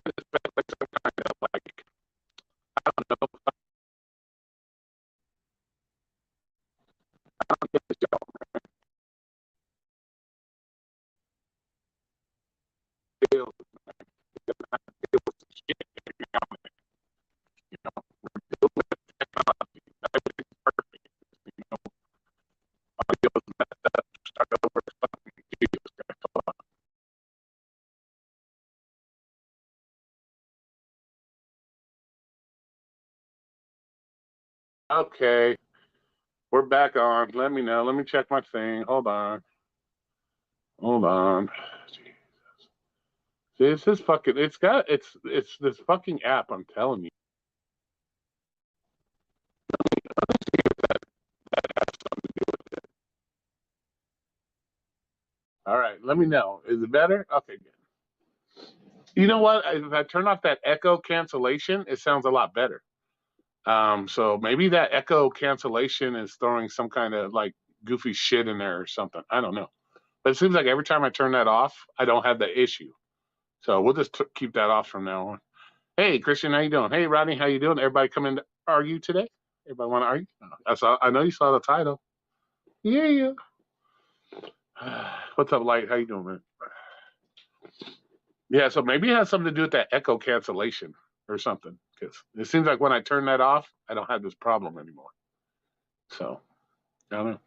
Like, I don't know. I don't get the show. Feels, feels shit. You know, we're dealing with technology. Everything's perfect. You know, audio's messed up. Start over. Fucking Jesus Christ. Okay, we're back on. Let me know. Let me check my thing. Hold on. Hold on. This is fucking. It's this fucking app. I'm telling you. All right. Let me know. Is it better? Okay, good. You know what? If I turn off that echo cancellation, it sounds a lot better. So maybe that echo cancellation is throwing some kind of like goofy shit in there or something. I don't know. But it seems like every time I turn that off, I don't have the issue. So we'll just keep that off from now on. Hey, Christian, how you doing? Hey, Rodney, how you doing? Everybody come in to argue today? Everybody want to argue? I saw. I know you saw the title. Yeah, yeah. What's up, Light? How you doing, man? Yeah, so maybe it has something to do with that echo cancellation or something. Because it seems like when I turn that off, I don't have this problem anymore. So I don't know.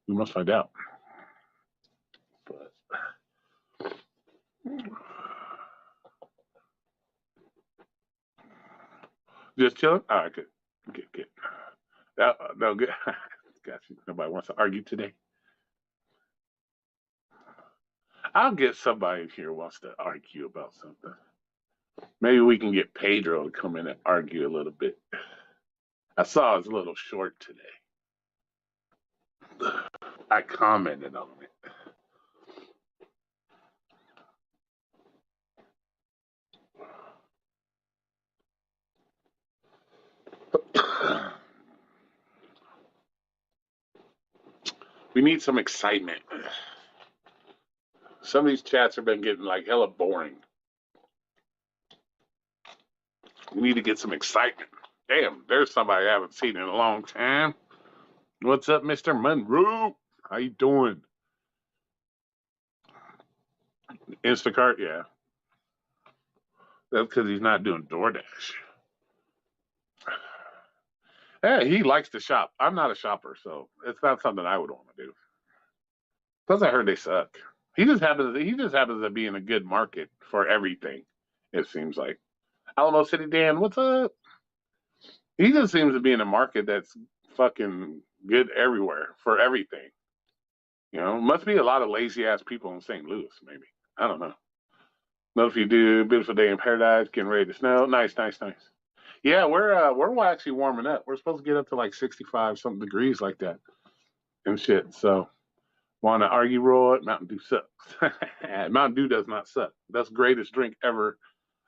We must find out. But just chilling. All right, good, good, good. No, good. Got you. Nobody wants to argue today. I'll get somebody in here who wants to argue about something. Maybe we can get Pedro to come in and argue a little bit. I saw his little short today. I commented on it. We need some excitement. Some of these chats have been getting like hella boring. We need to get some excitement. Damn, there's somebody I haven't seen in a long time. What's up, Mr. Monroe? How you doing? Instacart, yeah. That's because he's not doing DoorDash. Yeah, he likes to shop. I'm not a shopper, so it's not something I would want to do. Plus, I heard they suck. He just happens to be in a good market for everything. It seems like Alamo City Dan, what's up? He just seems to be in a market that's fucking good everywhere for everything. You know, must be a lot of lazy ass people in St. Louis, maybe. I don't know. Know if you do beautiful day in paradise, getting ready to snow. Nice, nice, nice. Yeah, we're actually warming up. We're supposed to get up to like 65 something degrees like that and shit. So want to argue, Roy? Mountain Dew sucks. Mountain Dew does not suck. That's the greatest drink ever.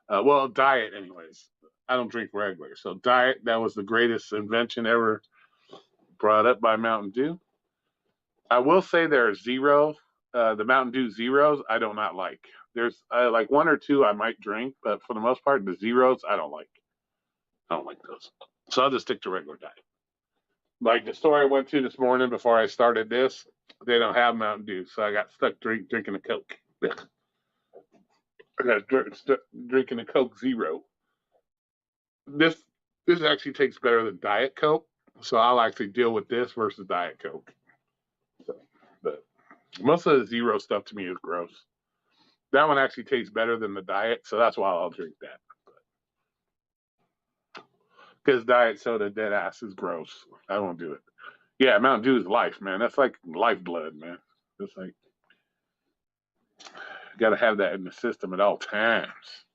Well, diet, anyways. I don't drink regular, so diet. That was the greatest invention ever brought up by Mountain Dew. I will say there are zero. The Mountain Dew zeros I do not like. There's like one or two I might drink, but for the most part, the zeros I don't like. I don't like those. So I'll just stick to regular diet. Like the store I went to this morning before I started this, they don't have Mountain Dew, so I got stuck drinking a Coke. I got drinking a Coke Zero. This this actually tastes better than Diet Coke, so I'll actually deal with this versus Diet Coke. So, but most of the Zero stuff to me is gross. That one actually tastes better than the Diet, so that's why I'll drink that. Because Diet Soda dead ass is gross. I won't do it. Yeah, Mountain Dew is life, man. That's like lifeblood, man. It's like you gotta have that in the system at all times.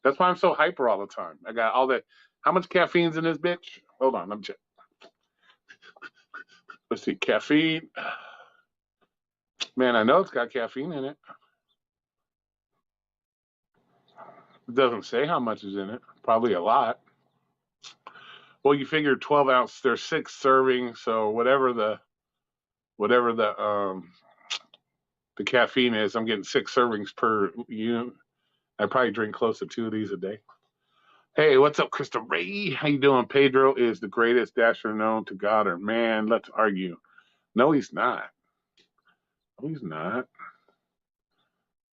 That's why I'm so hyper all the time. I got all that. How much caffeine's in this bitch? Hold on, I'm check. Let's see, caffeine. Man, I know it's got caffeine in it. It doesn't say how much is in it. Probably a lot. Well, you figure 12 ounce. There's 6 servings, so whatever the caffeine is, I'm getting 6 servings per unit. I probably drink close to 2 of these a day. Hey, what's up, Krista Ray? How you doing? Pedro is the greatest dasher known to God or man. Let's argue. No, he's not. No, he's not.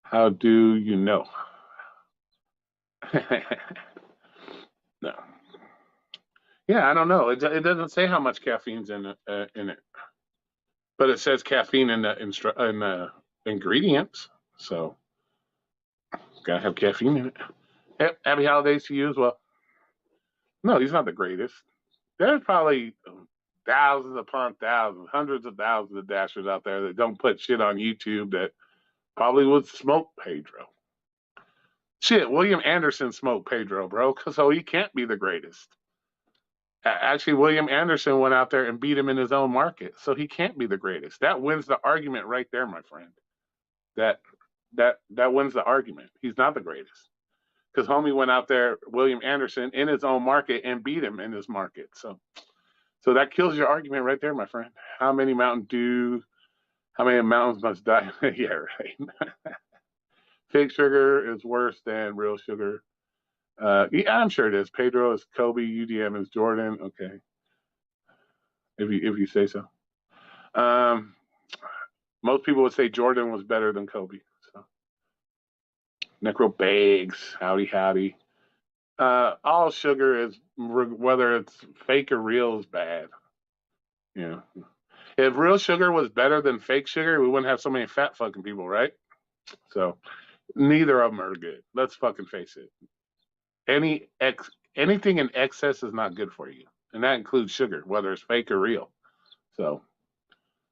How do you know? No. Yeah, I don't know. It doesn't say how much caffeine's in it, but it says caffeine in the ingredients. So gotta have caffeine in it. Yep, happy holidays to you as well. No, he's not the greatest. There's probably thousands upon thousands, hundreds of thousands of dashers out there that don't put shit on YouTube that probably would smoke Pedro. Shit, William Anderson smoked Pedro, bro, so he can't be the greatest. Actually, William Anderson went out there and beat him in his own market, so he can't be the greatest. That wins the argument right there, my friend. That wins the argument. He's not the greatest. Because homie went out there, William Anderson, in his own market and beat him in his market. So that kills your argument right there, my friend. How many Mountain Dew? How many mountains must die? Yeah, right. Fake sugar is worse than real sugar. Yeah, I'm sure it is. Pedro is Kobe. UDM is Jordan. Okay, if you say so. Most people would say Jordan was better than Kobe. So, Necro Bags, howdy. All sugar is, whether it's fake or real, is bad. Yeah. If real sugar was better than fake sugar, we wouldn't have so many fat fucking people, right? So neither of them are good. Let's fucking face it. Anything in excess is not good for you, and that includes sugar, whether it's fake or real. So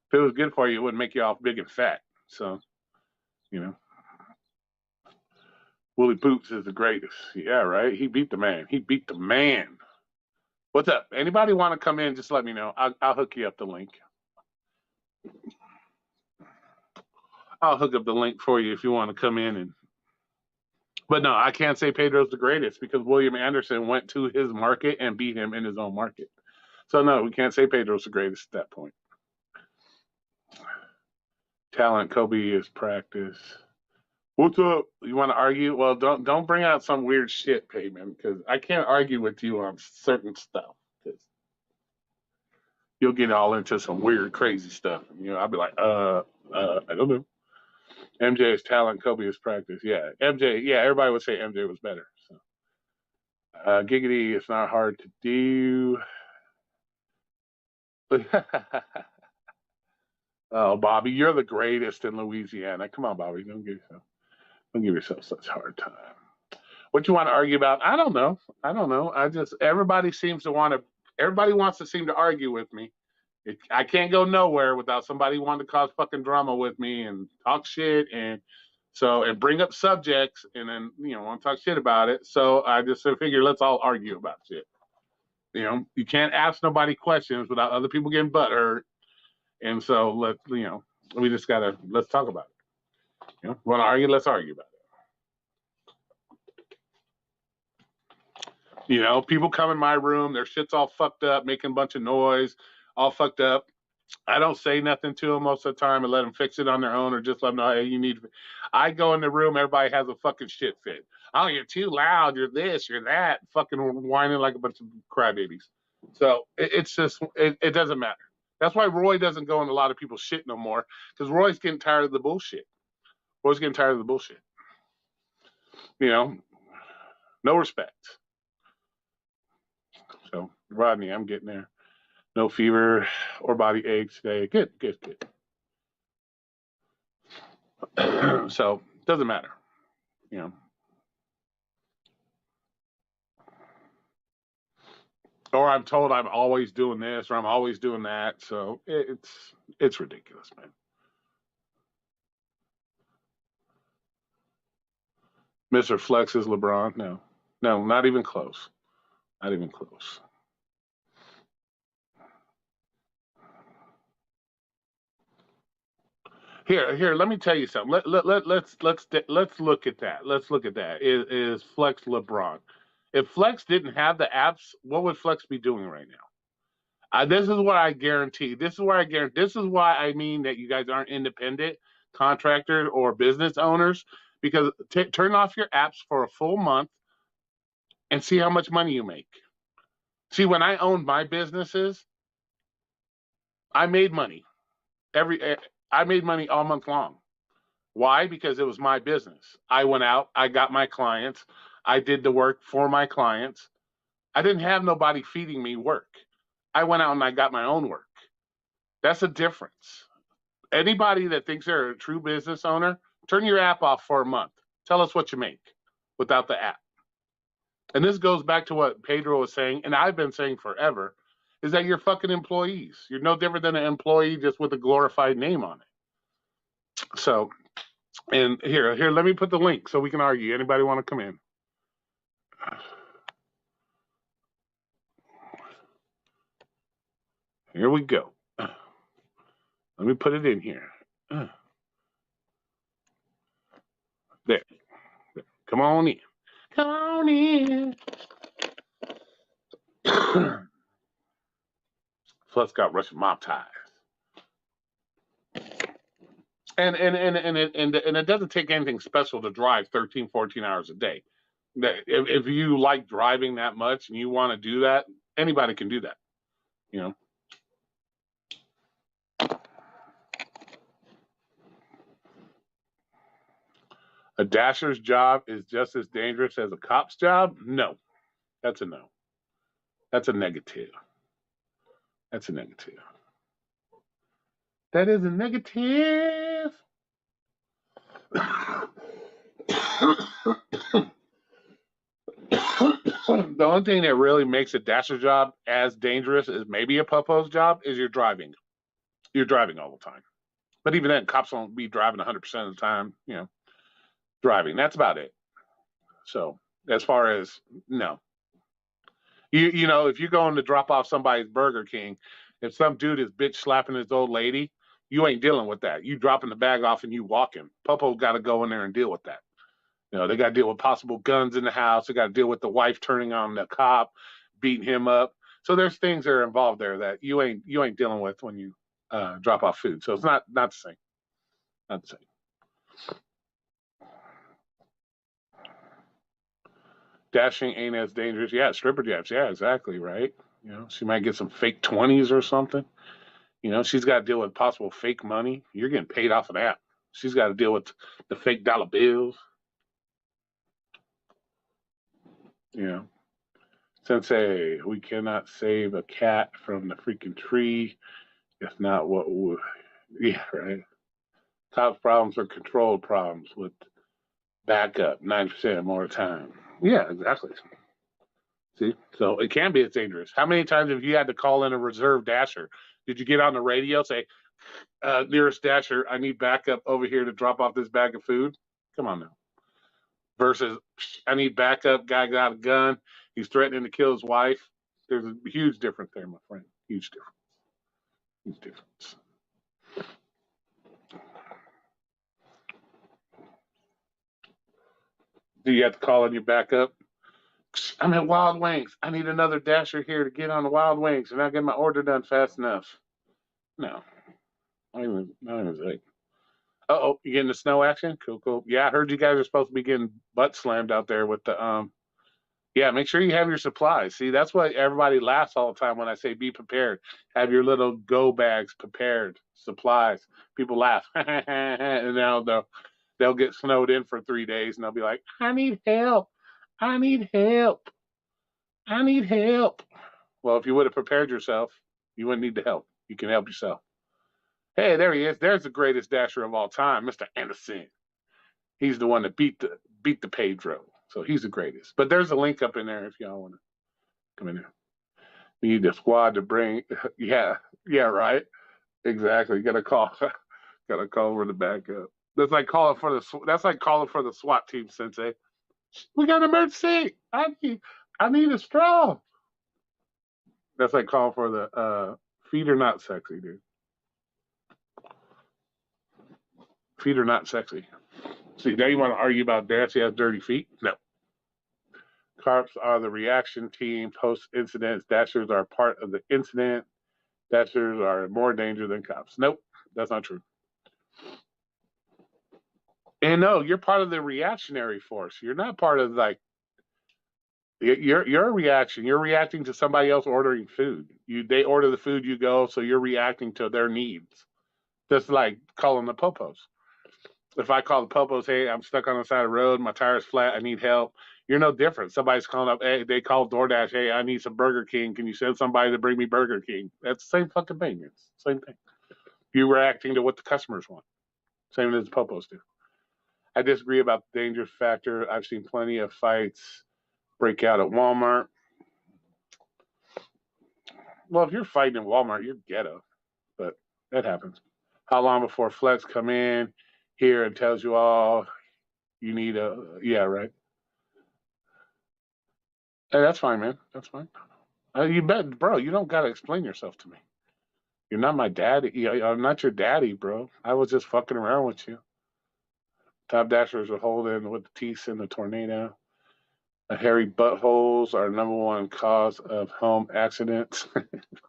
if it was good for you, it wouldn't make you all big and fat. So, Willie Boots is the greatest. Yeah, right. He beat the man. What's up? Anybody want to come in? Just let me know. I'll hook you up the link. I'll hook up the link for you if you want to come in. But no, I can't say Pedro's the greatest because William Anderson went to his market and beat him in his own market. So no, we can't say Pedro's the greatest at that point. Talent, Kobe is practice. What's up? You want to argue? Well, don't bring out some weird shit, Payman, because I can't argue with you on certain stuff. Because you'll get all into some weird, crazy stuff. I'll be like, I don't know. MJ is talent, Kobe is practice. Yeah, MJ. Yeah, everybody would say MJ was better. So, Giggity, it's not hard to do. Oh, Bobby, you're the greatest in Louisiana. Come on, Bobby, don't give yourself such a hard time. What you want to argue about? I don't know. Everybody wants to seem to argue with me. I can't go nowhere without somebody wanting to cause fucking drama with me and talk shit and bring up subjects and then want to talk shit about it. So I just figure let's all argue about shit. You can't ask nobody questions without other people getting butthurt. And so let's talk about it. Want to argue? Let's argue about it. People come in my room, their shit's all fucked up, making a bunch of noise, all fucked up. I don't say nothing to them most of the time and let them fix it on their own or just let them know, hey, you need. I go in the room, everybody has a fucking shit fit. Oh, you're too loud, you're this, you're that, fucking whining like a bunch of crybabies. So it's just, it doesn't matter. That's why Roy doesn't go in a lot of people's shit no more, because Roy's getting tired of the bullshit. No respect. So, Rodney, I'm getting there. No fever or body aches today. Good. So, doesn't matter. Or I'm told I'm always doing this or I'm always doing that. So, it's ridiculous, man. Mr. Flex is LeBron? No, not even close. Not even close. Here. Let me tell you something. Let's look at that. Let's look at that. Is Flex LeBron? If Flex didn't have the apps, what would Flex be doing right now? This is what I guarantee. This is why I mean that you guys aren't independent contractors or business owners, because turn off your apps for a full month and see how much money you make. See, when I owned my businesses, I made money I made money all month long. Why? Because it was my business. I went out, I got my clients, I did the work for my clients. I didn't have nobody feeding me work. I went out and I got my own work. That's a difference. Anybody that thinks they're a true business owner, turn your app off for a month. Tell us what you make without the app. And this goes back to what Pedro was saying, and I've been saying forever, is that you're fucking employees. You're no different than an employee just with a glorified name on it. So, and here, let me put the link so we can argue. Anybody want to come in? Here we go. Let me put it in here. There. Come on in. Come on in. Plus got Russian mob ties. And it doesn't take anything special to drive 13, 14 hours a day. If you like driving that much and you want to do that, anybody can do that. You know. A dasher's job is just as dangerous as a cop's job? No. That's a no. That's a negative. That's a negative. That is a negative. The only thing that really makes a dasher job as dangerous as maybe a popo's job is you're driving. You're driving all the time. But even then, cops won't be driving 100% of the time, you know, driving. That's about it. So as far as, no. You know, if you're going to drop off somebody's Burger King, if some dude is bitch slapping his old lady, you ain't dealing with that. You dropping the bag off and you walking. Popo got to go in there and deal with that. You know, they got to deal with possible guns in the house. They got to deal with the wife turning on the cop, beating him up. So there's things that are involved there that you ain't dealing with when you drop off food. So it's not the same. Not the same. Dashing ain't as dangerous. Yeah, stripper jabs. Yeah, exactly, right? You know, she might get some fake 20s or something. You know, she's got to deal with possible fake money. You're getting paid off of that. She's got to deal with the fake dollar bills. You know, Sensei, we cannot save a cat from the freaking tree. If not, what would? Yeah, right. Top problems are controlled problems with backup 90% more time. Yeah, exactly. See, so it can be as dangerous. How many times have you had to call in a reserve dasher? Did you get on the radio, say, nearest dasher, I need backup over here to drop off this bag of food? Come on now. Versus, I need backup, guy got a gun, he's threatening to kill his wife. There's a huge difference there, my friend. Huge difference. Huge difference. Do you have to call in your backup? I'm at Wild Wings. I need another dasher here to get on the Wild Wings and I get my order done fast enough. No. Not even like. Uh-oh, you getting the snow action? Cool, cool. Yeah, I heard you guys are supposed to be getting butt slammed out there with the yeah, make sure you have your supplies. See, that's why everybody laughs all the time when I say be prepared. Have your little go bags prepared, supplies. People laugh. And now they'll get snowed in for 3 days and they'll be like, I need help. I need help. I need help. Well, if you would have prepared yourself, you wouldn't need the help. You can help yourself. Hey, there he is. There's the greatest dasher of all time, Mr. Anderson. He's the one that beat the Pedro. So he's the greatest. But there's a link up in there if y'all want to come in there. We need the squad to bring. Yeah, right. Exactly. Gotta call for the backup. That's like calling for the SWAT team, Sensei. We got an emergency. I need a straw. That's like calling for the feet are not sexy, dude. Feet are not sexy. See, now you want to argue about Darcy has dirty feet? No. Cops are the reaction team. Post incidents, dashers are part of the incident. Dashers are more danger than cops. Nope, that's not true. And no, you're part of the reactionary force. You're not part of like your reaction. You're reacting to somebody else ordering food. They order the food, you go, so you're reacting to their needs. Just like calling the popos. If I call the popos, hey, I'm stuck on the side of the road, my tire's flat, I need help. You're no different. Somebody's calling up, hey, they call DoorDash, hey, I need some Burger King. Can you send somebody to bring me Burger King? That's the same fucking thing. It's the same thing. You're reacting to what the customers want. Same as the popos do. I disagree about the danger factor. I've seen plenty of fights break out at Walmart. Well, if you're fighting in Walmart, you're ghetto, but that happens. How long before Flex come in here and tells you all you need yeah, right? Hey, that's fine, man. That's fine. You bet, bro. You don't gotta explain yourself to me. You're not my daddy. I'm not your daddy, bro. I was just fucking around with you. Top dashers are holding with the teeth in the tornado. Hairy buttholes are number one cause of home accidents.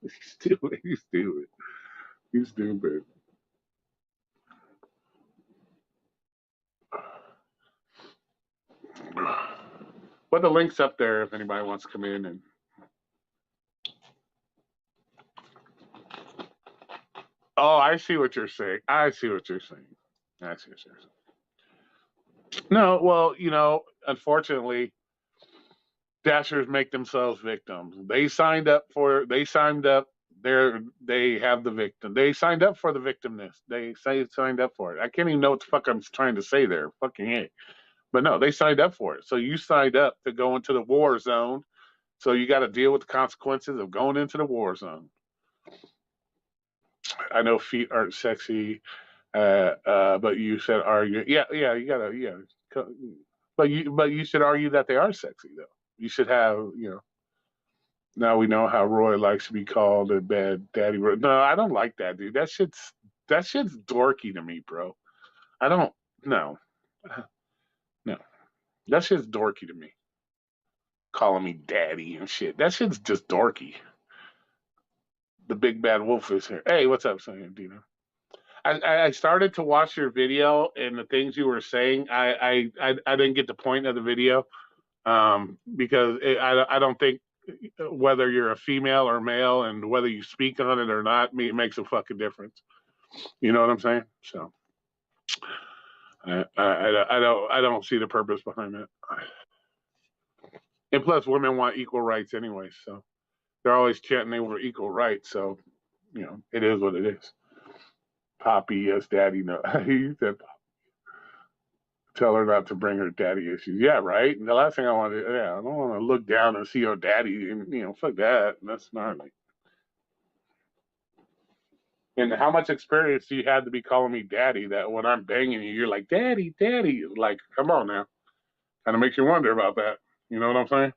He's stupid. He's stupid. He's stupid. But the link's up there if anybody wants to come in and. Oh, I see what you're saying. I see what you're saying. I see what you're saying. No, well, unfortunately, dashers make themselves victims. They signed up. They have the victim. They signed up for the victimness. They signed up for it. I can't even know what the fuck I'm trying to say there. Fucking hey. But no, they signed up for it. So you signed up to go into the war zone. So you got to deal with the consequences of going into the war zone. I know feet aren't sexy, but you said argue. Yeah, you gotta, But you should argue that they are sexy though. You should have, Now we know how Roy likes to be called a bad daddy. No, I don't like that, dude. That shit's dorky to me, bro. I don't. No, no. That shit's dorky to me. Calling me daddy and shit. That shit's just dorky. The big bad wolf is here. Hey, what's up, Sonia Dino? I started to watch your video and the things you were saying. I didn't get the point of the video because I don't think whether you're a female or male and whether you speak on it or not, it makes a fucking difference. You know what I'm saying? So I don't see the purpose behind that. And plus, women want equal rights anyway, so they're always chanting they want equal rights. So it is what it is. Poppy, yes, daddy. No, he said, tell her not to bring her daddy issues. Yeah, right. And the last thing I want to, I don't want to look down and see your daddy, and fuck that. That's gnarly. And how much experience do you have to be calling me daddy that when I'm banging you, you're like, daddy, daddy? Like, come on now. Kind of makes you wonder about that. You know what I'm saying?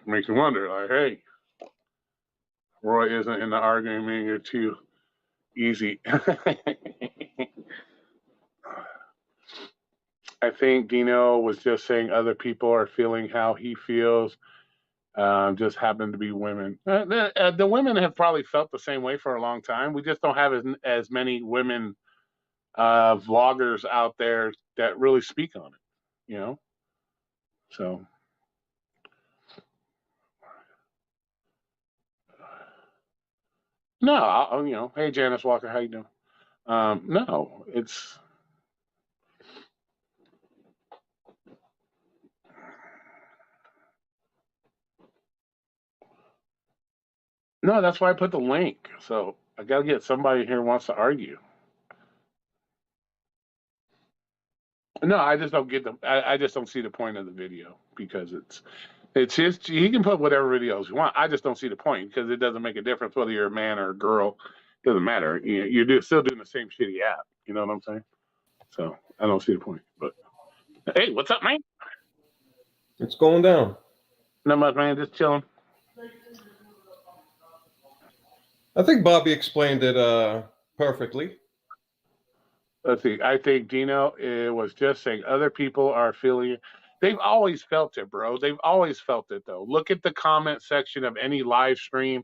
Makes you wonder, like, hey, Roy isn't in the argument. You're too easy. I think Dino was just saying other people are feeling how he feels. Just happen to be women. The women have probably felt the same way for a long time. We just don't have as many women vloggers out there that really speak on it. So. No, hey Janice Walker, how you doing? No, it's no. That's why I put the link. So I gotta get somebody here who wants to argue. No, I just don't get the. I just don't see the point of the video because it's just he can put whatever videos you want. I just don't see the point because it doesn't make a difference whether you're a man or a girl. It doesn't matter. You're still doing the same shitty app. You know what I'm saying? So I don't see the point. But hey, what's up, man? It's going down. Not much, man. Just chilling. I think Bobby explained it perfectly. Let's see. I think Dino was just saying other people are feeling it. They've always felt it, bro. They've always felt it, though. Look at the comment section of any live stream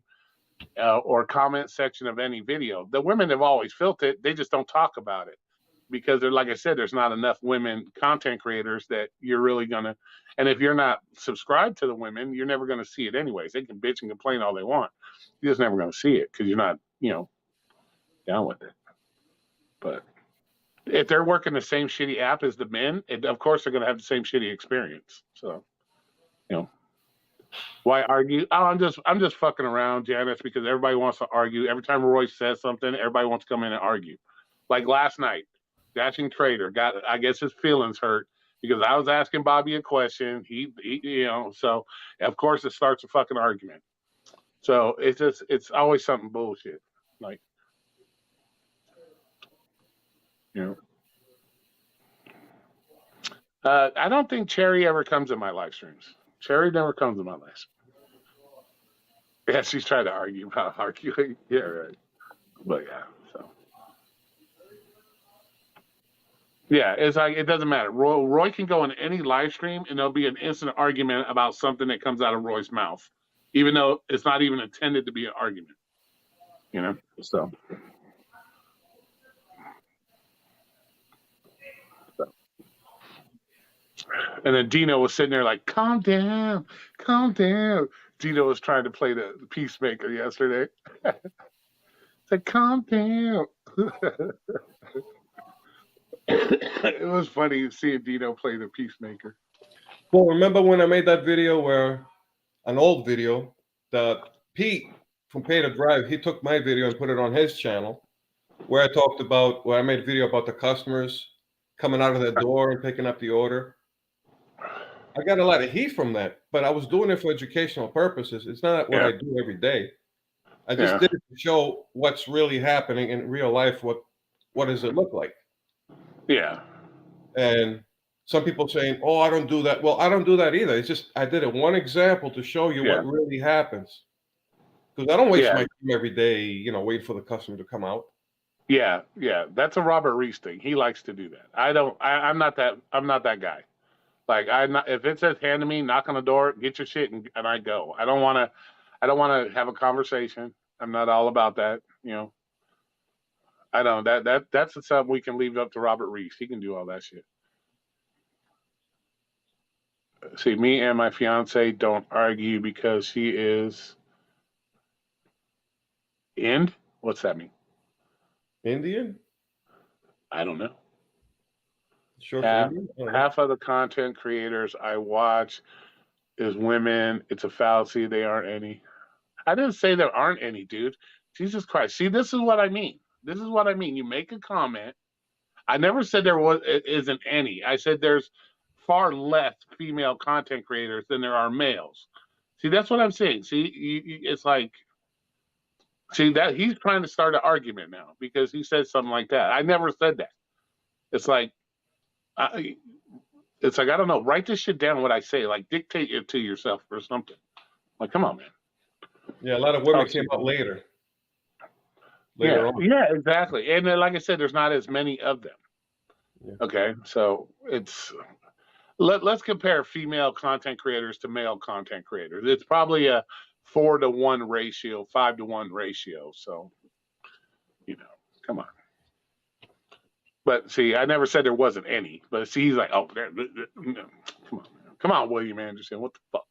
or comment section of any video. The women have always felt it. They just don't talk about it. because they're, like I said, there's not enough women content creators that you're really gonna. And if you're not subscribed to the women, you're never gonna see it anyways. They can bitch and complain all they want. You're just never gonna see it because you're not, down with it. But if they're working the same shitty app as the men, of course they're gonna have the same shitty experience. So, why argue? Oh, I'm just fucking around, Janice, because everybody wants to argue. Every time Roy says something, everybody wants to come in and argue. Like last night, Dashing Trader I guess his feelings hurt because I was asking Bobby a question. He so of course it starts a fucking argument. So it's always something bullshit. Like, I don't think Cherry ever comes in my live streams. Cherry never comes in my live stream. Yeah, she's trying to argue about arguing. Yeah, right. But yeah, so. Yeah, it's like, it doesn't matter. Roy can go in any live stream and there'll be an instant argument about something that comes out of Roy's mouth, even though it's not even intended to be an argument. So. And then Dino was sitting there like, calm down, calm down. Dino was trying to play the peacemaker yesterday. It's like, calm down. It was funny seeing Dino play the peacemaker. Well, remember when I made that video an old video, that Pete from Pay to Drive, he took my video and put it on his channel, where I made a video about the customers coming out of the door and picking up the order. I got a lot of heat from that, but I was doing it for educational purposes. It's not what I do every day. I just did it to show what's really happening in real life. What does it look like? Yeah. And some people saying, "Oh, I don't do that." Well, I don't do that either. It's just I did it one example to show you what really happens. Because I don't waste my time every day, waiting for the customer to come out. Yeah, that's a Robert Reese thing. He likes to do that. I'm not that guy. Like, if it says hand to me, knock on the door, get your shit, and I go. I don't want to have a conversation. I'm not all about that. I don't. That's something we can leave up to Robert Reese. He can do all that shit. See, me and my fiance don't argue because she is Ind. What's that mean? Indian? I don't know. Sure. Half of the content creators I watch is women. It's a fallacy. They aren't any. I didn't say there aren't any, dude. Jesus Christ. See, this is what I mean. This is what I mean. You make a comment. I never said there isn't any. I said there's far less female content creators than there are males. See, that's what I'm saying. See, it's like, that he's trying to start an argument now because he said something like that. I never said that. It's like, I don't know. Write this shit down. What I say, like, dictate it to yourself or something. Like, come on, man. Yeah, a lot of women came out later. Later on. Yeah, exactly. And then, like I said, there's not as many of them. Yeah. Okay, so let's compare female content creators to male content creators. It's probably a 4-to-1 ratio, 5-to-1 ratio. So, come on. But see, I never said there wasn't any. But see, he's like, oh, come on, William Anderson, what the fuck?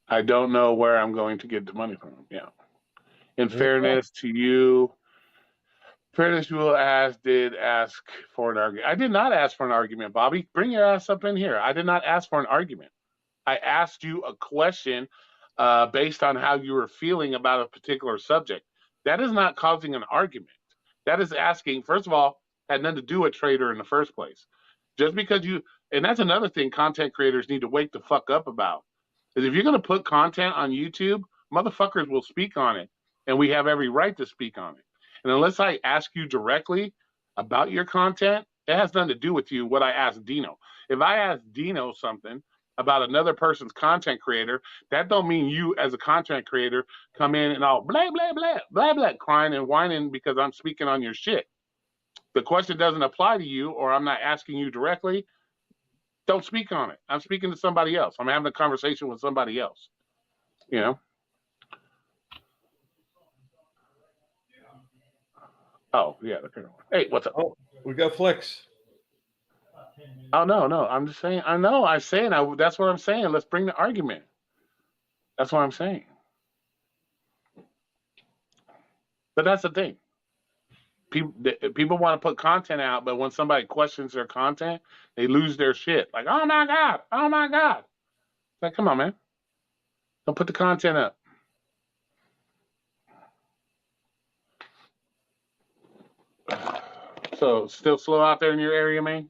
I don't know where I'm going to get the money from. Yeah. In fairness to you, you did ask for an argument. I did not ask for an argument, Bobby. Bring your ass up in here. I did not ask for an argument. I asked you a question based on how you were feeling about a particular subject. That is not causing an argument. That is asking, first of all, had nothing to do with Trader in the first place. Just because and that's another thing content creators need to wake the fuck up about, is if you're going to put content on YouTube, motherfuckers will speak on it, and we have every right to speak on it. And unless I ask you directly about your content, it has nothing to do with you, what I asked Dino. If I ask Dino something about another person's content creator, that don't mean you as a content creator come in and all blah, blah, blah, blah, blah, crying and whining because I'm speaking on your shit. The question doesn't apply to you, or I'm not asking you directly. Don't speak on it. I'm speaking to somebody else. I'm having a conversation with somebody else. Oh, yeah, the current one. Hey, what's up? Oh, we got Flex. Oh, no. I'm just saying. I know. I'm saying. That's what I'm saying. Let's bring the argument. That's what I'm saying. But that's the thing. People want to put content out, but when somebody questions their content, they lose their shit. Like, oh my god, oh my god. It's like, come on, man. Don't put the content up. So, still slow out there in your area, man?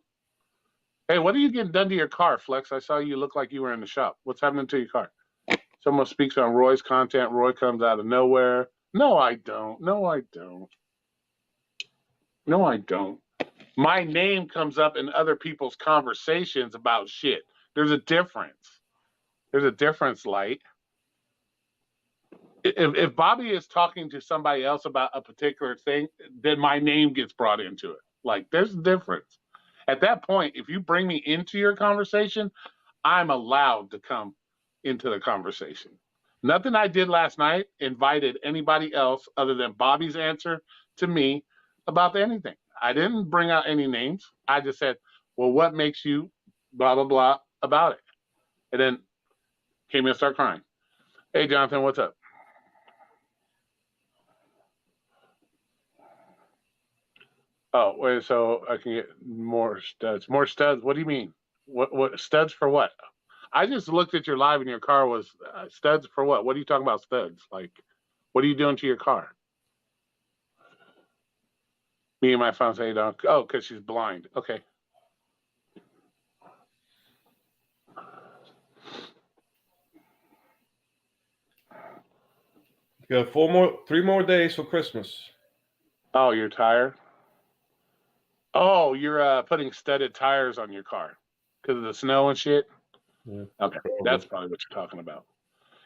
Hey, what are you getting done to your car, Flex? I saw you look like you were in the shop. What's happening to your car? Someone speaks on Roy's content. Roy comes out of nowhere. No, I don't. No, I don't. No, I don't. My name comes up in other people's conversations about shit. There's a difference. There's a difference, Light. If Bobby is talking to somebody else about a particular thing, then my name gets brought into it. Like, there's a difference. At that point, if you bring me into your conversation, I'm allowed to come into the conversation. Nothing I did last night invited anybody else other than Bobby's answer to me about anything. I didn't bring out any names. I just said, well, what makes you blah, blah, blah about it? And then came in and started crying. Hey, Jonathan, what's up? Oh, wait, so I can get more studs. More studs? What do you mean? What studs for what? I just looked at your live and your car was studs for what? What are you talking about studs? Like, what are you doing to your car? Me and my fiance don't. Oh, because she's blind. Okay. You got 3 more days for Christmas. Oh, you're tired? Oh, you're putting studded tires on your car because of the snow and shit? Yeah, okay, that's probably what you're talking about.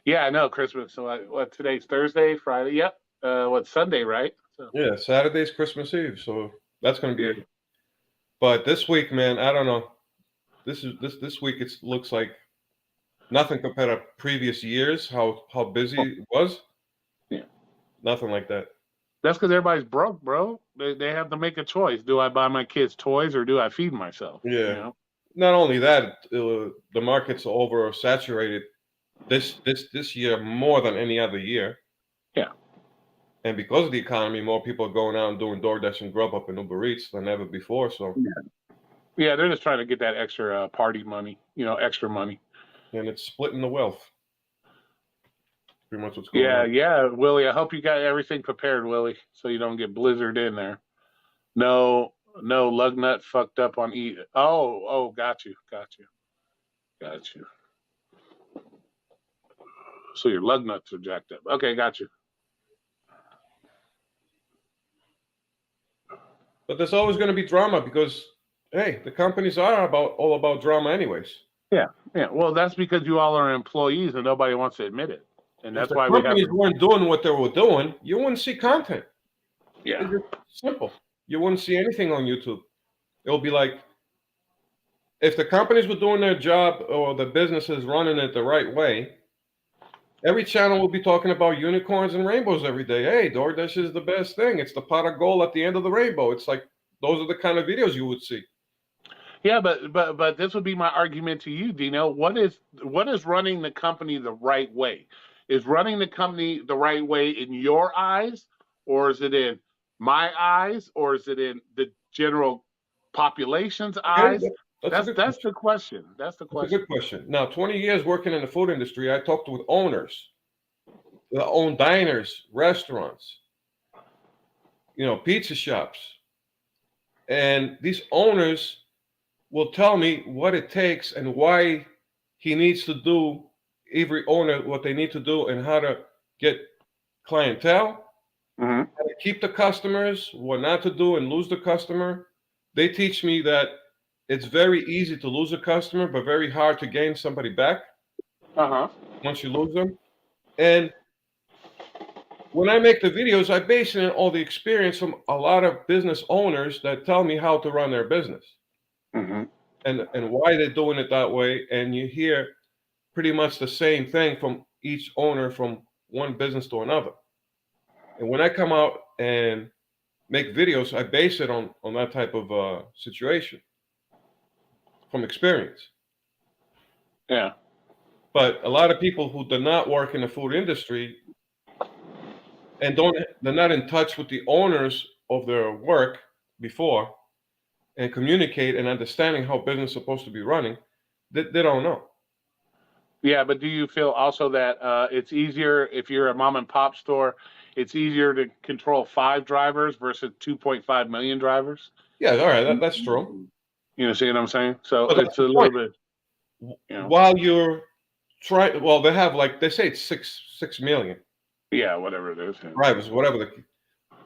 Yeah, I know, Christmas. So what, today's Thursday, Friday? Yep. What's Sunday, right? So, yeah, Saturday's Christmas Eve, so that's going to be. But this week, man, I don't know. This week it looks like nothing compared to previous years. How busy it was. Yeah. Nothing like that. That's because everybody's broke, bro. They have to make a choice. Do I buy my kids toys or do I feed myself? Yeah. You know? Not only that, the market's oversaturated this year more than any other year. Yeah. And because of the economy, more people are going out and doing DoorDash and Grubhub and Uber Eats than ever before. So yeah, they're just trying to get that extra party money, extra money. And it's splitting the wealth. Pretty much what's going on. Yeah, Willie. I hope you got everything prepared, Willie, so you don't get blizzard in there. No lug nut fucked up on E. Oh, got you. So your lug nuts are jacked up. Okay, got you. But there's always going to be drama because, hey, the companies are all about drama anyways. Yeah. Well, that's because you all are employees and nobody wants to admit it. And that's why we have. If weren't doing what they were doing, you wouldn't see content. Yeah. It's simple. You wouldn't see anything on YouTube. It'll be like, if the companies were doing their job or the businesses running it the right way, every channel will be talking about unicorns and rainbows every day. Hey, DoorDash is the best thing. It's the pot of gold at the end of the rainbow. It's like, those are the kind of videos you would see. Yeah, but this would be my argument to you, Dino. What is running the company the right way? Is running the company the right way in your eyes, or is it in my eyes, or is it in the general population's eyes? That's the question. That's the question. That's a good question. Now, 20 years working in the food industry, I talked with owners that own diners, restaurants, pizza shops. And these owners will tell me what it takes and why he needs to do, every owner, what they need to do and how to get clientele, how to keep the customers, what not to do and lose the customer. They teach me that it's very easy to lose a customer, but very hard to gain somebody back once you lose them. And when I make the videos, I base it on all the experience from a lot of business owners that tell me how to run their business. And why they're doing it that way. And you hear pretty much the same thing from each owner from one business to another. And when I come out and make videos, I base it on that type of situation from experience. Yeah. But a lot of people who do not work in the food industry and they're not in touch with the owners of their work before and communicate and understanding how business is supposed to be running, they don't know. Yeah, but do you feel also that it's easier if you're a mom and pop store? It's easier to control 5 drivers versus 2.5 million drivers. Yeah, all right, that's true. You know, see what I'm saying? So But it's a little bit. You know. While you're trying, well, they have like they say it's 6 million. Yeah, whatever it is. Drivers, whatever.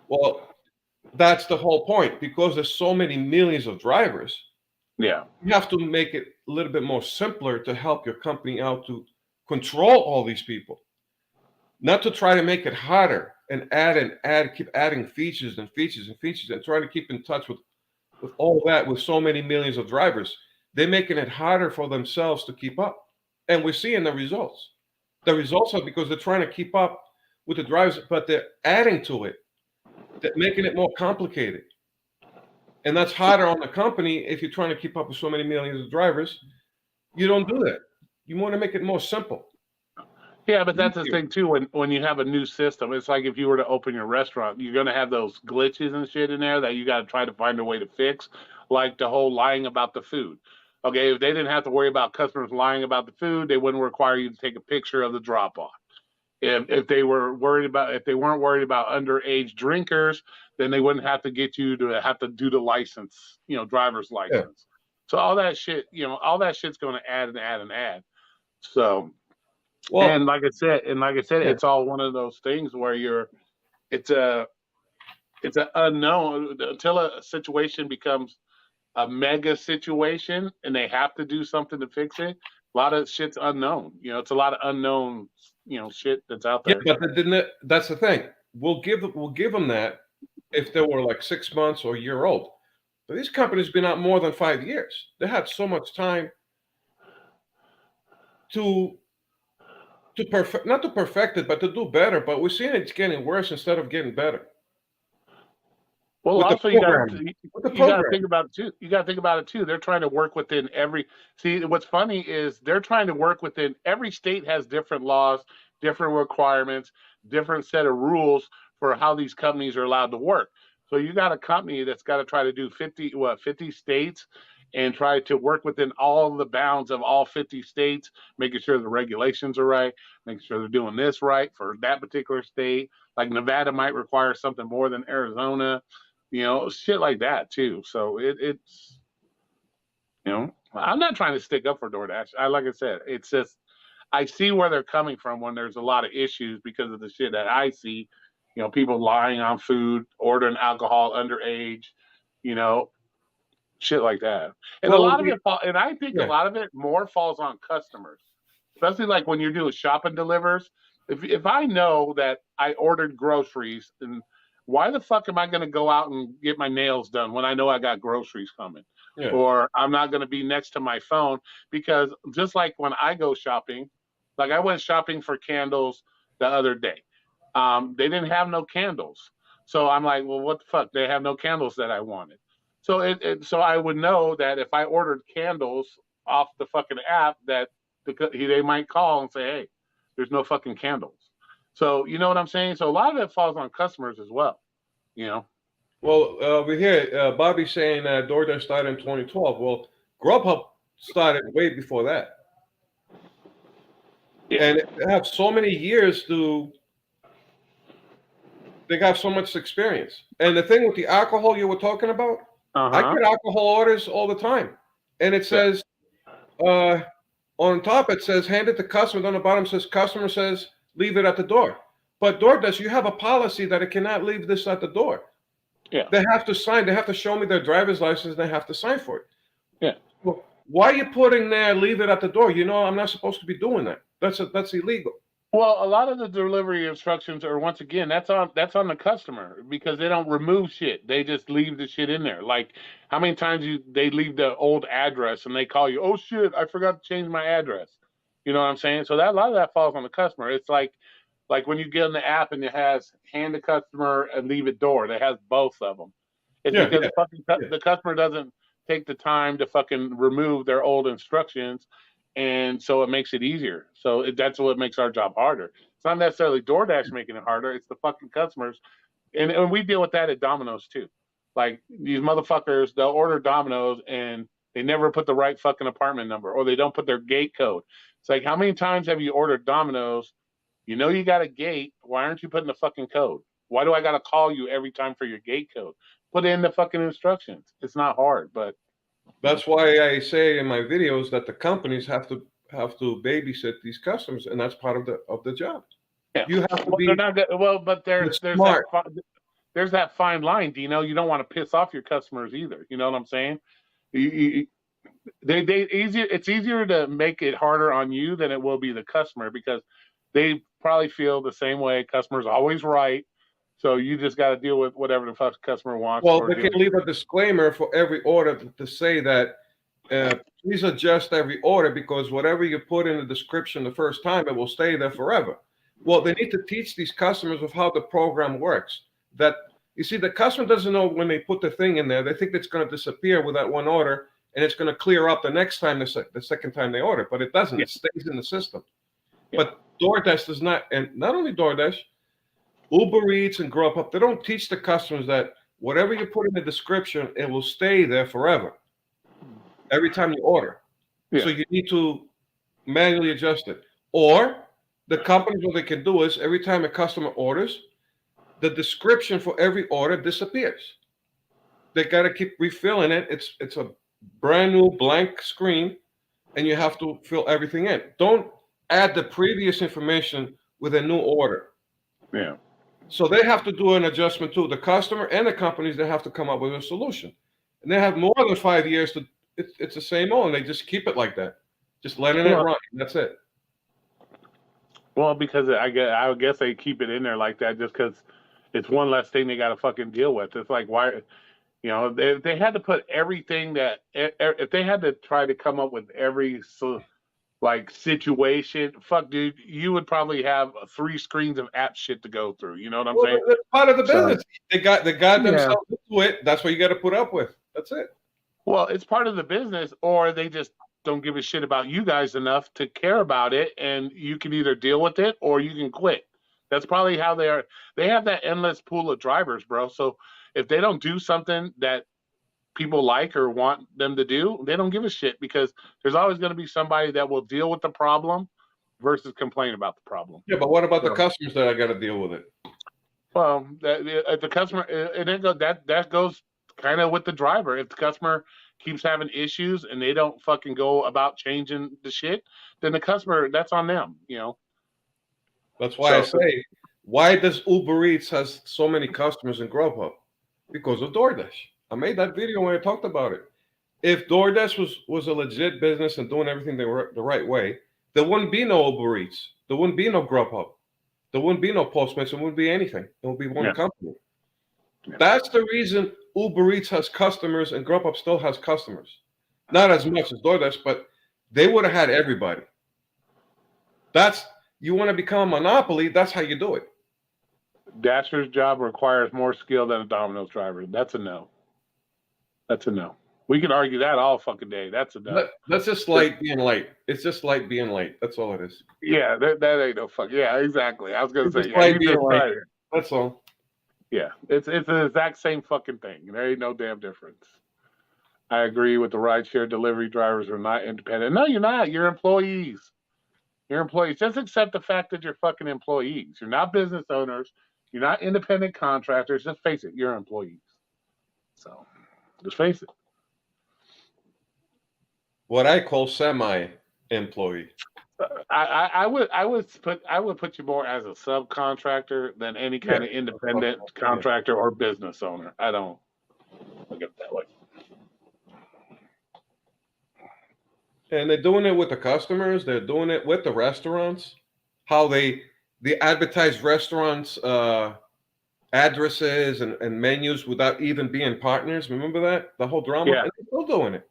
Well, that's the whole point because there's so many millions of drivers. Yeah, you have to make it a little bit more simpler to help your company out to control all these people, not to try to make it harder and keep adding features and features and features and try to keep in touch with all that with so many millions of drivers. They're making it harder for themselves to keep up. And we're seeing the results. The results are because they're trying to keep up with the drivers, but they're adding to it, they're making it more complicated. And that's harder on the company if you're trying to keep up with so many millions of drivers. You don't do that. You want to make it more simple. Yeah, but that's the thing too. When you have a new system, it's like if you were to open your restaurant, you're gonna have those glitches and shit in there that you got to try to find a way to fix, like the whole lying about the food. Okay, if they didn't have to worry about customers lying about the food, they wouldn't require you to take a picture of the drop off. If they weren't worried about underage drinkers, then they wouldn't have to get you to have to do the license, driver's license. Yeah. So all that shit, all that shit's going to add and add and add. So, well, and like I said, yeah. It's all one of those things where it's an unknown until a situation becomes a mega situation and they have to do something to fix it. A lot of shit's unknown. It's a lot of unknown, shit that's out there. Yeah, but that's the thing. We'll give them that if they were like 6 months or a year old. But these companies been out more than 5 years. They had so much time to perfect, not to perfect it, but to do better. But we're seeing it's getting worse instead of getting better. Well, with also you got to think about it too. You got to think about it too. They're trying to work within every. See, what's funny is they're trying to work within every state has different laws, different requirements, different set of rules for how these companies are allowed to work. So you got a company that's got to try to do 50 states and try to work within all the bounds of all 50 states, making sure the regulations are right, making sure they're doing this right for that particular state. Like Nevada might require something more than Arizona. Shit like that too. So it's, I'm not trying to stick up for DoorDash. Like I said, it's just, I see where they're coming from when there's a lot of issues because of the shit that I see, people lying on food, ordering alcohol underage, shit like that. And a lot of it, and I think a lot of it more falls on customers, especially like when you're doing shop and delivers. If I know that I ordered groceries and why the fuck am I going to go out and get my nails done when I know I got groceries coming? Yeah. Or I'm not going to be next to my phone because just like when I go shopping, like I went shopping for candles the other day. They didn't have no candles. So I'm like, well, what the fuck? They have no candles that I wanted. So so I would know that if I ordered candles off the fucking app that they might call and say, hey, there's no fucking candles. So, you know what I'm saying? So a lot of it falls on customers as well, Well, we hear Bobby saying DoorDash started in 2012. Well, Grubhub started way before that. Yeah. And they have so many years they got so much experience. And the thing with the alcohol you were talking about, I get alcohol orders all the time. And it says, on top, it says, hand it to customer. On the bottom says, customer says, leave it at the door. But DoorDash, you have a policy that it cannot leave this at the door. Yeah. They have to sign. They have to show me their driver's license. They have to sign for it. Yeah. Well, why are you putting there, leave it at the door? I'm not supposed to be doing that. That's illegal. Well, a lot of the delivery instructions are, once again, that's on the customer because they don't remove shit. They just leave the shit in there. Like how many times they leave the old address and they call you, oh shit, I forgot to change my address. You know what I'm saying? So a lot of that falls on the customer. It's like Like when you get on the app and it has hand the customer and leave it door, it has both of them. It's Yeah, because yeah. the customer doesn't take the time to fucking remove their old instructions, and so it makes it easier. So that's what makes our job harder. It's not necessarily DoorDash making it harder. It's the fucking customers, and we deal with that at Domino's too. Like these motherfuckers, they'll order Domino's and they never put the right fucking apartment number, or they don't put their gate code. It's like, how many times have you ordered Domino's? You know you got a gate. Why aren't you putting the fucking code? Why do I got to call you every time for your gate code? Put in the fucking instructions. It's not hard, but That's why I say in my videos that the companies have to babysit these customers, and that's part of the job. yeah. You have to Well, they're be not good. Well, but there's smart. that fine line, Dino. You don't want to piss off your customers either. You know what I'm saying? You, they easier. It's easier to make it harder on you than it will be the customer, because they probably feel the same way. Customer's always right, so you just got to deal with whatever the fuck customer wants. Well, they can leave a disclaimer for every order to say that please adjust every order, because whatever you put in the description the first time, it will stay there forever. Well, they need to teach these customers of how the program works. That, you see, the customer doesn't know when they put the thing in there. They think it's going to disappear with that one order, and it's going to clear up the next time, the second time they order, but it doesn't. Yeah. It stays in the system. Yeah. But DoorDash does not, and not only DoorDash, Uber Eats and Grubhub, they don't teach the customers that whatever you put in the description, it will stay there forever. Every time you order. Yeah. So you need to manually adjust it. Or the companies, what they can do is every time a customer orders, the description for every order disappears. They got to keep refilling it. It's a brand new blank screen, and you have to fill everything in. Don't add the previous information with a new order. Yeah. So they have to do an adjustment too. The customer and the companies, they have to come up with a solution. And they have more than 5 years to, it's the same old, and they just keep it like that. Just letting it run. That's it. Well, because I guess they keep it in there like that just because it's one less thing they got to fucking deal with. It's like, why, you know, they had to put everything that, if they had to try to come up with every like situation, fuck, dude, you would probably have 3 screens of app shit to go through. You know what I'm saying? That's part of the business. They got themselves into it. That's what you got to put up with. That's it. Well, it's part of the business, or they just don't give a shit about you guys enough to care about it, and you can either deal with it or you can quit. That's probably how they are. They have that endless pool of drivers, bro. So if they don't do something that people like or want them to do, they don't give a shit, because there's always going to be somebody that will deal with the problem versus complain about the problem. Yeah, but what about the customers that I got to deal with it? Well, the customer, that goes kind of with the driver. If the customer keeps having issues and they don't fucking go about changing the shit, then the customer, that's on them, you know. That's why I say, why does Uber Eats has so many customers in Grubhub? Because of DoorDash. I made that video when I talked about it. If DoorDash was a legit business and doing everything the right way, there wouldn't be no Uber Eats. There wouldn't be no Grubhub. There wouldn't be no Postmates. There wouldn't be anything. It would be one company. Yeah. That's the reason Uber Eats has customers and Grubhub still has customers. Not as much as DoorDash, but they would have had everybody. You want to become a monopoly, that's how you do it. Dasher's job requires more skill than a Domino's driver. That's a no. That's a no. We can argue that all fucking day. That's a no. That's just like being late. It's just like being late. That's all it is. Yeah, that ain't no fuck. Yeah, exactly. I was gonna say, like being late. That's all. Yeah, it's the exact same fucking thing. There ain't no damn difference. I agree with the rideshare delivery drivers are not independent. No, you're not. You're employees. You're employees. Just accept the fact that you're fucking employees. You're not business owners. You're not independent contractors. Just face it. You're employees. So, just face it. What I call semi-employee. I would put you more as a subcontractor than any kind of independent contractor or business owner. I don't look at it that way. And they're doing it with the customers. They're doing it with the restaurants. How they advertise restaurants' addresses and menus without even being partners. Remember that? The whole drama. Yeah. And they're still doing it.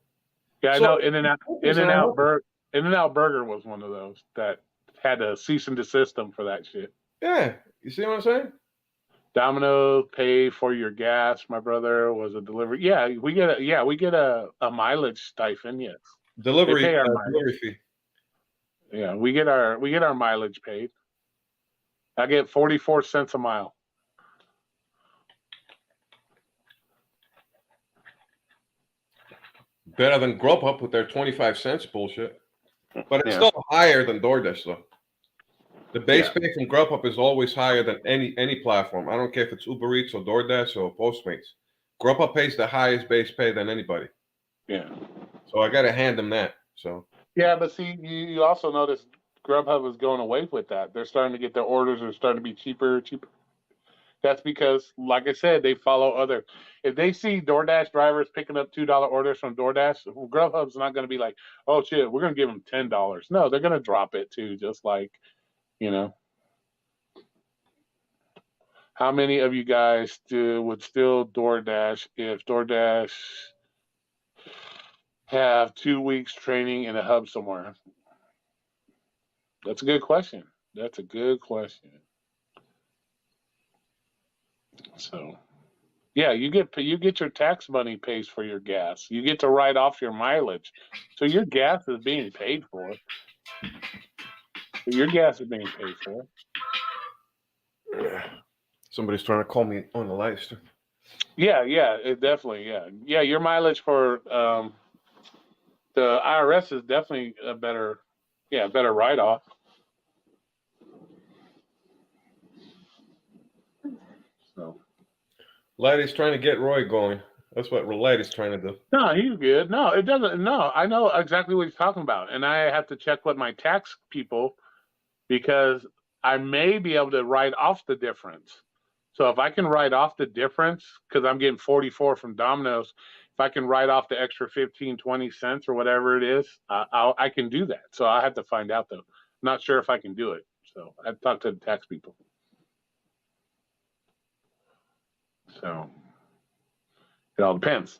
Yeah, so, I know. In-N-Out Burger was one of those that had a cease and desist them for that shit. Yeah, you see what I'm saying? Domino's pay for your gas. My brother was a delivery. Yeah, we get a mileage stipend. Yes, they Delivery pay our mileage. delivery fee. Yeah, we get our mileage paid. I get 44 cents a mile. Better than Grubhub with their 25 cents bullshit. But it's Yeah. still higher than DoorDash though. The base Yeah. pay from Grubhub is always higher than any platform. I don't care if it's Uber Eats or DoorDash or Postmates. Grubhub pays the highest base pay than anybody. Yeah. So I got to hand them that. So Yeah, but see, you also notice Grubhub is going away with that. They're starting to get their orders are starting to be cheaper. That's because, like I said, they follow other. If they see DoorDash drivers picking up $2 orders from DoorDash, Grubhub's not going to be like, "Oh shit, we're going to give them $10." No, they're going to drop it too. Just like, you know, how many of you guys would still DoorDash if DoorDash have 2 weeks training in a hub somewhere? That's a good question. That's a good question. So, yeah, you get your tax money pays for your gas. You get to write off your mileage, so your gas is being paid for. Your gas is being paid for. somebody's trying to call me on the live stream. Yeah, it definitely, yeah. Your mileage for the IRS is definitely a better write off. So, Laddie's trying to get Roy going. That's what Laddie's trying to do. no, he's good. No, it doesn't. No, I know exactly what he's talking about, and I have to check with my tax people because I may be able to write off the difference. So if I can write off the difference, because I'm getting 44 from Domino's, if I can write off the extra 15, 20 cents or whatever it is, I can do that. So I have to find out though. I'm not sure if I can do it. So I've talked to the tax people. So it all depends.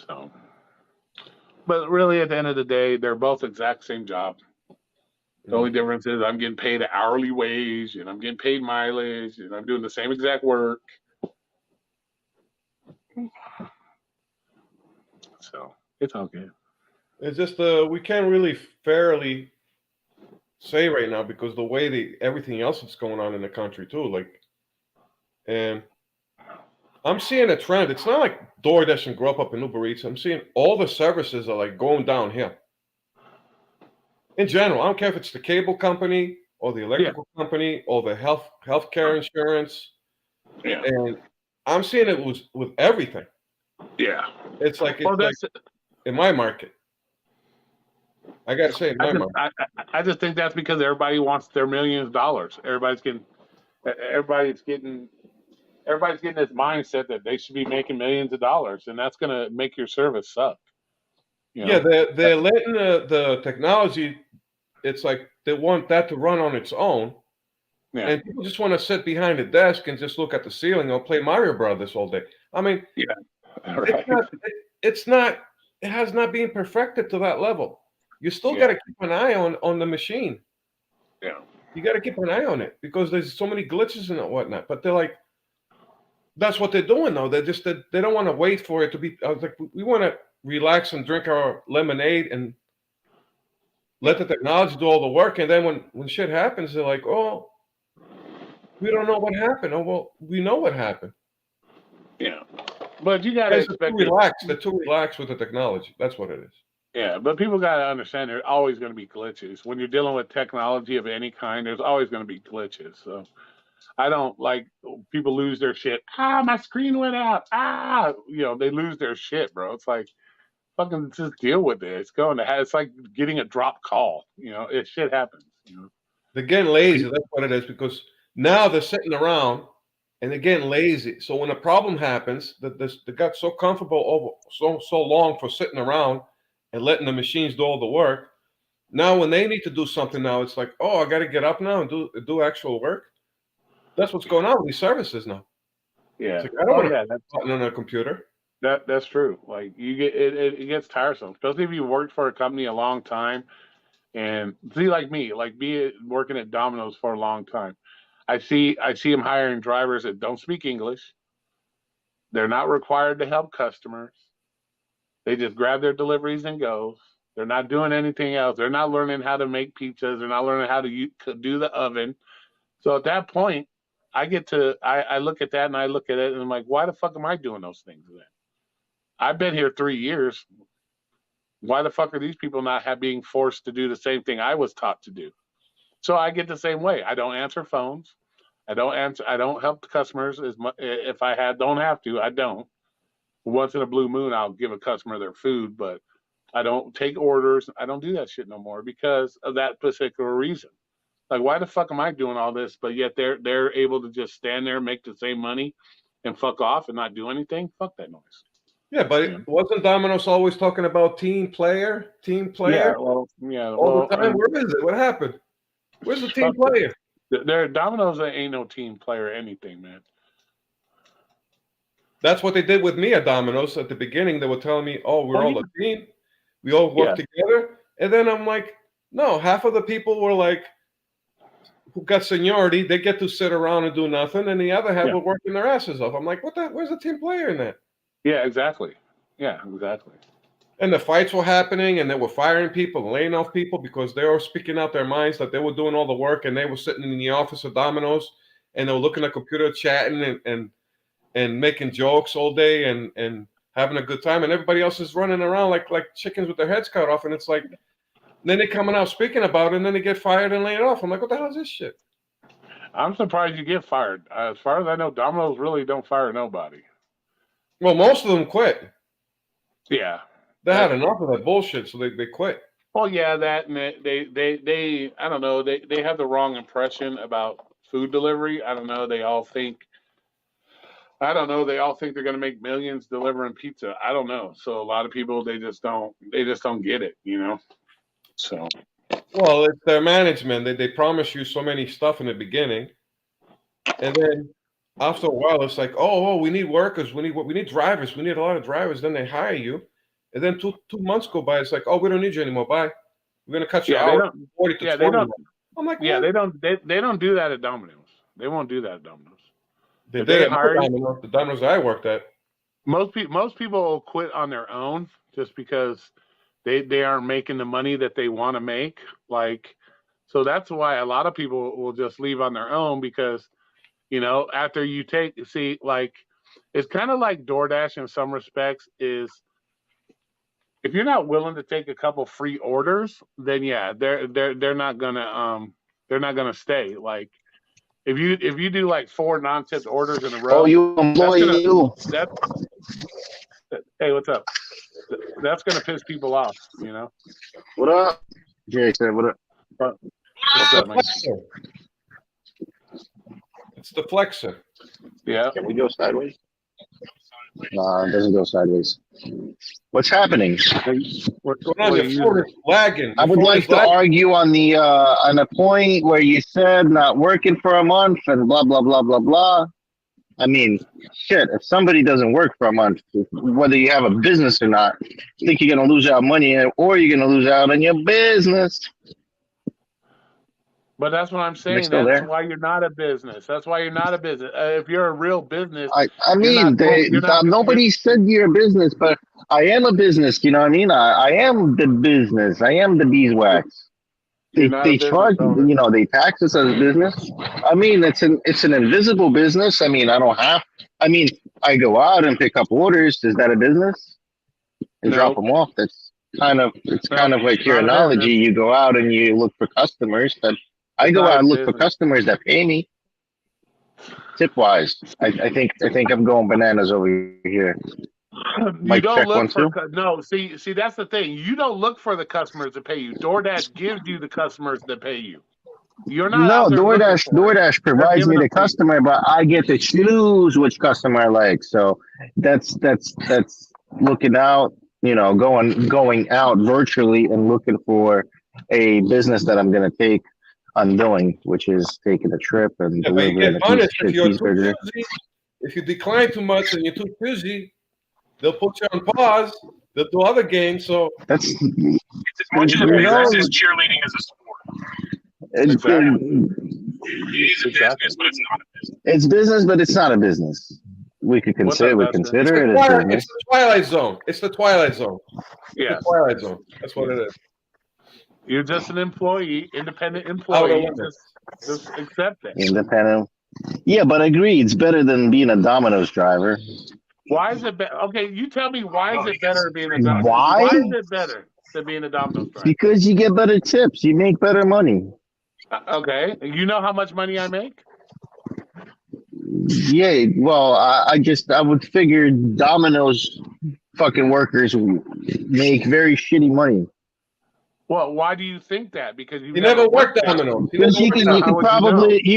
So, but really at the end of the day, they're both exact same job. The only difference is I'm getting paid an hourly wage and I'm getting paid mileage and I'm doing the same exact work. So it's all good. It's just we can't really fairly say right now because the way everything else that's going on in the country too, like, and I'm seeing a trend. It's not like DoorDash and Grubhub and Uber Eats. I'm seeing all the services are like going downhill. In general, I don't care if it's the cable company or the electrical company or the healthcare insurance. Yeah. And I'm seeing it with everything. Yeah. It's like in my market. I gotta say, in my market. I just think that's because everybody wants their millions of dollars. Everybody's getting this mindset that they should be making millions of dollars, and that's gonna make your service suck. You know? Yeah, they're letting the technology. It's like they want that to run on its own, and people just want to sit behind a desk and just look at the ceiling or play Mario Brothers all day. I mean, right. It's not. It has not been perfected to that level. You still got to keep an eye on the machine. Yeah. You got to keep an eye on it because there's so many glitches and whatnot. But they're like, that's what they're doing though. They don't want to wait for it to be. I was like, we want to relax and drink our lemonade and let the technology do all the work. And then when shit happens, they're like, oh, we don't know what happened. Oh, well, we know what happened. Yeah. But you got to expect They're too relaxed with the technology. That's what it is. Yeah, but people got to understand there's always going to be glitches. When you're dealing with technology of any kind, there's always going to be glitches. So I don't like people lose their shit. My screen went out. They lose their shit, bro. It's like, fucking just deal with it. It's like getting a drop call. Shit happens. They're getting lazy. That's what it is because now they're sitting around and they're getting lazy. So when a problem happens, they got so comfortable over so long for sitting around and letting the machines do all the work. Now when they need to do something now, it's like, oh, I got to get up now and do actual work. That's what's going on with these services now. Yeah, like, I don't want to button on a computer. That's true. Like it gets tiresome, especially if you worked for a company a long time And see, like me, like be working at Domino's for a long time. I see them hiring drivers that don't speak English. They're not required to help customers. They just grab their deliveries and go. They're not doing anything else. They're not learning how to make pizzas. They're not learning how to do the oven. So at that point, I look at that and I look at it and I'm like, why the fuck am I doing those things then? I've been here 3 years. Why the fuck are these people not being forced to do the same thing I was taught to do? So I get the same way. I don't answer phones. I don't help the customers as much. If I don't have to, I don't. Once in a blue moon, I'll give a customer their food, but I don't take orders. I don't do that shit no more because of that particular reason. Like, why the fuck am I doing all this? But yet they're able to just stand there, make the same money, and fuck off and not do anything. Fuck that noise. Yeah, but wasn't Domino's always talking about team player? Yeah, all the time. Where is it? What happened? Where's the team player? Domino's ain't no team player or anything, man. That's what they did with me at Domino's at the beginning. They were telling me, "Oh, we're all a team. We all work together." And then I'm like, "No." Half of the people were like, who got seniority, they get to sit around and do nothing, and the other half were working their asses off. I'm like, "What the? Where's the team player in that?" Yeah, exactly. Yeah, exactly. And the fights were happening, and they were firing people, laying off people because they were speaking out their minds that they were doing all the work, and they were sitting in the office of Domino's, and they were looking at a computer, chatting and making jokes all day and having a good time, and everybody else is running around like chickens with their heads cut off. And it's like, then they're coming out speaking about it, and then they get fired and laid off. I'm like, what the hell is this shit? I'm surprised you get fired. As far as I know, Domino's really don't fire nobody. Well, most of them quit. Yeah. They had enough of that bullshit, so they quit. Well, yeah, that and they I don't know, they have the wrong impression about food delivery. I don't know. They all think they're going to make millions delivering pizza. I don't know. So a lot of people they just don't get it, you know. So well, it's their management. They promise you so many stuff in the beginning, and then after a while, it's like, oh, we need workers, we need drivers, we need a lot of drivers. Then they hire you, and then two months go by. It's like, oh, we don't need you anymore. Bye. We're gonna cut you out 40 to 20. I'm like, yeah, what? they don't do that at Domino's. They won't do that at Domino's. They did the Domino's I worked at. Most people will quit on their own just because they aren't making the money that they want to make. Like, so that's why a lot of people will just leave on their own because, you know, after you like, it's kind of like DoorDash in some respects is if you're not willing to take a couple free orders, then yeah, they're not gonna stay. Like, if you do like 4 non-tipped orders in a row, hey, what's up? That's gonna piss people off, you know. What up, Jason? What up? What's up, man? It's the flexor. Yeah. Can we go sideways? No, it doesn't go sideways. What's happening? Lagging. I would like to argue on the point where you said not working for a month and blah blah blah blah blah. I mean, shit. If somebody doesn't work for a month, whether you have a business or not, you think you're gonna lose out money or you're gonna lose out on your business. But that's what I'm saying. That's why you're not a business. That's why you're not a business. If you're a real business, I mean, nobody said you're a business, but I am a business. You know what I mean? I am the business. I am the beeswax. They charge, you know, they tax us as a business. I mean, it's an invisible business. I mean, I go out and pick up orders. Is that a business? And drop them off. It's kind of like your analogy. You go out and you look for customers. But I go out and look for customers that pay me. Tip wise, I think I'm going bananas over here. You don't look for see that's the thing. You don't look for the customers to pay you. DoorDash gives you the customers that pay you. You're not. No, DoorDash provides me the customer, but I get to choose which customer I like. So that's looking out. You know, going out virtually and looking for a business that I'm going to take on doing, which is taking a trip and delivering a cheeseburger. If you decline too much and you're too busy, they'll put you on pause. They'll do other games. So That's It's as much of a business as cheerleading is a sport. It is a business, but it's not a business. it's business, but it's not a business. We could What's consider up, we Dustin? consider it a it's business. the Twilight Zone. It's the Twilight Zone. Yeah, The Twilight Zone. That's what it is. you're just an employee, independent Out employee. of limits. Just accept it. Independent. Yeah, but I agree, it's better than being a Domino's driver. Why is it better? Okay, you tell me why is it better being a Domino's? Why? Why is it better than being a Domino's driver? Because you get better tips, you make better money. Okay, you know how much money I make? Yeah, well, I would figure Domino's fucking workers make very shitty money. Well, why do you think that? Because You never worked Domino's. Because you How would you know?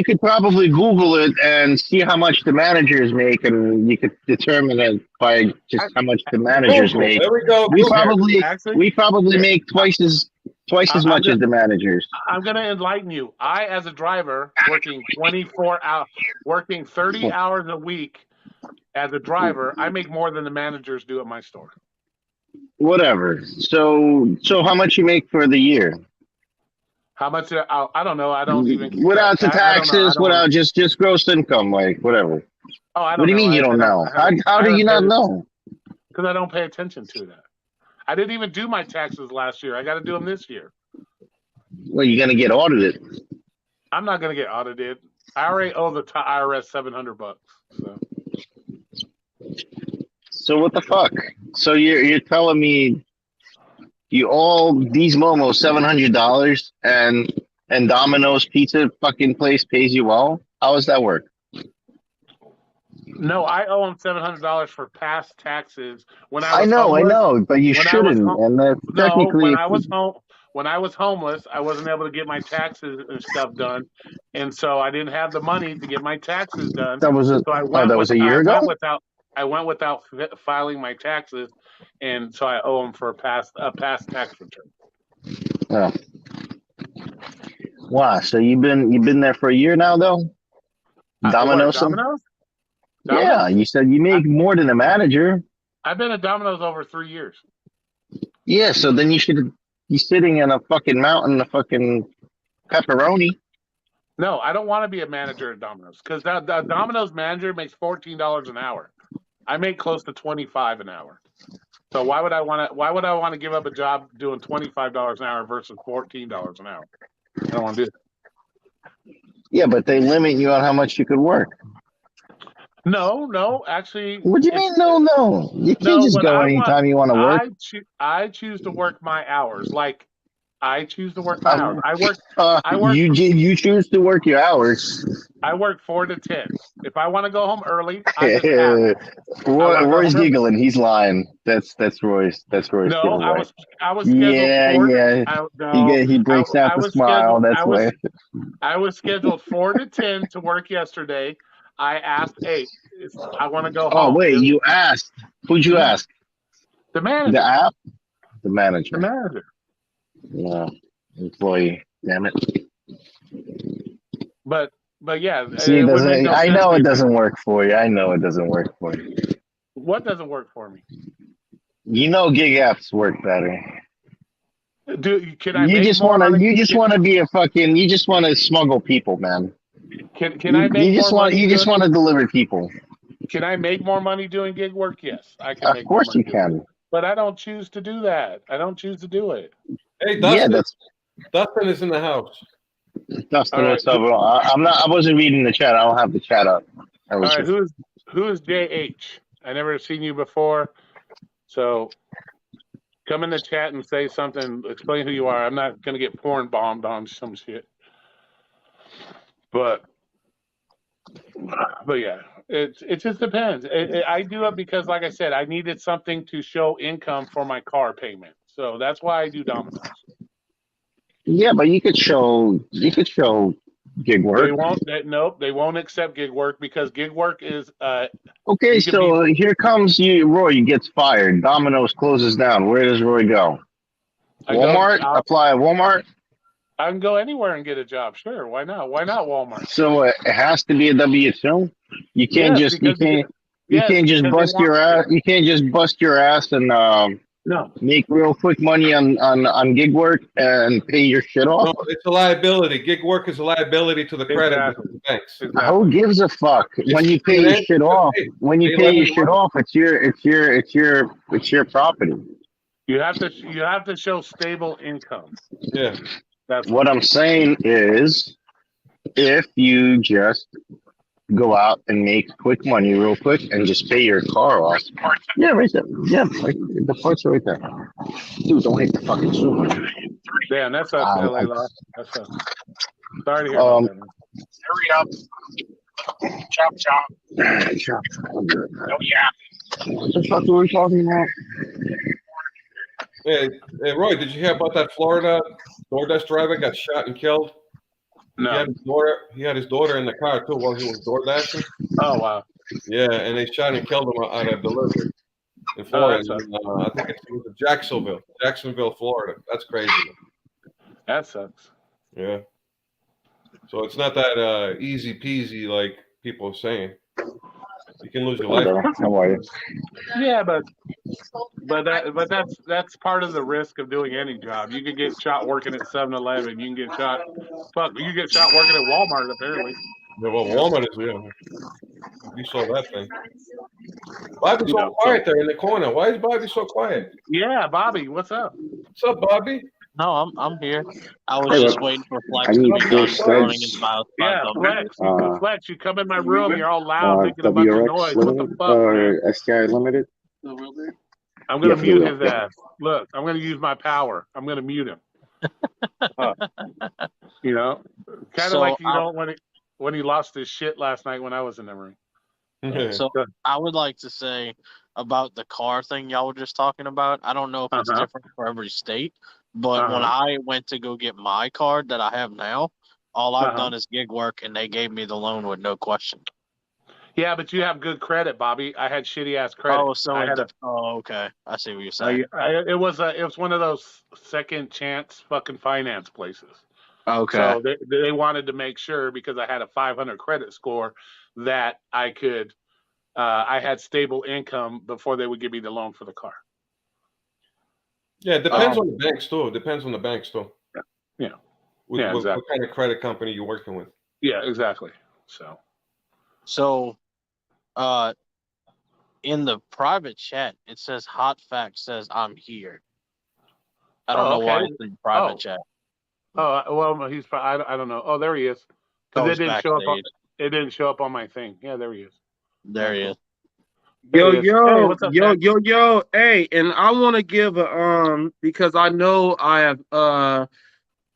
could probably Google it and see how much the managers make, and you could determine it by just how much the managers make. There we go. We Actually, probably make twice as I'm much as the managers. I'm going to enlighten you. I, as a driver, working 24 hours, working 30 hours a week as a driver, I make more than the managers do at my store. Whatever. So how much you make for the year? How much? I don't know. I don't even. Without the I don't know. taxes, without just gross income, like whatever. Oh, I don't What do you mean know. you don't know? How do you not know? Because I don't pay attention to that. I didn't even do my taxes last year. I got to do them this year. Well, you're gonna get audited. I'm not going to get audited. I already owe the IRS $700. So what the fuck? So you're telling me you owe these momos $700 and Domino's Pizza fucking place pays you well? How does that work? No, I owe them $700 for past taxes. When I know, but you when I was shouldn't. home- And that's No, technically, when I was homeless, I wasn't able to get my taxes and stuff done, and so I didn't have the money to get my taxes done. that was So I a year ago. I went without filing my taxes, and so I owe them for a past tax return. Oh. Wow. So you've been there for a year now, though. Domino's. Domino's? Yeah, you said you make more than a manager. I've been at Domino's over 3 years. Yeah, so then you should be sitting in a fucking mountain of fucking pepperoni. No, I don't want to be a manager at Domino's because the Domino's manager makes $14 an hour. I make close to $25 an hour. So why would I want to give up a job doing $25 an hour versus $14 an hour? I don't want to do that. Yeah, but they limit you on how much you could work. No, actually. What do you mean? No. You can't just go anytime you want to work. I choose to work my hours. Like, I choose to work my hours. I work. You choose to work your hours. I work 4 to 10. If I want to go home early, I just have. Roy's giggling. He's lying. That's Roy's. That's Roy's. No, giggling. I was scheduled. He breaks out the smile. That's why. I was scheduled 4 to 10 to work yesterday. I asked 8. I want to go home. Oh wait, you asked. Who'd you ask? The manager. The app. The manager. The manager. Yeah, employee. Damn it. But yeah. See, I know it doesn't work for you. I know it doesn't work for you. What doesn't work for me? You know, gig apps work better. Can I? You just want to be a fucking. You just want to smuggle people, man. Can I make? You just want to deliver people. Can I make more money doing gig work? Yes, I can. Of course you can. But I don't choose to do that. I don't choose to do it. Hey, Dustin. Yeah, Dustin is in the house. Dustin, what's up? I wasn't reading the chat. I don't have the chat up. All right, who is JH? I never seen you before, so come in the chat and say something. Explain who you are. I'm not gonna get porn bombed on some shit. But yeah, it just depends. I do it because, like I said, I needed something to show income for my car payment. So that's why I do Domino's. Yeah, but you could show gig work. They won't accept gig work because gig work is okay, so here comes Roy gets fired. Domino's closes down. Where does Roy go? Walmart? Apply at Walmart? I can go anywhere and get a job. Sure, why not? Why not Walmart? So it has to be a W-2? You can't You Yes, can't just because they bust your want. ass. You can't just bust your ass and No. make real quick money on gig work and pay your shit off. No, it's a liability. Gig work is a liability to the credit Exactly. banks. Who Exactly. gives a fuck when you pay It your ain't- shit off? hey, When you they pay let your me shit work. off, it's your property. You have to show stable income. Yeah. That's What I'm saying is, if you just go out and make quick money real quick and just pay your car off. Yeah, right there. Yeah, right, the parts are right there. Dude, don't hit the fucking super. damn. That sucks, LA Law. That sucks. Sorry to hear about that, man. Hurry up. Chop, chop. Oh, yeah. What the fuck were we talking about? Hey, Roy, did you hear about that Florida DoorDash driver got shot and killed? No. He had his daughter in the car too while he was door dashing. Oh wow. Yeah, and they shot and killed him out of delivery in Oh, Florida. that sucks. I think it was Jacksonville, Florida. That's crazy. That sucks. Yeah. So it's not that easy peasy like people are saying. You can lose your life. How are you? Yeah, but that's part of the risk of doing any job. You could get shot working at 7-Eleven. You can get shot. Fuck, you get shot working at Walmart apparently. Yeah, well, Walmart is real. You saw that thing. Bobby's You so know, quiet there in the corner. Why is Bobby so quiet? Yeah, Bobby, what's up? What's up, Bobby? No, I'm here. I was Hey, just look, waiting for I Flex to need be four done running studs. into my house. Yeah, Flex. Flex, you come in my room. You're all loud, making a bunch of noise. What the fuck, man? STI Limited. I'm gonna Yeah, mute for his real. ass. Look, I'm gonna use my power. I'm gonna mute him. You know, kind of So like when he lost his shit last night when I was in the room. So I would like to say about the car thing y'all were just talking about. I don't know if it's different for every state, but when I went to go get my card that I have now, all I've done is gig work, and they gave me the loan with no question. Yeah, but you have good credit, Bobby. I had shitty ass credit. Oh, so okay. I see what you're saying. It was one of those second chance fucking finance places. Okay. So they wanted to make sure because I had a 500 credit score that I could I had stable income before they would give me the loan for the car. Yeah, it depends on the banks too. Yeah. What Exactly. kind of credit company you're working with? Yeah, exactly. So, in the private chat, it says Hot Fact says I'm here. I don't know why it's in private chat. Oh well, he's. I don't know. Oh, there he is. Because it didn't show up. It didn't show up on my thing. Yeah, there he is. There he is. Hey, what's up, Yo. Hey, and I want to give a because I know I have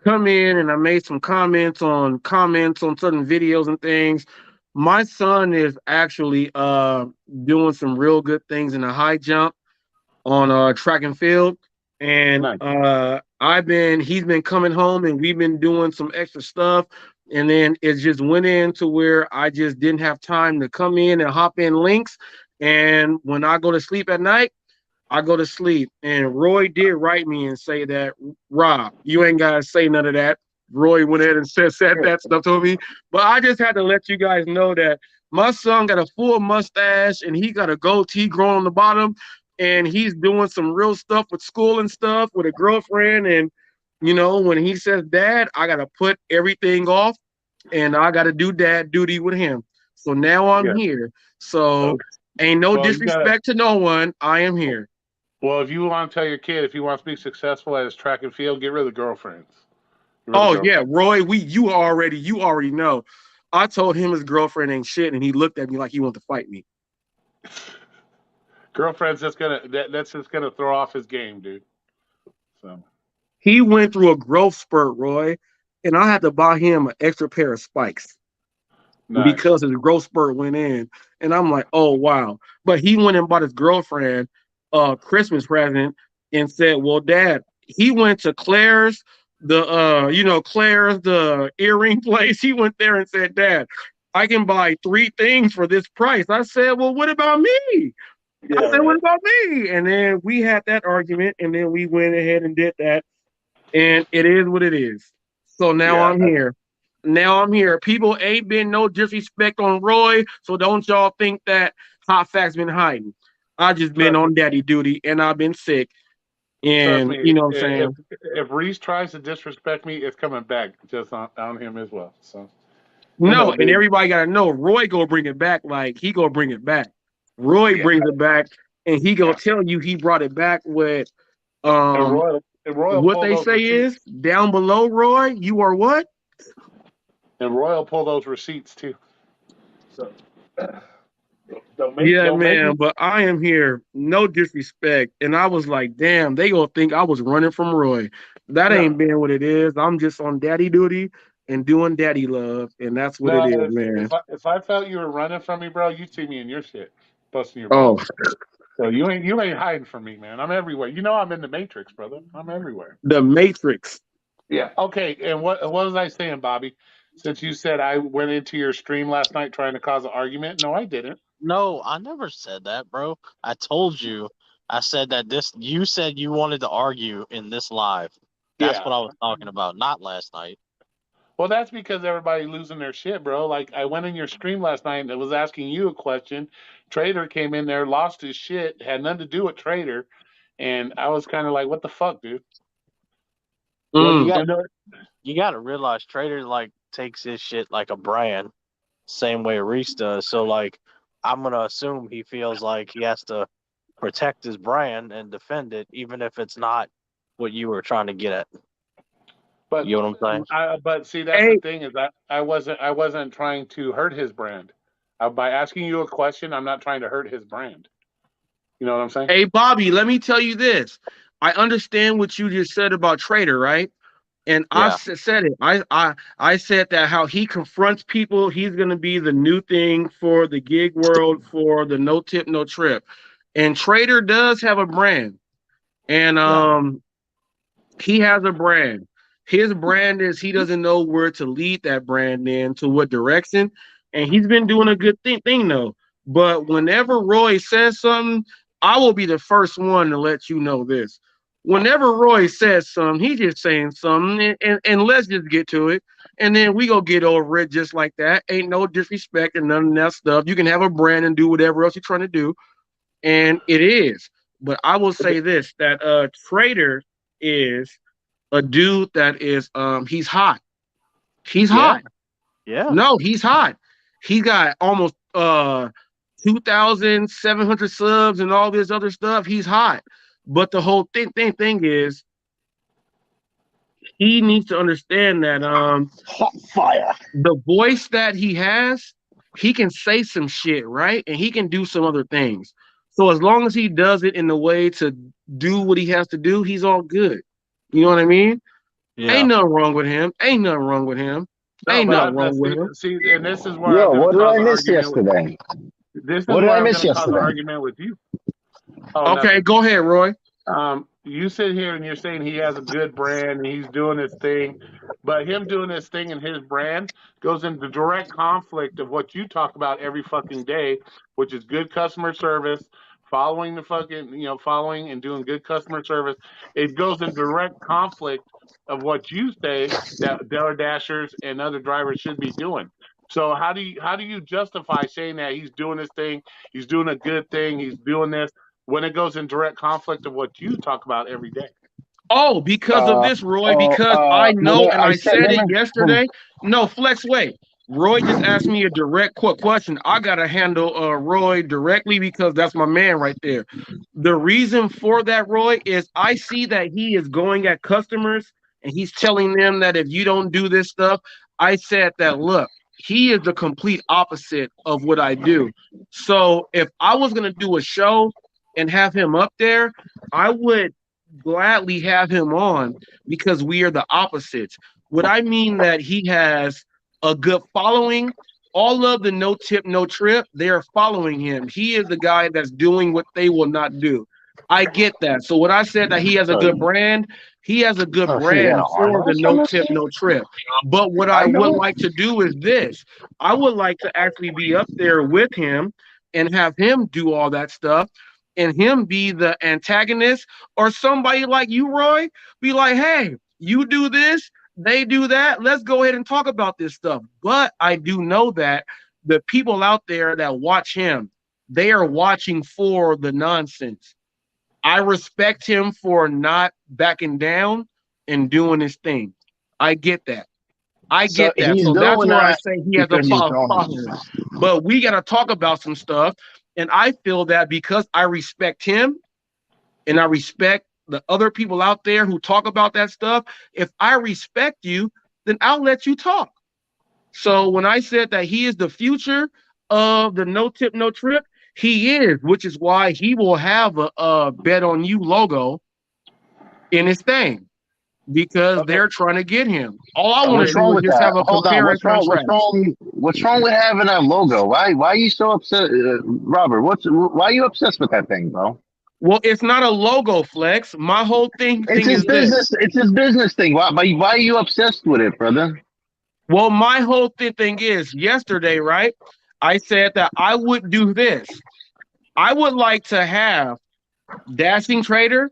come in and I made some comments on certain videos and things. My son is actually doing some real good things in the high jump on track and field. And he's been coming home and we've been doing some extra stuff. And then it just went into where I just didn't have time to come in and hop in links. And when I go to sleep at night, I go to sleep. And Roy did write me and say that, Rob, you ain't got to say none of that. Roy went ahead and said that stuff to me. But I just had to let you guys know that my son got a full mustache and he got a goatee growing on the bottom. And he's doing some real stuff with school and stuff with a girlfriend. And, you know, when he says dad, I got to put everything off and I got to do dad duty with him. So now I'm here. So ain't no disrespect to no one. I am here. Well, if you want to tell your kid, if he wants to be successful at his track and field, get rid of the girlfriends. Yeah, Roy, you already know. I told him his girlfriend ain't shit, and he looked at me like he wanted to fight me. Girlfriend's that's just gonna throw off his game, dude. So he went through a growth spurt, Roy, and I had to buy him an extra pair of spikes because his growth spurt went in. And I'm like, oh wow. But he went and bought his girlfriend a Christmas present and said, well, Dad, he went to Claire's, the earring place. He went there and said, Dad, I can buy 3 things for this price. I said, well, what about me? What about me? And then we had that argument, and then we went ahead and did that. And it is what it is. So now I'm here. People ain't been no disrespect on Roy, so don't y'all think that Hot Facts been hiding. I just been on daddy duty and I've been sick. And me, you know what I'm saying? If Reese tries to disrespect me, it's coming back just on him as well. So no, and everybody gotta know Roy gonna bring it back. Like he gonna bring it back. Roy brings it back, and he gonna tell you he brought it back with Roy what they say receipts. Is down below. Roy, you are what? And Roy will pull those receipts too. So. But I am here, no disrespect. And I was like, damn, they gonna think I was running from Roy. That ain't been what it is. I'm just on daddy duty and doing daddy love, and that's what it is, man. If I felt you were running from me, bro, you'd see me in your shit, busting your balls. So you ain't hiding from me, man. I'm everywhere. You know I'm in the Matrix, brother. I'm everywhere. The Matrix. Yeah. Okay. And what was I saying, Bobby? Since you said I went into your stream last night trying to cause an argument, no, I didn't. No, I never said that, bro. I told you. I said that you said you wanted to argue in this live. That's what I was talking about, not last night. Well, that's because everybody losing their shit, bro. Like, I went in your stream last night and I was asking you a question. Trader came in there, lost his shit, had nothing to do with Trader. And I was kind of like, what the fuck, dude? Well, you got to realize Trader, like, takes his shit like a brand, same way Reese does. So, like, I'm going to assume he feels like he has to protect his brand and defend it, even if it's not what you were trying to get at. But you know what I'm saying? But see, that's the thing is that I wasn't trying to hurt his brand. By asking you a question, I'm not trying to hurt his brand. You know what I'm saying? Hey, Bobby, let me tell you this. I understand what you just said about Trader, right? And I said it. I said that how he confronts people, he's going to be the new thing for the gig world, for the no tip, no trip. And Trader does have a brand. And he has a brand. His brand is he doesn't know where to lead that brand in, to what direction. And he's been doing a good thing though. But whenever Roy says something, I will be the first one to let you know this. Whenever Roy says something, he's just saying something, and let's just get to it. And then we go get over it just like that. Ain't no disrespect and none of that stuff. You can have a brand and do whatever else you're trying to do. And it is. But I will say this, that Trader is a dude that is he's hot. He's hot. Yeah. No, he's hot. He got almost 2,700 subs and all this other stuff. He's hot. But the whole thing is he needs to understand that hot fire. The voice that he has, he can say some shit, right? And he can do some other things. So as long as he does it in the way to do what he has to do, he's all good. You know what I mean? Yeah. Ain't nothing wrong with him. Ain't nothing wrong with him. Ain't nothing wrong with him. See, and this is where what did I miss yesterday? What did I miss yesterday? Argument with you. Oh, okay, nothing. Go ahead, Roy. You sit here and you're saying he has a good brand and he's doing his thing, but him doing his thing and his brand goes into direct conflict of what you talk about every fucking day, which is good customer service, following and doing good customer service. It goes in direct conflict of what you say that DoorDashers and other drivers should be doing. So how do you justify saying that he's doing his thing, he's doing a good thing, he's doing this, when it goes in direct conflict of what you talk about every day? Oh, because of this, Roy, because I know, and I said it yesterday. No, Flex, wait. Roy just asked me a direct question. I got to handle Roy directly because that's my man right there. The reason for that, Roy, is I see that he is going at customers and he's telling them that if you don't do this stuff, I said that, look, he is the complete opposite of what I do. So if I was going to do a show and have him up there, I would gladly have him on because we are the opposites. What I mean that he has a good following, all of the no tip, no trip, they're following him. He is the guy that's doing what they will not do. I get that. So what I said that he has a good brand, he has a good brand for the no tip, no trip. But what I would like to do is this. I would like to actually be up there with him and have him do all that stuff and him be the antagonist, or somebody like you, Roy, be like, hey, you do this, they do that. Let's go ahead and talk about this stuff. But I do know that the people out there that watch him, they are watching for the nonsense. I respect him for not backing down and doing his thing. I get that. I get that. So that's where I say he has a following. But we got to talk about some stuff. And I feel that because I respect him and I respect the other people out there who talk about that stuff, if I respect you, then I'll let you talk. So when I said that he is the future of the No Tip, No Trip, he is, which is why he will have a Bet on You logo in his thing. Because they're trying to get him. All I want to do is just have a compare and contrast. What's wrong with having that logo? Why are you so upset, Robert? Why are you obsessed with that thing, bro? Well, it's not a logo, Flex. My whole thing it's his business. It's his business thing. Why are you obsessed with it, brother? Well, my whole thing is yesterday, right? I said that I would do this. I would like to have Dashing Trader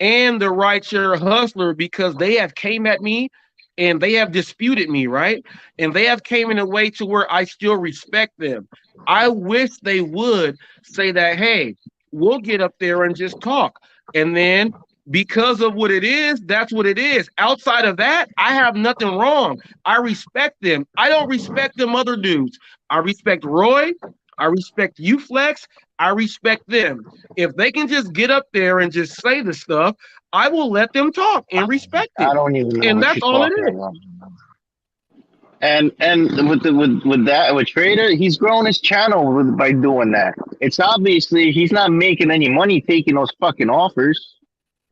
and the Rideshare Hustler, because they have came at me and they have disputed me, right? And they have came in a way to where I still respect them. I wish they would say that, hey, we'll get up there and just talk. And then because of what it is, that's what it is. Outside of that, I have nothing wrong. I respect them. I don't respect them other dudes. I respect Roy. I respect you, Flex. I respect them. If they can just get up there and just say the stuff, I will let them talk and respect it. I don't even know. And that's all it is. About. And with Trader, he's grown his channel by doing that. It's obviously he's not making any money taking those fucking offers.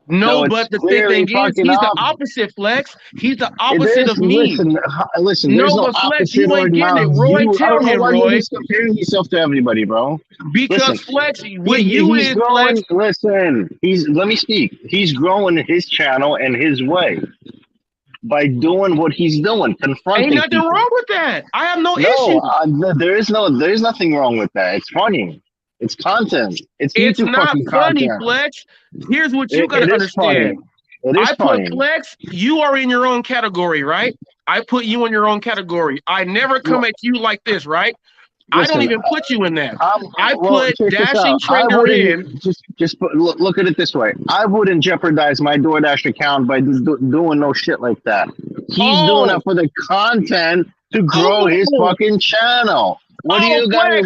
No, but the thing is, he's the opposite, Flex. He's the opposite of me. Listen. There's no Flex, you ain't getting it. Roy, tell him, Roy. You're comparing yourself to everybody, bro. Because Flex, what you is, Flex. Listen, let me speak. He's growing his channel and his way by doing what he's doing, confronting. Ain't nothing wrong with that. I have no issue. There's nothing wrong with that. It's funny. It's content. It's not funny, content. Flex. Here's what you gotta understand. I put Flex, you are in your own category, right? I put you in your own category. I never come at you like this, right? Listen, I don't even put you in that. I put Dashing Trader in. Just look at it this way. I wouldn't jeopardize my DoorDash account by doing no shit like that. He's doing it for the content to grow his fucking channel. What do you got?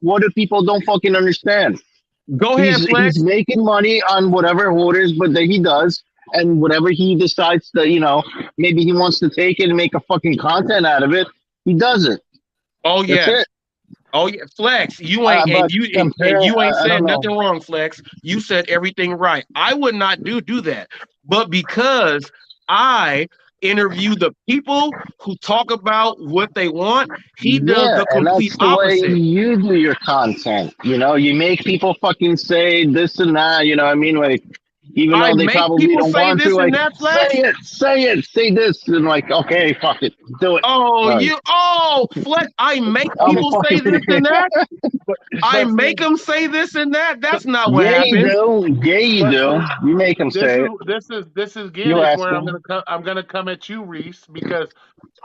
What do people don't fucking understand? Go ahead, Flex. He's making money on whatever orders, but that he does, and whatever he decides to, maybe he wants to take it and make a fucking content out of it, he does it. Oh yeah. Oh yeah, Flex. You ain't you ain't said nothing wrong, Flex. You said everything right. I would not do that, but because I interview the people who talk about what they want, he does the complete opposite. Way you do your content, you make people fucking say this and that, I mean, like, even though they probably don't want to, like, say this, and like, okay, fuck it, do it. Flex, I make people say this and that. I make them say this and that. That's not what happens. You do. You make them say it. This is getting where I'm gonna come at you, Reese, because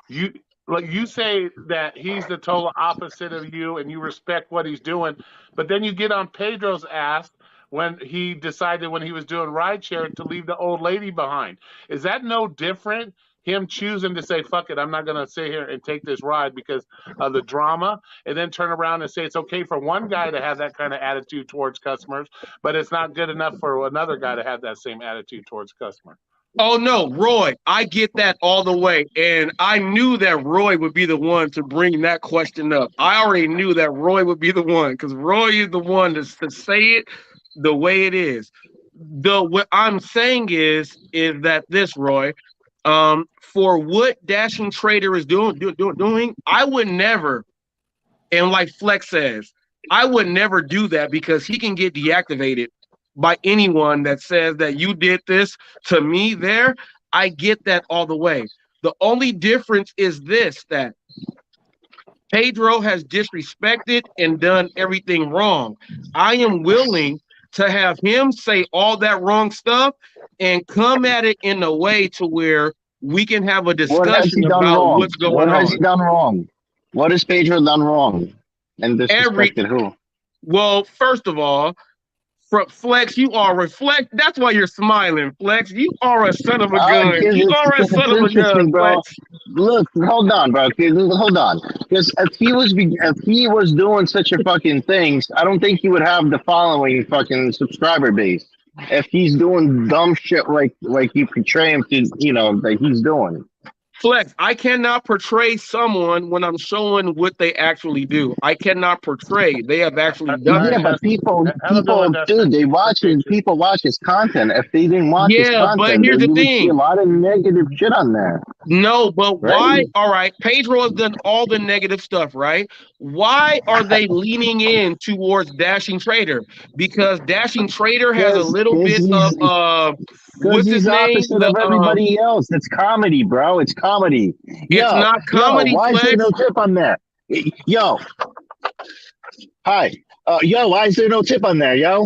you say that he's the total opposite of you, and you respect what he's doing, but then you get on Pedro's ass when he decided when he was doing rideshare to leave the old lady behind. Is that no different? Him choosing to say, fuck it, I'm not going to sit here and take this ride because of the drama, and then turn around and say it's okay for one guy to have that kind of attitude towards customers, but it's not good enough for another guy to have that same attitude towards customers. Oh, no, Roy, I get that all the way. And I knew that Roy would be the one to bring that question up. I already knew that Roy would be the one, because Roy is the one to say it the way it is. What I'm saying is that this, Roy, for what Dashing Trader is doing, I would never, and like Flex says, I would never do that, because he can get deactivated by anyone that says that you did this to me there. I get that all the way. The only difference is this, that Pedro has disrespected and done everything wrong. I am willing to have him say all that wrong stuff and come at it in a way to where we can have a discussion about what's going on. What has he done wrong? What has Pedro done wrong? And disrespected who? Well, first of all, Flex, you are reflect. That's why you're smiling, Flex. You are a son of a gun. You are a son of a gun, bro. Flex. Look, hold on, bro. Hold on. Because if he was doing such a fucking things, I don't think he would have the following fucking subscriber base. If he's doing dumb shit like you portray him to, that he's doing. Flex, I cannot portray someone when I'm showing what they actually do. I cannot portray. They have actually done it. Yeah, but people, dude, people watch his content. If they didn't watch his content, but here's the thing. See a lot of negative shit on there. No, but why? All right, Pedro has done all the negative stuff, right? Why are they leaning in towards Dashing Trader? Because Dashing Trader has a little bit of what's his name? Opposite of everybody else. It's comedy, bro. It's comedy. It's not comedy. Why is there no tip on there? Yo. Hi. Yo, why is there no tip on there, yo?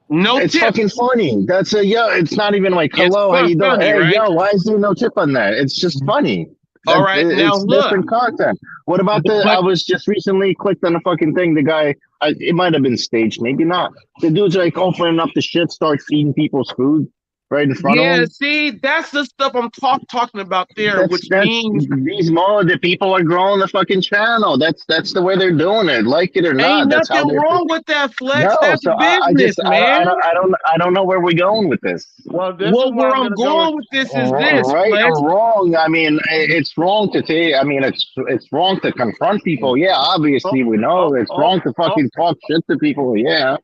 No it's tip. Fucking funny. That's it's not even like, hello, how you doing? Funny, hey, right? Yo, why is there no tip on there? It's just funny. All right, now it's look. different content. What about I was just recently clicked on the fucking thing. The guy, it might have been staged, maybe not. The dude's like opening up the shit, starts feeding people's food right in front of him. Yeah, see, that's the stuff I'm talking about there, which means these the people are growing the fucking channel. That's the way they're doing it, like it or not. Ain't that's nothing wrong with that, Flex. No, that's so business, man. I don't know where we're going with this. Well, where I'm going with this is this, right Flex. or wrong. I mean, it's wrong to say. I mean, it's wrong to confront people. Yeah, obviously we know it's wrong to fucking talk shit to people. Yeah.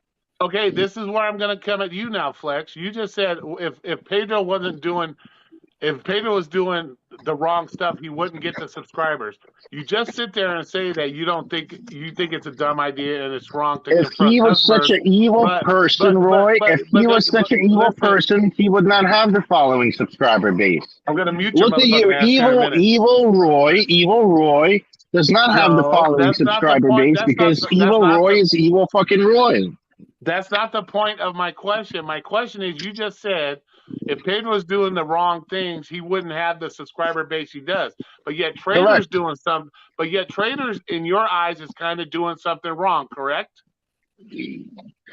Okay, this is where I'm going to come at you now, Flex. You just said if Pedro was doing the wrong stuff, he wouldn't get the subscribers. You just sit there and say that you think it's a dumb idea and it's wrong to if he was such an evil person, Roy, if he was such an evil person, he would not have the following subscriber base. I'm going to mute you. Look at you, evil Roy does not have the following subscriber base because evil Roy is evil fucking Roy. That's not the point of my question. My question is, you just said if Pedro was doing the wrong things, he wouldn't have the subscriber base he does. But yet Trader's doing something. But yet Trader's, in your eyes, is kind of doing something wrong, correct?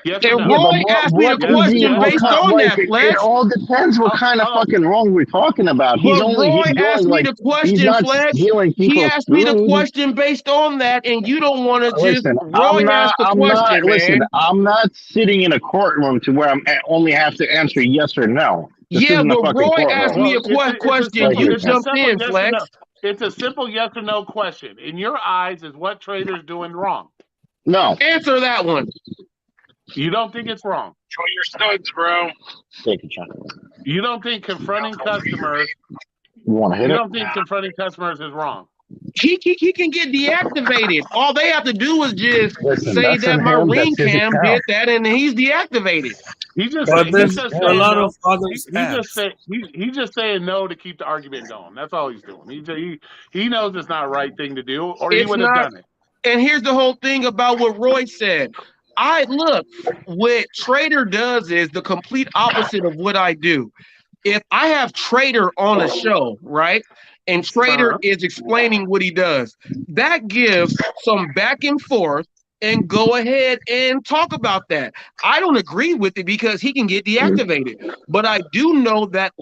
Yes or no? Roy asked me a question based on that, Flex. It all depends what kind of fucking wrong we're talking about. Roy asked me the question, Flex. He asked me the question based on that, and you don't want to just. Roy asked the question, man. Listen, I'm not sitting in a courtroom to where I only have to answer yes or no. Yeah, but Roy asked me a question. You jumped in, Flex. It's a simple yes or no question. In your eyes, is what Trader's doing wrong? No. Answer that one. You don't think it's wrong? Show your studs, bro. Take a chance. You don't think confronting customers? You want to hit it? You don't think confronting customers is wrong? He can get deactivated. All they have to do is just say that my ring cam did that, and he's deactivated. He's just saying no to keep the argument going. That's all he's doing. He knows it's not a right thing to do, or he would have done it. And here's the whole thing about what Roy said. What Trader does is the complete opposite of what I do. If I have Trader on a show, right, and Trader is explaining what he does, that gives some back and forth and go ahead and talk about that. I don't agree with it because he can get deactivated, but I do know that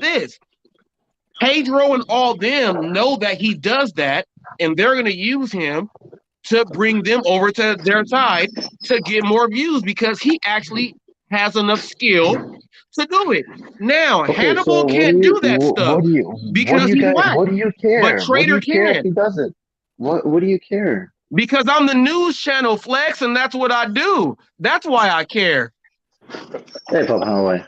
Pedro and all them know that he does that, and they're going to use him to bring them over to their side to get more views because he actually has enough skill to do it. Now, Hannibal can't do that stuff because he's black. What do you care? But Trader can. If he does it. What do you care? Because I'm the news channel, Flex, and that's what I do. That's why I care. Hey, Pop,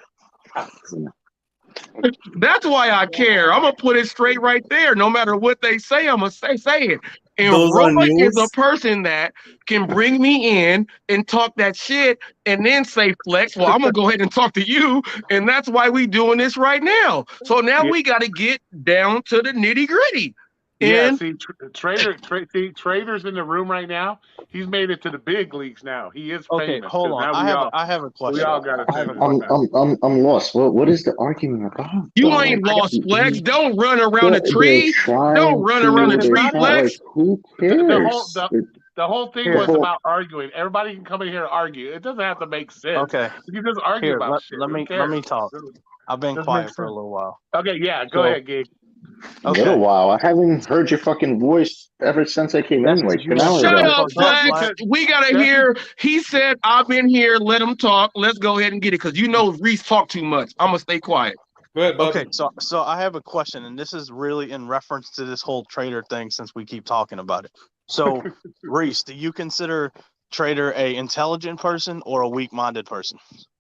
that's why I care. I'm gonna put it straight right there. No matter what they say, I'm gonna say it. And Roy is a person that can bring me in and talk that shit and then say, Flex, well, I'm going to go ahead and talk to you. And that's why we doing this right now. So now we got to get down to the nitty gritty. Yeah, see, Trader's in the room right now. He's made it to the big leagues now. He is famous. Okay, hold on. I have a question. We all got to I'm lost. What is the argument about? You ain't lost, Flex. Don't run around a tree. Don't run around a tree, Flex. Who cares? The whole thing was about arguing. Everybody can come in here and argue. It doesn't have to make sense. Okay. You can just argue about shit. Let me talk. I've been quiet for a little while. Okay, yeah, go ahead, Gig. A little while. I haven't heard your fucking voice ever since I came in. Like, shut up, Flex. We gotta hear. He said, "I've been here. Let him talk. Let's go ahead and get it." Because you know Reese talk too much. I'm gonna stay quiet. Go ahead, Bob. Okay, so I have a question, and this is really in reference to this whole trader thing, since we keep talking about it. So, Reese, do you consider Trader a intelligent person or a weak-minded person?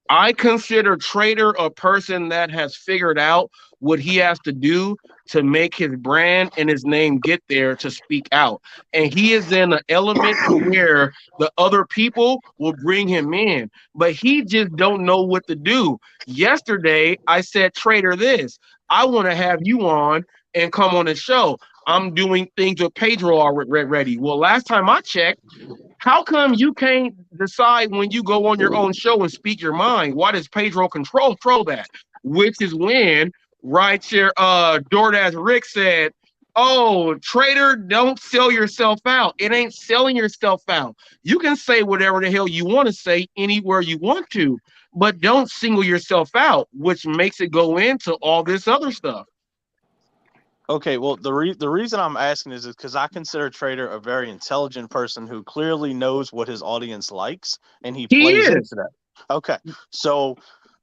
I consider Trader a person that has figured out what he has to do to make his brand and his name get there to speak out. And he is in an element where the other people will bring him in, but he just don't know what to do. Yesterday, I said, Trader, this, I want to have you on and come on the show. I'm doing things with Pedro already. Well, last time I checked, how come you can't decide when you go on your own show and speak your mind? Why does Pedro control that? Which is when right here, DoorDash Rick said, "Oh, Trader, don't sell yourself out." It ain't selling yourself out. You can say whatever the hell you want to say anywhere you want to, but don't single yourself out, which makes it go into all this other stuff. Okay, well, the reason I'm asking is because I consider Trader a very intelligent person who clearly knows what his audience likes, and he plays into that. Okay, so,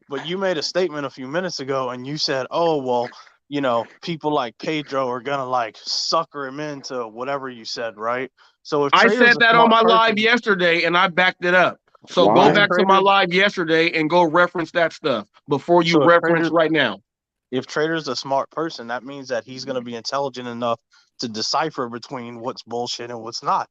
but you made a statement a few minutes ago, and you said, "Oh, well, you know, people like Pedro are gonna like sucker him into whatever you said," right? So if I said that on my live yesterday, and I backed it up. So go back to my live yesterday and go reference that stuff before you reference right now. If Trader's a smart person, that means that he's going to be intelligent enough to decipher between what's bullshit and what's not,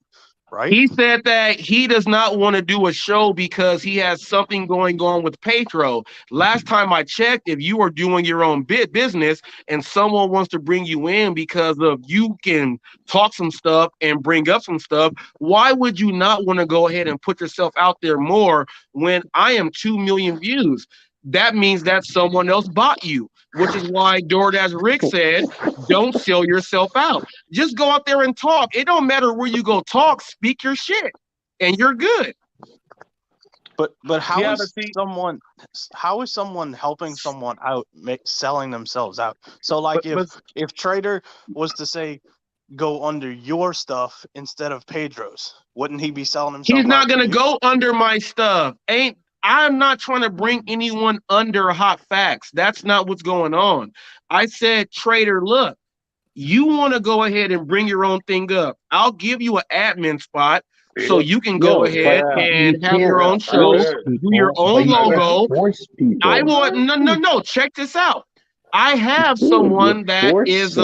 right? He said that he does not want to do a show because he has something going on with Pedro. Last time I checked, if you are doing your own business and someone wants to bring you in because of you can talk some stuff and bring up some stuff, why would you not want to go ahead and put yourself out there more when I am 2 million views? That means that someone else bought you, which is why DoorDash Rick said, don't sell yourself out. Just go out there and talk. It don't matter where you go talk, speak your shit, and you're good. But how is someone helping someone out, selling themselves out? So like if Trader was to say, go under your stuff instead of Pedro's, wouldn't he be selling himself out? He's not going to go under my stuff. I'm not trying to bring anyone under hot facts. That's not what's going on. I said, Trader, look, you want to go ahead and bring your own thing up. I'll give you an admin spot so you can go ahead and have your own show, do your own logo. I want no. Check this out. I have someone that is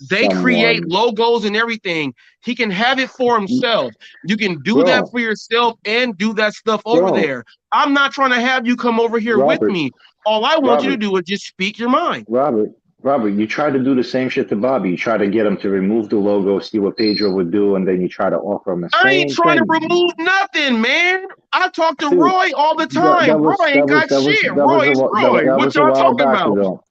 they create logos and everything. He can have it for himself. You can do that for yourself and do that stuff over there. I'm not trying to have you come over here with me. All I want you to do is just speak your mind. Robert, you try to do the same shit to Bobby. You try to get him to remove the logo, see what Pedro would do, and then you try to offer him the same I ain't trying to remove nothing, man. I talk to Roy all the time. Roy ain't got shit. Roy is Roy. What y'all talking about?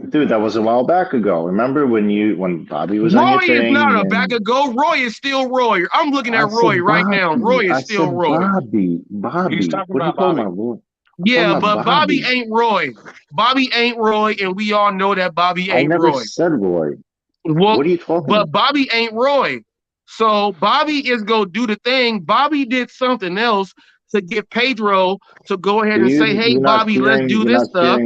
Dude, that was a while back ago. Remember when Bobby was on your thing? Roy is not a back ago. Roy is still Roy. I'm looking at Roy right now. Roy is still Roy. Bobby. He's talking about Bobby. Yeah, but Bobby ain't Roy. Bobby ain't Roy, and we all know that Bobby ain't Roy. I never said Roy. Well, what are you talking about? But Bobby ain't Roy. So Bobby is going to do the thing. Bobby did something else to get Pedro to go ahead and say, hey, Bobby, let's do this stuff.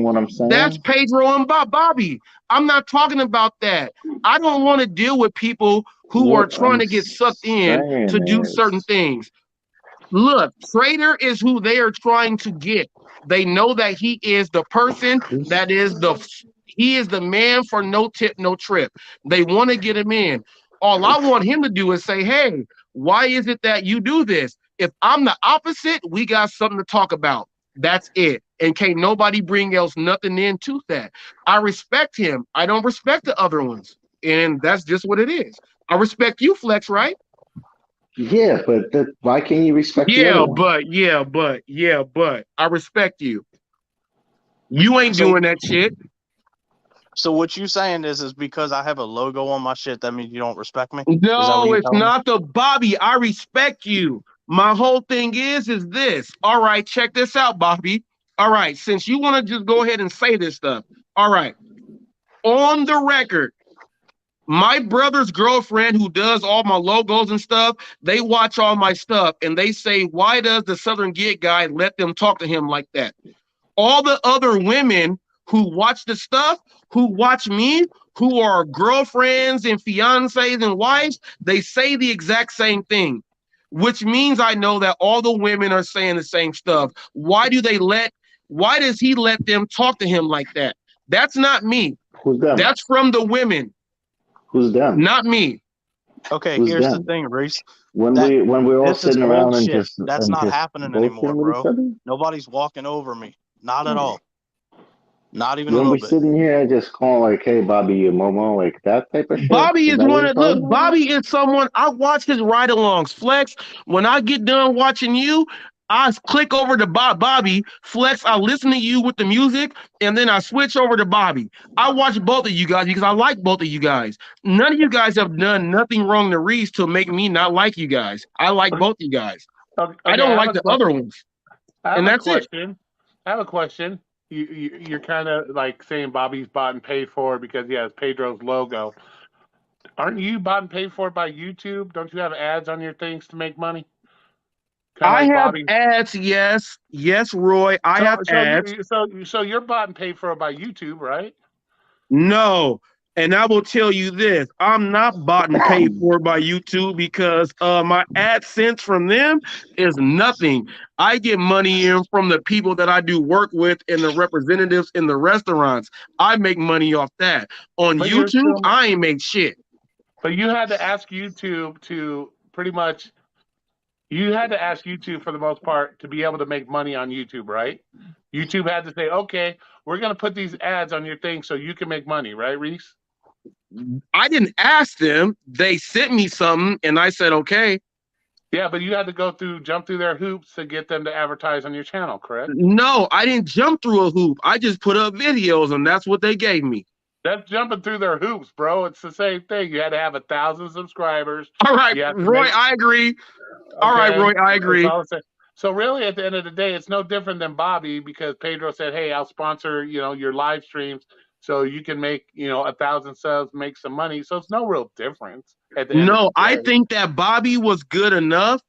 That's Pedro and Bobby. I'm not talking about that. I don't want to deal with people who are trying to get sucked in to do certain things. Look, Trader is who they are trying to get. They know that he is the person that he is the man for no tip, no trip. They want to get him in. All I want him to do is say, hey, why is it that you do this? If I'm the opposite, we got something to talk about. That's it. And can't nobody bring else nothing into that. I respect him. I don't respect the other ones. And that's just what it is. I respect you, Flex, right? Yeah, but why can't you respect but I respect you. You ain't doing that shit. So what you saying is because I have a logo on my shit, that means you don't respect me? No, it's not the Bobby. I respect you. My whole thing is this. All right, check this out, Bobby. All right, since you want to just go ahead and say this stuff. All right. On the record, my brother's girlfriend who does all my logos and stuff, they watch all my stuff and they say, why does the Southern Gig guy let them talk to him like that? All the other women who watch the stuff, who watch me, who are girlfriends and fiancés and wives, they say the exact same thing, which means I know that all the women are saying the same stuff. Why does he let them talk to him like that? That's not me. Who's them? That's from the women. Who's them? Not me. Okay, Who's here's them? the thing, Reese. When we're all This is sitting around old and shit. just That's not happening anymore, bullshitting with each bro. other? Nobody's walking over me. Not at all. Not even a When we're little bit. sitting here and just calling like, "Hey, Bobby, you Momo," like that type of shit. Bobby is that what one you're of, talking look, about? Bobby is someone, I watch his ride-alongs. Flex, when I get done watching you, I click over to Bobby. Flex, I listen to you with the music, and then I switch over to Bobby. I watch both of you guys because I like both of you guys. None of you guys have done nothing wrong to Reese to make me not like you guys. I like both you guys. Okay, I don't like the other ones. And that's it. I have a question. You're kind of like saying Bobby's bought and paid for because he has Pedro's logo. Aren't you bought and paid for by YouTube? Don't you have ads on your things to make money? I have ads, yes. Yes, Roy, I have ads. So you're bought and paid for by YouTube, right? No. And I will tell you this, I'm not bought and paid for by YouTube because my AdSense from them is nothing. I get money in from the people that I do work with and the representatives in the restaurants. I make money off that. On YouTube, I ain't make shit. But you had to ask YouTube to pretty much, you had to ask YouTube for the most part to be able to make money on YouTube, right? YouTube had to say, okay, we're going to put these ads on your thing so you can make money, right, Reese? I didn't ask them. They sent me something and I said, okay. Yeah, but you had to jump through their hoops to get them to advertise on your channel, correct? No, I didn't jump through a hoop. I just put up videos and that's what they gave me. That's jumping through their hoops, bro. It's the same thing. You had to have 1,000 subscribers. All right, Roy, I agree. All right, Roy, I agree. So really, at the end of the day, it's no different than Bobby because Pedro said, hey, I'll sponsor, your live streams so you can make, 1,000 subs, make some money. So it's no real difference. No, I think that Bobby was good enough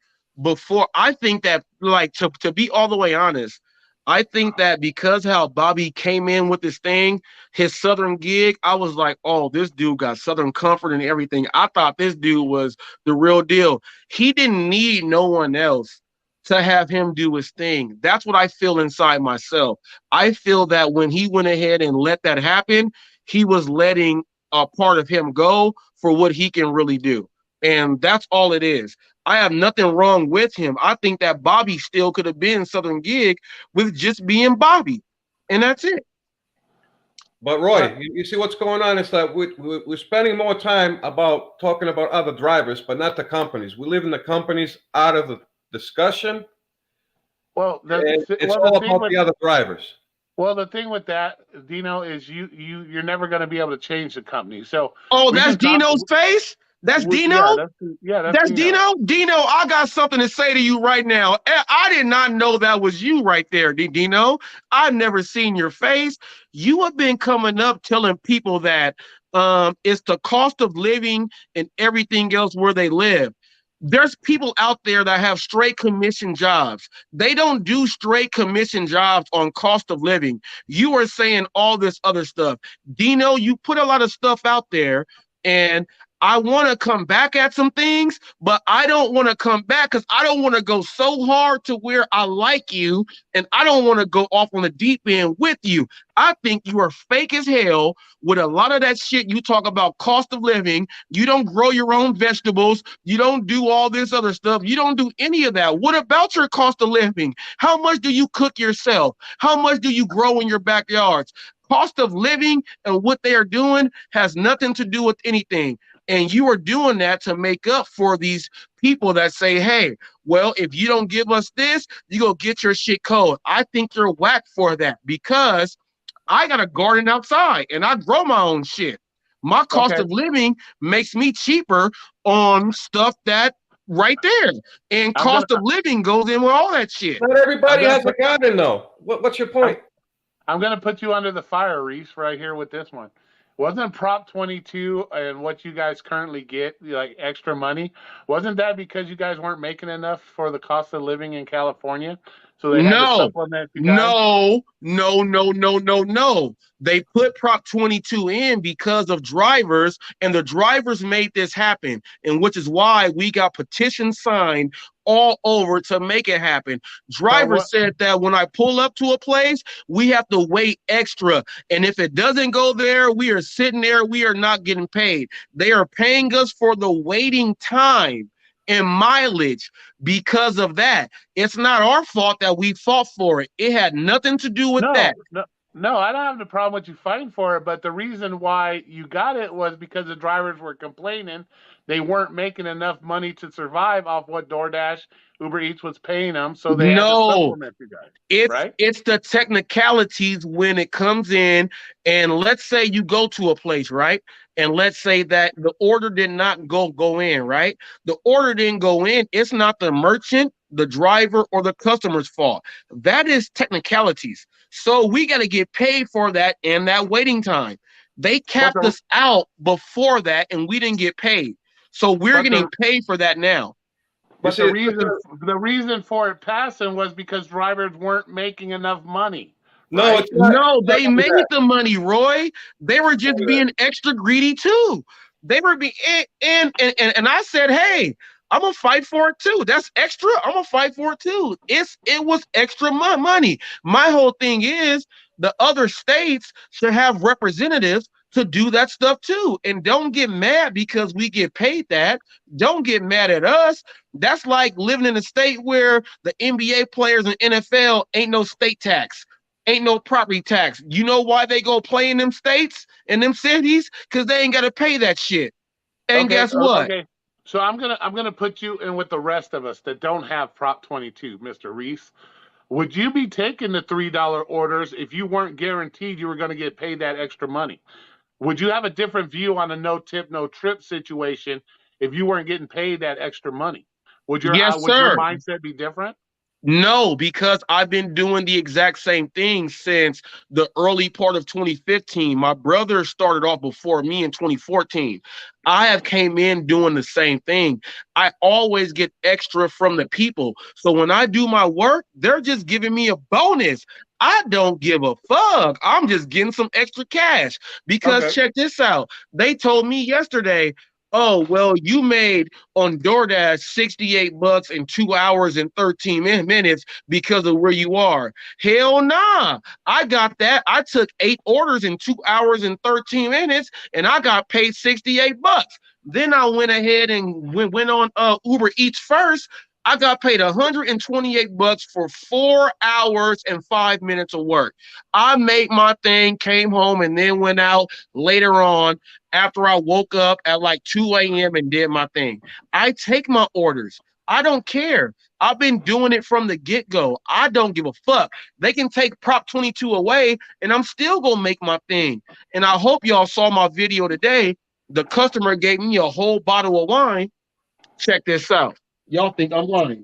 before. I think that, like, to be all the way honest, I think that because how Bobby came in with this thing, his Southern Gig, I was like, oh, this dude got Southern comfort and everything. I thought this dude was the real deal. He didn't need no one else to have him do his thing. That's what I feel inside myself. I feel that when he went ahead and let that happen, he was letting a part of him go for what he can really do. And that's all it is. I have nothing wrong with him. I think that Bobby still could have been Southern Gig with just being Bobby. And that's it. But Roy, you see what's going on is that we're spending more time talking about other drivers, but not the companies. We leave the companies out of the discussion. Well, it's all about the other drivers. Well, the thing with that, Dino, is you're never going to be able to change the company. So, that's Dino's face. That's Dino? That's Dino. Dino, I got something to say to you right now. I did not know that was you right there, Dino. I've never seen your face. You have been coming up telling people that it's the cost of living and everything else where they live. There's people out there that have straight commission jobs. They don't do straight commission jobs on cost of living. You are saying all this other stuff. Dino, you put a lot of stuff out there, and I want to come back at some things, but I don't want to come back because I don't want to go so hard to where I like you, and I don't want to go off on the deep end with you. I think you are fake as hell with a lot of that shit you talk about cost of living. You don't grow your own vegetables. You don't do all this other stuff. You don't do any of that. What about your cost of living? How much do you cook yourself? How much do you grow in your backyards? Cost of living and what they are doing has nothing to do with anything. And you are doing that to make up for these people that say, hey, well, if you don't give us this, you go get your shit cold. I think you're whack for that because I got a garden outside and I grow my own shit. My cost of living makes me cheaper on stuff that right there. And cost of living goes in with all that shit. Not everybody has a garden though. What's your point? I'm going to put you under the fire, Reese, right here with this one. Wasn't Prop 22 and what you guys currently get, like extra money, wasn't that because you guys weren't making enough for the cost of living in California? So they had to supplement you guys? No. They put Prop 22 in because of drivers, and the drivers made this happen, and which is why we got petitions signed all over to make it happen. Drivers said that when I pull up to a place, we have to wait extra, and if it doesn't go there, we are sitting there, we are not getting paid. They are paying us for the waiting time and mileage because of that. It's not our fault that we fought for it. It had nothing to do with that. No, I don't have the problem with you fighting for it, but the reason why you got it was because the drivers were complaining they weren't making enough money to survive off what DoorDash, Uber Eats was paying them, so they had to supplement you guys. It's the technicalities when it comes in, and let's say you go to a place, right? And let's say that the order did not go in, right? The order didn't go in. It's not the merchant, the driver, or the customer's fault. That is technicalities. So we got to get paid for that and that waiting time. They capped us out before that, and we didn't get paid. So we're getting paid for that now. But the reason for it passing was because drivers weren't making enough money. Right? No, they made the money, Roy. They were just being extra greedy too. They were being and I said, hey, I'm gonna fight for it too. That's extra. I'm gonna fight for it too. It was extra money. My whole thing is the other states should have representatives to do that stuff too. And don't get mad because we get paid that. Don't get mad at us. That's like living in a state where the NBA players and NFL ain't no state tax, ain't no property tax. You know why they go play in them states and them cities? Because they ain't got to pay that shit. And guess what? Okay. So I'm gonna put you in with the rest of us that don't have Prop 22, Mr. Reese. Would you be taking the $3 orders if you weren't guaranteed you were going to get paid that extra money? Would you have a different view on a no tip, no trip situation if you weren't getting paid that extra money? Would your mindset be different? No, because I've been doing the exact same thing since the early part of 2015. My brother started off before me in 2014. I have came in doing the same thing. I always get extra from the people. So when I do my work, they're just giving me a bonus. I don't give a fuck. I'm just getting some extra cash because check this out. They told me yesterday, oh, well, you made on DoorDash $68 in 2 hours and 13 minutes because of where you are. Hell nah. I got that. I took 8 orders in 2 hours and 13 minutes and I got paid $68. Then I went ahead and went on Uber Eats first. I got paid $128 for 4 hours and 5 minutes of work. I made my thing, came home, and then went out later on after I woke up at like 2 a.m. and did my thing. I take my orders. I don't care. I've been doing it from the get-go. I don't give a fuck. They can take Prop 22 away, and I'm still going to make my thing. And I hope y'all saw my video today. The customer gave me a whole bottle of wine. Check this out. Y'all think I'm lying.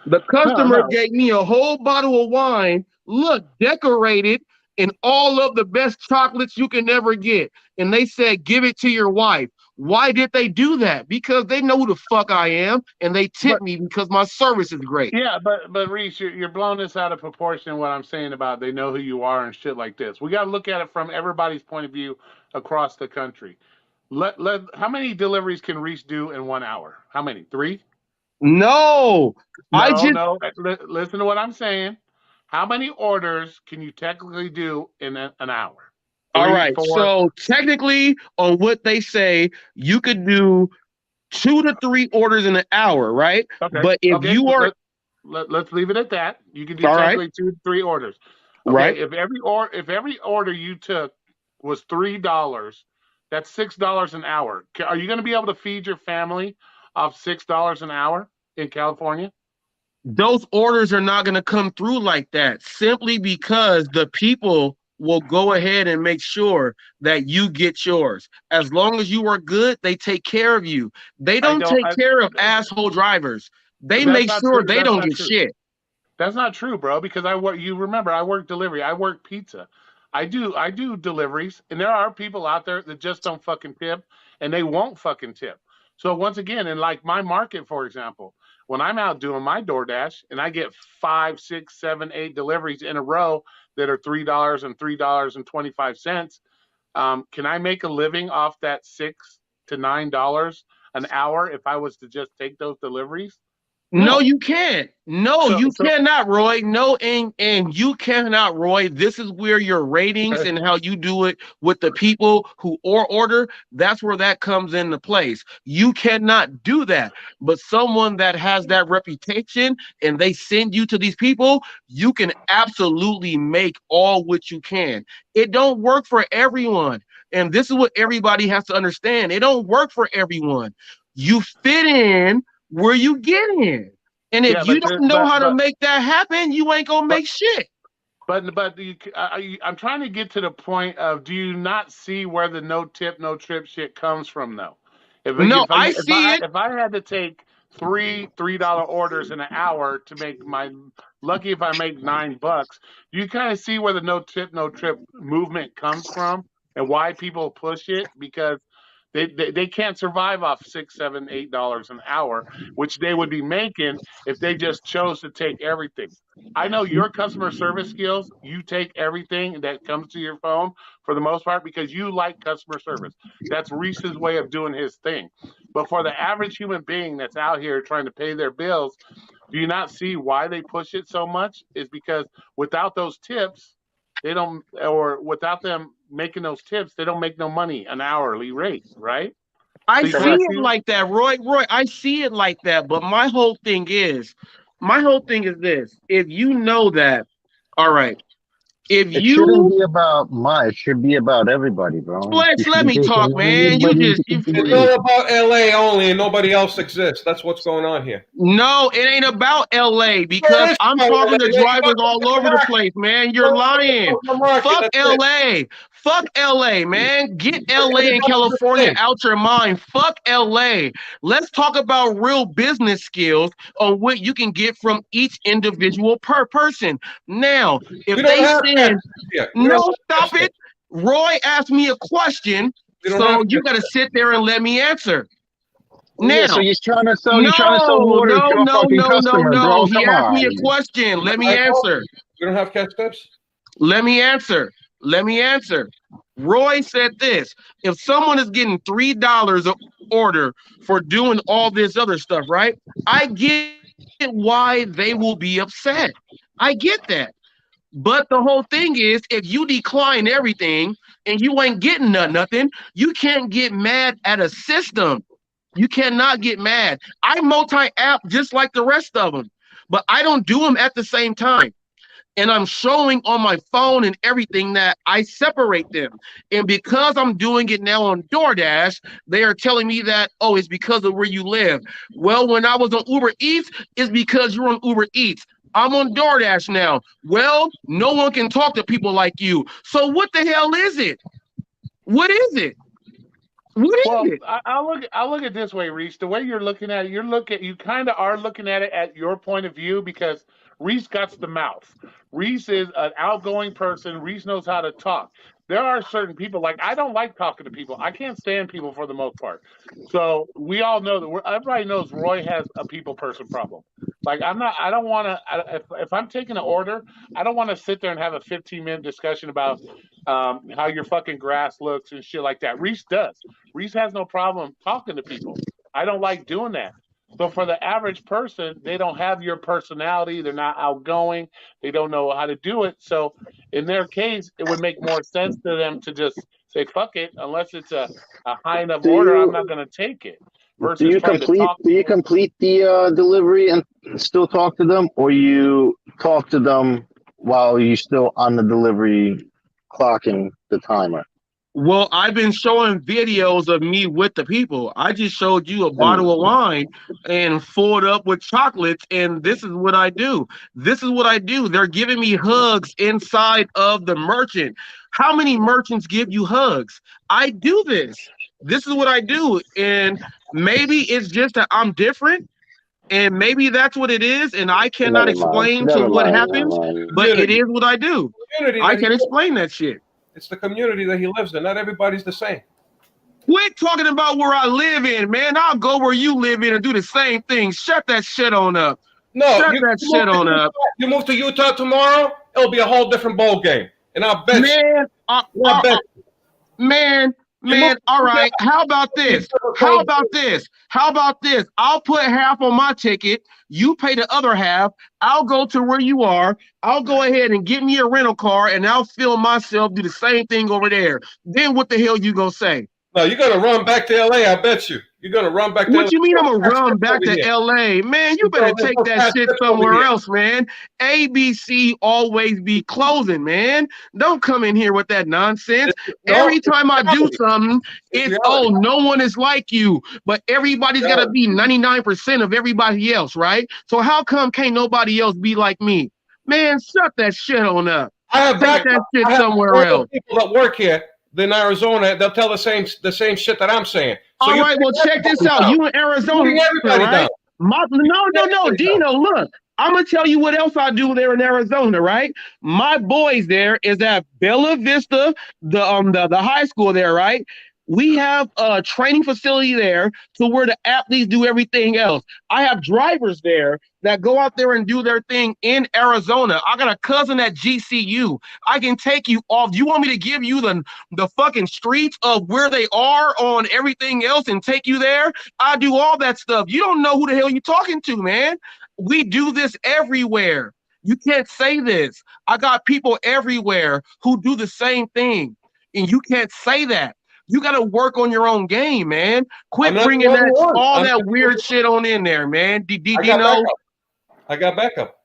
The customer gave me a whole bottle of wine, look, decorated in all of the best chocolates you can ever get. And they said, give it to your wife. Why did they do that? Because they know who the fuck I am, and they tip me because my service is great. Yeah, but Reese, you're blowing this out of proportion, what I'm saying about they know who you are and shit like this. We got to look at it from everybody's point of view across the country. How many deliveries can Reese do in 1 hour? How many? 3? No. Listen to what I'm saying. How many orders can you technically do in an hour? 3, all right. 4? So technically, on what they say, you could do 2 to 3 orders in an hour, right? Okay. But if you are, let's leave it at that. You can do technically 2 to 3 orders. Okay? Right. If every order you took was $3, that's $6 an hour. Are you going to be able to feed your family off $6 an hour in California? Those orders are not going to come through like that simply because the people will go ahead and make sure that you get yours. As long as you are good, they take care of you. They don't take care of asshole drivers. They make sure they don't get shit. That's not true, bro, because I work, you remember, I work delivery. I work pizza. I do deliveries, and there are people out there that just don't fucking tip, and they won't fucking tip. So once again, in like my market, for example, when I'm out doing my DoorDash and I get 5, 6, 7, 8 deliveries in a row that are $3 and $3.25, can I make a living off that $6 to $9 an hour if I was to just take those deliveries? No, you can't. No, you cannot, Roy. No, and you cannot, Roy. This is where your ratings and how you do it with the people who order, that's where that comes into place. You cannot do that. But someone that has that reputation and they send you to these people, you can absolutely make all what you can. It don't work for everyone. And this is what everybody has to understand. It don't work for everyone. You fit in where you get in. And if you don't know how to make that happen, you ain't gonna make shit. But I'm trying to get to the point of, do you not see where the no tip, no trip shit comes from, though? If I had to take $3 orders in an hour to make lucky if I make $9, do you kind of see where the no tip, no trip movement comes from and why people push it? Because they can't survive off $6, $7, $8 an hour, which they would be making if they just chose to take everything. I know your customer service skills, you take everything that comes to your phone for the most part because you like customer service. That's Reese's way of doing his thing. But for the average human being that's out here trying to pay their bills, do you not see why they push it so much? Is because without those tips, they don't, or without them making those tips, they don't make no money an hourly rate, right? I see it like that, Roy. I see it like that. But my whole thing is this. If you know that, all right. If it you shouldn't be about it should be about everybody, bro. Let me talk, man. It's all about LA only and nobody else exists. That's what's going on here. No, it ain't about LA because I'm talking to drivers all over the place, man. You're lying. Fuck LA. Fuck LA, man. Get LA and California out your mind. Fuck LA. Let's talk about real business skills on what you can get from each individual person. Now, if they send, no, stop it. Roy asked me a question, so you got to sit there and let me answer. Now, yeah, so you're trying to sell water to a fucking customer, bro. He asked me a question. Let me answer. You don't have cash tips? Let me answer. Roy said this. If someone is getting $3 an order for doing all this other stuff, right? I get why they will be upset. I get that. But the whole thing is, if you decline everything and you ain't getting nothing, you can't get mad at a system. You cannot get mad. I multi-app just like the rest of them, but I don't do them at the same time. And I'm showing on my phone and everything that I separate them. And because I'm doing it now on DoorDash, they are telling me that, oh, it's because of where you live. Well, when I was on Uber Eats, it's because you're on Uber Eats. I'm on DoorDash now. Well, no one can talk to people like you. So what the hell is it? What is it? I'll look at it this way, Reese. The way you're looking at it, you kind of are looking at it at your point of view because Reese got the mouth. Reese is an outgoing person. Reese knows how to talk. There are certain people, like I don't like talking to people. I can't stand people for the most part. So we all know that everybody knows Roy has a people person problem. Like I don't want to, if I'm taking an order, I don't want to sit there and have a 15-minute discussion about how your fucking grass looks and shit like that. Reese does. Reese has no problem talking to people. I don't like doing that. So for the average person, they don't have your personality. They're not outgoing. They don't know how to do it. So in their case, it would make more sense to them to just say, fuck it. Unless it's a high enough order, I'm not going to take it. Do you complete the delivery and still talk to them, or you talk to them while you're still on the delivery clocking the timer? Well, I've been showing videos of me with the people. I just showed you a bottle of wine and filled up with chocolates, and this is what I do. This is what I do. They're giving me hugs inside of the merchant. How many merchants give you hugs? I do this. This is what I do. And maybe it's just that I'm different, and maybe that's what it is, and I cannot explain to what happens, but it is what I do. I can explain that shit. It's the community that he lives in. Not everybody's the same. Quit talking about where I live in, man. I'll go where you live in and do the same thing. Shut that shit on up. No, shut that shit on up. You move to Utah tomorrow, it'll be a whole different ball game. And I'll bet Man, all right. How about this? How about this? I'll put half on my ticket. You pay the other half. I'll go to where you are. I'll go ahead and get me a rental car, and I'll film myself do the same thing over there. Then what the hell you gonna say? No, you're gonna run back to LA. I bet you. You're gonna run back to What you mean I'm gonna run back to LA? Man, you better take that shit somewhere else, man. ABC always be closing, man. Don't come in here with that nonsense. Every time I do something, it's no one is like you. But everybody's gotta be 99% of everybody else, right? So how come can't nobody else be like me? Man, shut that shit on up. Take that shit somewhere else. People that work here in Arizona, they'll tell the same shit that I'm saying. So all right, well, check this out. You in Arizona, right? No, Dino, look. I'm going to tell you what else I do there in Arizona, right? My boys there is at Bella Vista, the high school there, right? We have a training facility there to where the athletes do everything else. I have drivers there that go out there and do their thing in Arizona. I got a cousin at GCU. I can take you off. Do you want me to give you the fucking streets of where they are on everything else and take you there? I do all that stuff. You don't know who the hell you're talking to, man. We do this everywhere. You can't say this. I got people everywhere who do the same thing, and you can't say that. You got to work on your own game, man. Quit bringing that weird shit on in there, man. I got backup.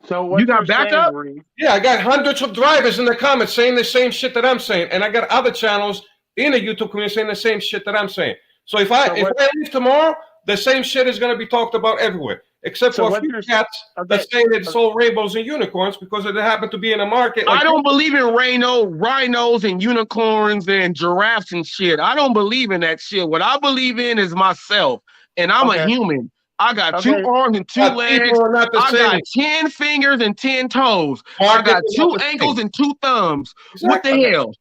So what you got backup? Yeah, I got hundreds of drivers in the comments saying the same shit that I'm saying, and I got other channels in the YouTube community saying the same shit that I'm saying. So if I leave tomorrow, the same shit is going to be talked about everywhere, except for a few cats that say it's all rainbows and unicorns because it happened to be in a market. I don't believe in rhinos and unicorns and giraffes and shit. I don't believe in that shit. What I believe in is myself, and I'm a human. I got 2 arms and 2 legs. I got 10 fingers and 10 toes. I got 2 ankles and 2 thumbs. Exactly. What the hell?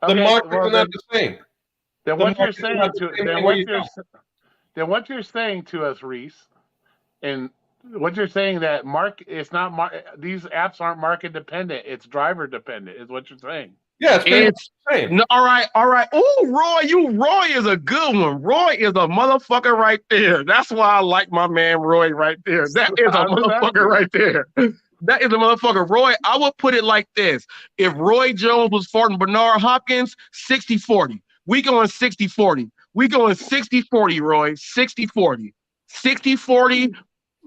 The market is not the same. Then what you're saying to us, Reese, and what you're saying that these apps aren't market dependent, it's driver dependent, is what you're saying. Yeah, it's all right. Oh, Roy is a good one. Roy is a motherfucker right there. That's why I like my man Roy right there. That is a motherfucker right there. That is a motherfucker. Roy, I would put it like this. If Roy Jones was fighting Bernard Hopkins, 60-40. We going 60-40. We going 60-40, Roy. 60-40. 60-40.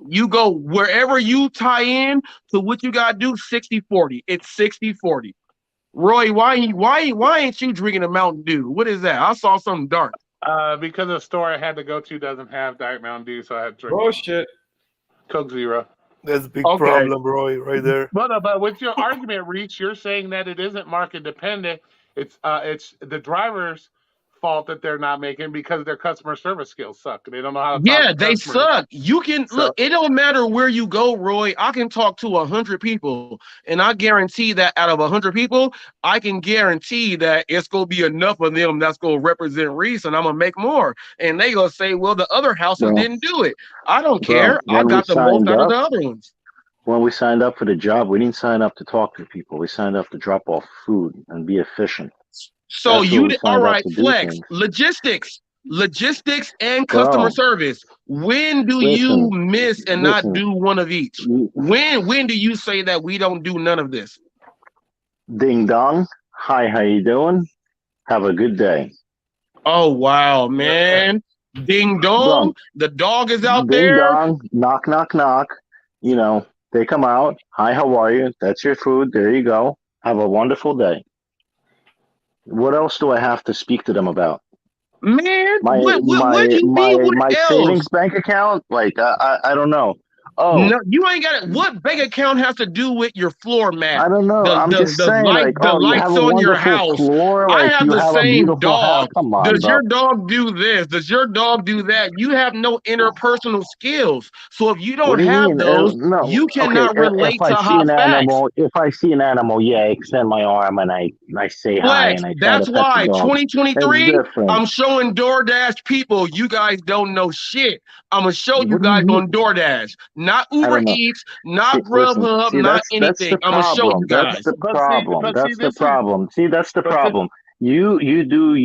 You go wherever you tie in to what you got to do, 60-40. It's 60-40. Roy, why ain't you drinking a Mountain Dew? What is that? I saw something dark. Because the store I had to go to doesn't have Diet Mountain Dew, so I had to drink. Oh shit. Coke Zero. That's a big problem, Roy, right there. But with your argument, Reach, you're saying that it isn't market dependent. It's the driver's fault that they're not making because their customer service skills suck. They don't know how to talk to they suck. You can look, it don't matter where you go, Roy. I can talk to 100 people, and I guarantee that out of 100 people, I can guarantee that it's gonna be enough of them that's gonna represent Reese, and I'm gonna make more. And they gonna say, well, the other houses didn't do it. I don't care. I got the most out of the other ones. When we signed up for the job, we didn't sign up to talk to people. We signed up to drop off food and be efficient. So you all right, Flex, logistics and customer service. When do you miss and not do one of each? When do you say that we don't do none of this? Ding dong. Hi, how you doing? Have a good day. Oh wow, man. Ding dong. The dog is out there. Ding dong. Knock, knock, knock. You know, they come out. Hi, how are you? That's your food. There you go. Have a wonderful day. What else do I have to speak to them about? Man, My what do you mean? What my else? savings bank account? Like I don't know. Oh, No, you ain't got it. What bank account has to do with your floor mat? I don't know. I'm just saying, like, The oh, you have lights a on your wonderful house. floor. I Like, have you the have a same beautiful house. dog. Come on, Does bro. your dog do this? Does your dog do that? You have no interpersonal skills. So if you don't What do you have mean? those, No. you cannot Okay. relate to hot facts. If I see an animal, yeah, I extend my arm and I say hi Flex. and I try to That's pet the why dog. It's 2023, different. I'm showing DoorDash people. You guys don't know shit. I'm gonna show you What do you guys mean? on DoorDash, not I Uber don't know. Eats, not Listen, Grubhub, see, not that's the anything. I'm gonna show you problem. That's guys. the But problem. That's the this is, problem. See, that's the but this, problem. You do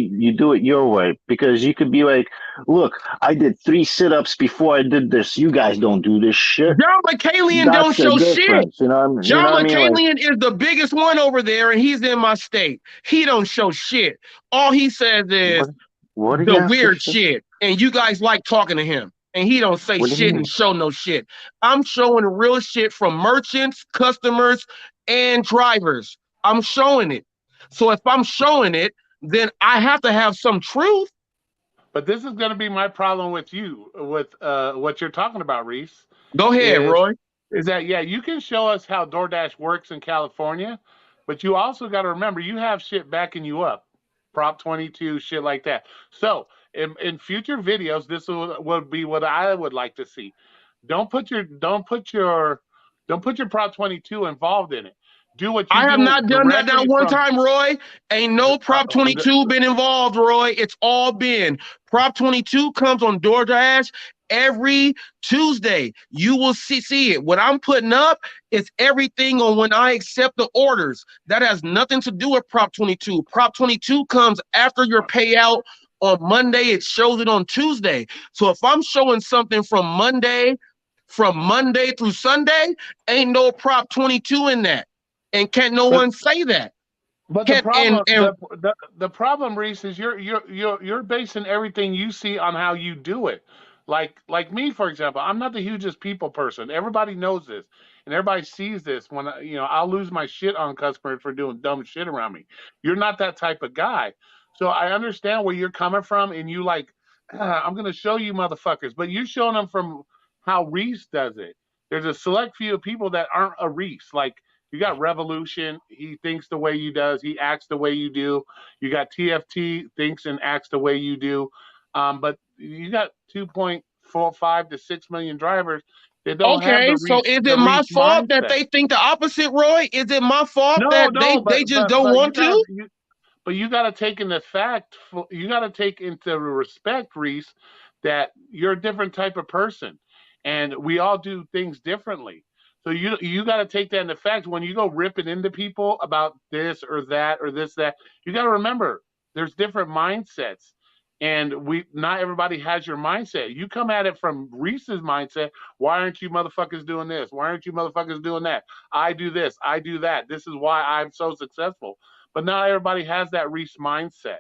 it your way because you could be like, look, I did 3 sit-ups before I did this. You guys don't do this shit. John McCallion don't That's the show shit. difference. You know what I mean? Like, McCallion is the biggest one over there, and he's in my state. He don't show shit. All he says is what do you the have weird to shit, and you guys like talking to him, and he don't say What do you shit mean? and show no shit. I'm showing real shit from merchants, customers, and drivers. I'm showing it. So if I'm showing it, then I have to have some truth. But this is going to be my problem with you, with what you're talking about, Reese. Go ahead, Roy. Is that, yeah, you can show us how DoorDash works in California, but you also got to remember you have shit backing you up. Prop 22, shit like that. So in future videos, this would be what I would like to see. Don't put your Prop 22 involved in it. Do what you I have do not done that directly one from- time, Roy. Ain't no Prop 22 been involved, Roy. It's all been. Prop 22 comes on DoorDash every Tuesday. You will see it. What I'm putting up is everything on when I accept the orders. That has nothing to do with Prop 22. Prop 22 comes after your payout on Monday. It shows it on Tuesday. So if I'm showing something from Monday through Sunday, ain't no Prop 22 in that. And can't no one say that? But the problem, the problem, Reese, is you're basing everything you see on how you do it. Like me, for example, I'm not the hugest people person. Everybody knows this, and everybody sees this. When I'll lose my shit on customers for doing dumb shit around me. You're not that type of guy, so I understand where you're coming from, and you like, I'm gonna show you motherfuckers, but you're showing them from how Reese does it. There's a select few of people that aren't a Reese, like. You got Revolution. He thinks the way you does. He acts the way you do. You got TFT thinks and acts the way you do. But you got 2.45 to 6 million drivers that don't have the Reese. So is it my fault that they think the opposite, Roy? Is it my fault that they just don't want to? But you got to take into respect, Reese, that you're a different type of person, and we all do things differently. So you got to take that into fact when you go ripping into people about this or that or this, that. You got to remember there's different mindsets, and not everybody has your mindset. You come at it from Reese's mindset. Why aren't you motherfuckers doing this? Why aren't you motherfuckers doing that? I do this. I do that. This is why I'm so successful. But not everybody has that Reese mindset.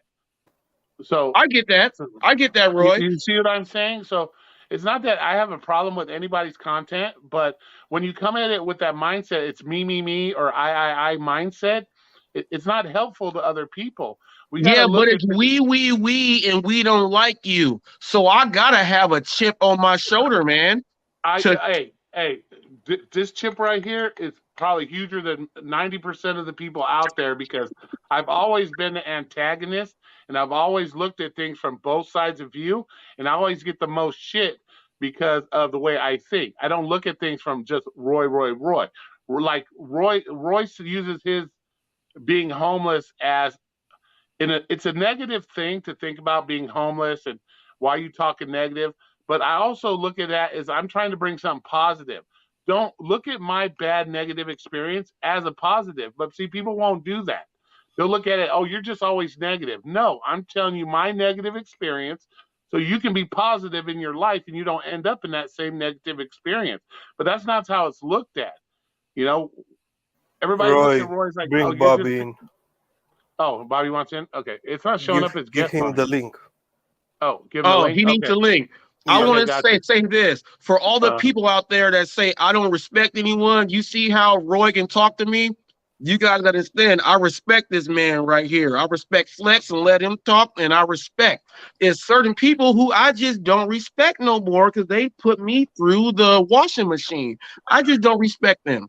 So I get that. I get that, Roy. You see what I'm saying? So it's not that I have a problem with anybody's content, but when you come at it with that mindset, it's me, or I mindset, it's not helpful to other people. But it's we, and we don't like you. So I gotta have a chip on my shoulder, man. This chip right here is probably huger than 90% of the people out there because I've always been the antagonist. And I've always looked at things from both sides of view, and I always get the most shit because of the way I think. I don't look at things from just Roy. Like Royce uses his being homeless as it's a negative thing to think about being homeless and why you talking negative. But I also look at that as I'm trying to bring something positive. Don't look at my bad negative experience as a positive. But see, people won't do that. They'll look at it, oh, you're just always negative. No, I'm telling you my negative experience so you can be positive in your life and you don't end up in that same negative experience. But that's not how it's looked at. Everybody looks at Roy's like, bring Bobby in. Oh, Bobby wants in? Okay. It's not showing up as guest. Give him the link. Oh, give him the link? He needs the link. I want to say this for all the people out there that say I don't respect anyone. You see how Roy can talk to me? You guys understand, I respect this man right here. I respect Flex and let him talk, and I respect. There's certain people who I just don't respect no more because they put me through the washing machine. I just don't respect them.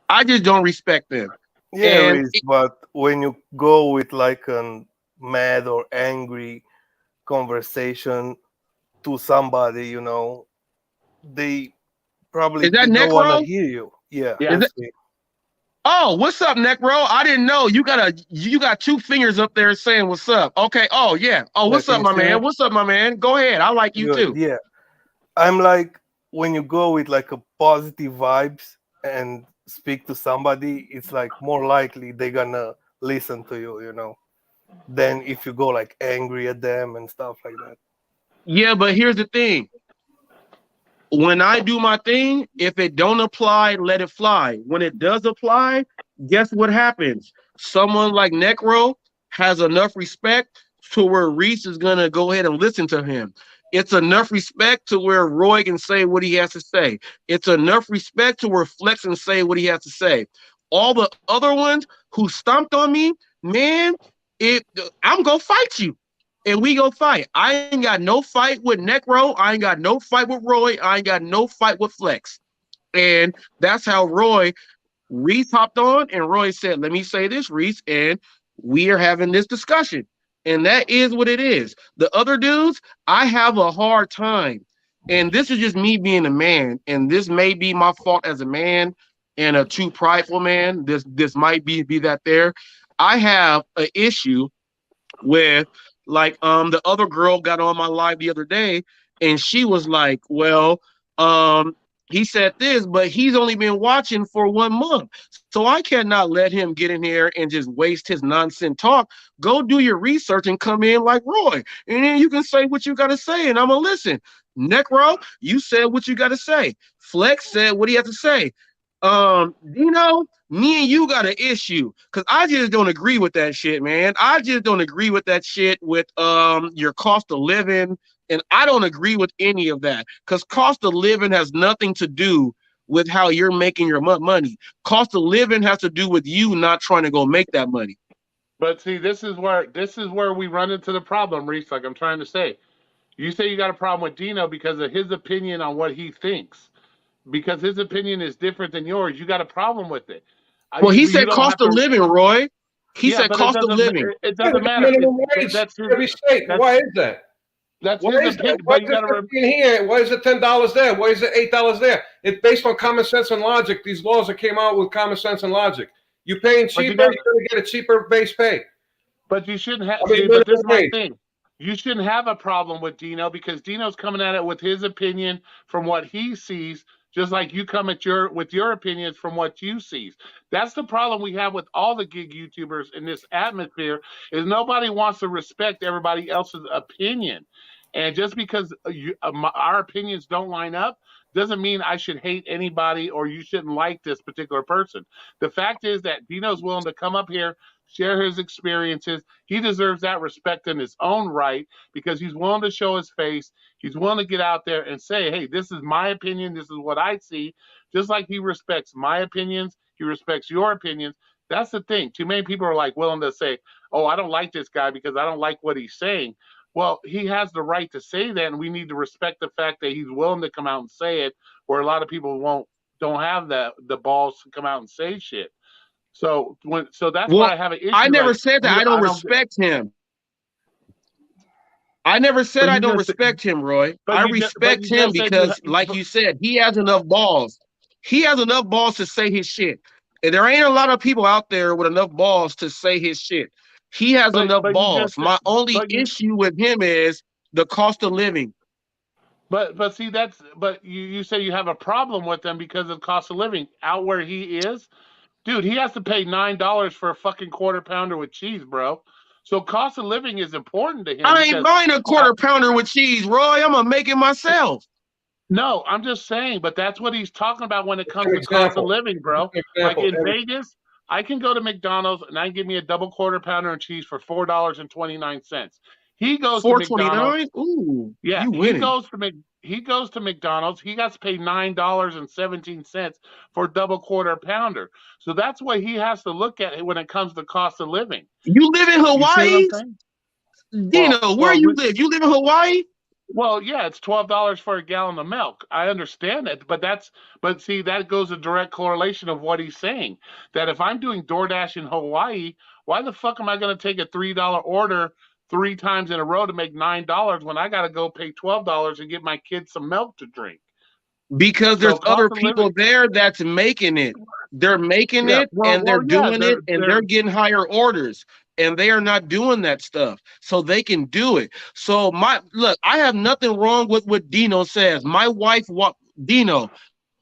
I just don't respect them. Yeah, And Reese, but when you go with like a mad or angry conversation to somebody, you know, they probably is that they don't want Necro? to hear you. Yeah, Yeah. Is that, that's me. oh, what's up, Necro? I didn't know. You got two fingers up there saying what's up. Okay. Oh, yeah. Oh, Yeah, what's can up, you my see man? that? What's up, my man? Go ahead. I like you Good. too. Yeah, I'm like when you go with like a positive vibes and speak to somebody, it's like more likely they're gonna listen to you, you know, than if you go like angry at them and stuff like that. Yeah, but here's the thing. When I do my thing, if it don't apply, let it fly. When it does apply, guess what happens? Someone like Necro has enough respect to where Reese is gonna go ahead and listen to him. It's enough respect to where Roy can say what he has to say. It's enough respect to where Flex can say what he has to say. All the other ones who stomped on me, man, I'm gonna fight you. And we go fight. I ain't got no fight with Necro. I ain't got no fight with Roy. I ain't got no fight with Flex. And that's how Reese hopped on, and Roy said, let me say this, Reese, and we are having this discussion. And that is what it is. The other dudes, I have a hard time. And this is just me being a man. And this may be my fault as a man and a too prideful man. This might be that there. I have an issue with like the other girl got on my live the other day and she was like, well, he said this, but he's only been watching for 1 month. So I cannot let him get in here and just waste his nonsense talk. Go do your research and come in like Roy. And then you can say what you got to say and I'm going to listen. Necro, you said what you got to say. Flex said what he had to say. Dino, me and you got an issue because I just don't agree with that shit, man. I just don't agree with that shit with your cost of living, and I don't agree with any of that because cost of living has nothing to do with how you're making your money. Cost of living has to do with you not trying to go make that money. But see, this is where we run into the problem, Reese. Like I'm trying to say, you say you got a problem with Dino because of his opinion on what he thinks. Because his opinion is different than yours, you got a problem with it. Well, he You said don't have cost of to. living, Roy. He Yeah, said but cost of living. It Yeah, doesn't the matter. minimum wage That's in every state. that's, Why is that? that's Why his is that? opinion. Why But is you got to it 15 here? Why is it $10 there? Why is it $8 there? It's based on common sense and logic. These laws that came out with common sense and logic. You're paying cheaper, you're going to get a cheaper base pay. But you shouldn't have. I mean, But this is my wage. thing. You shouldn't have a problem with Dino because Dino's coming at it with his opinion from what he sees, just like you come at with your opinions from what you see. That's the problem we have with all the gig YouTubers in this atmosphere is nobody wants to respect everybody else's opinion. And just because our opinions don't line up doesn't mean I should hate anybody or you shouldn't like this particular person. The fact is that Dino's willing to come up here, share his experiences. He deserves that respect in his own right because he's willing to show his face. He's willing to get out there and say, hey, this is my opinion. This is what I see. Just like he respects my opinions, he respects your opinions. That's the thing. Too many people are like willing to say, oh, I don't like this guy because I don't like what he's saying. Well, he has the right to say that, and we need to respect the fact that he's willing to come out and say it, where a lot of people don't have the balls to come out and say shit. So that's why I have an issue. I never said that I don't respect him. I never said I don't respect him, Roy. I respect him because, like you said, he has enough balls. He has enough balls to say his shit. And there ain't a lot of people out there with enough balls to say his shit. He has enough balls. My only issue with him is the cost of living. But see, you say you have a problem with them because of cost of living. Out where he is, dude, he has to pay $9 for a fucking quarter pounder with cheese, bro. So cost of living is important to him. I ain't buying a quarter pounder with cheese, Roy. I'm gonna make it myself. No, I'm just saying, but that's what he's talking about when it comes to cost of living, bro. Like in Vegas, I can go to McDonald's and I can give me a double quarter pounder and cheese for $4.29. He goes to McDonald's. Ooh, yeah, He goes to McDonald's. He got to pay $9.17 for a double quarter pounder. So that's what he has to look at when it comes to cost of living. You live in Hawaii, Dino. Where you live? You live in Hawaii? Well, yeah, it's $12 for a gallon of milk. I understand it, but see, that goes a direct correlation of what he's saying. That if I'm doing DoorDash in Hawaii, why the fuck am I going to take a $3 order 3 times in a row to make $9 when I got to go pay $12 and get my kids some milk to drink? Because there's other people there that's making it. They're making it, and they're doing it, and they're getting higher orders. And they are not doing that stuff, so they can do it. So I have nothing wrong with what Dino says. My wife, Dino,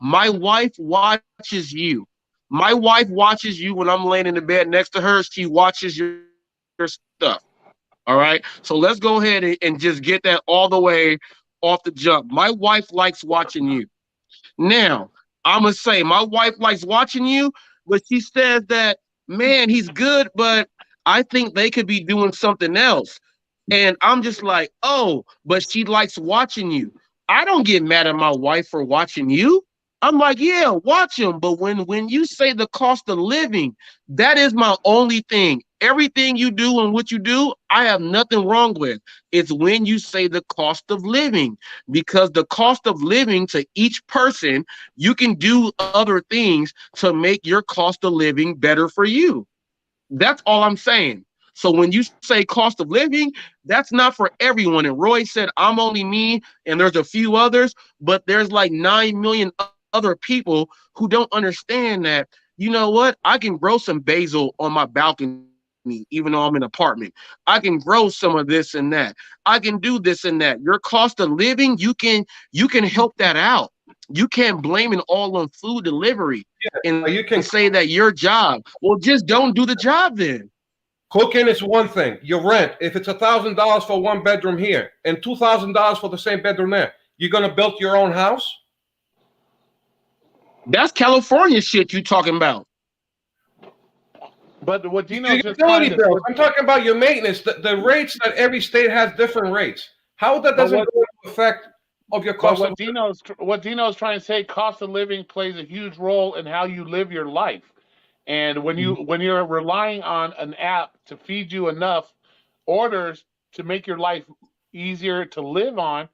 my wife watches you. My wife watches you when I'm laying in the bed next to her. She watches your stuff. All right. So let's go ahead and just get that all the way off the jump. My wife likes watching you. Now, I'm gonna say my wife likes watching you, but she says that, man, he's good, but I think they could be doing something else. And I'm just like, oh, but she likes watching you. I don't get mad at my wife for watching you. I'm like, yeah, watch him. But when you say the cost of living, that is my only thing. Everything you do and what you do, I have nothing wrong with. It's when you say the cost of living, because the cost of living to each person, you can do other things to make your cost of living better for you. That's all I'm saying. So when you say cost of living, that's not for everyone. And Roy said, I'm only me, and there's a few others, but there's like 9 million other people who don't understand that, you know what? I can grow some basil on my balcony, even though I'm in an apartment. I can grow some of this and that. I can do this and that. Your cost of living, you can help that out. You can't blame it all on food delivery and you can say that your job. Well, just don't do the job then. Cooking is one thing. Your rent, if it's $1,000 for 1 bedroom here and $2,000 for the same bedroom there, you're gonna build your own house? That's California shit you talking about. But what Dino I'm talking about your maintenance. The rates that every state has different rates. How that doesn't go into effect of your cost of living? What Dino's trying to say, cost of living plays a huge role in how you live your life. And when you're relying on an app to feed you enough orders to make your life easier to live on,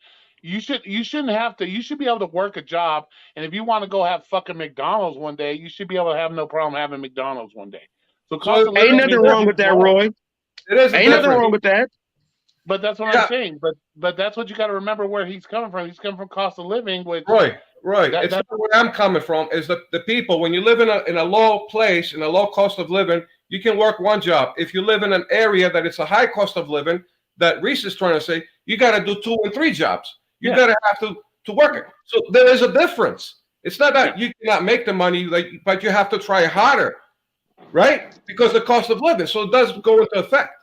you shouldn't have to. You should be able to work a job, and if you want to go have fucking McDonald's one day, you should be able to have no problem having McDonald's one day. So ain't nothing wrong with that, Roy. Ain't nothing wrong with that. But that's what I'm saying. But that's what you got to remember where he's coming from. He's coming from cost of living. Which right. It's not where I'm coming from. Is the people, when you live in a low place, in a low cost of living, you can work one job. If you live in an area that it's a high cost of living, that Reese is trying to say, you got to do 2 and 3 jobs. You got to have to work it. So there is a difference. It's not that you cannot make the money, but you have to try harder, right? Because the cost of living. So it does go into effect.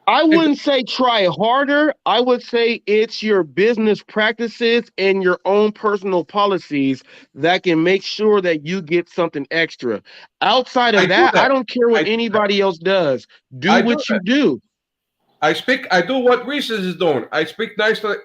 I wouldn't say try harder. I would say it's your business practices and your own personal policies that can make sure that you get something extra. Outside of that, I don't care what anybody else does. Do what you do. I do what Reese is doing. I speak nice to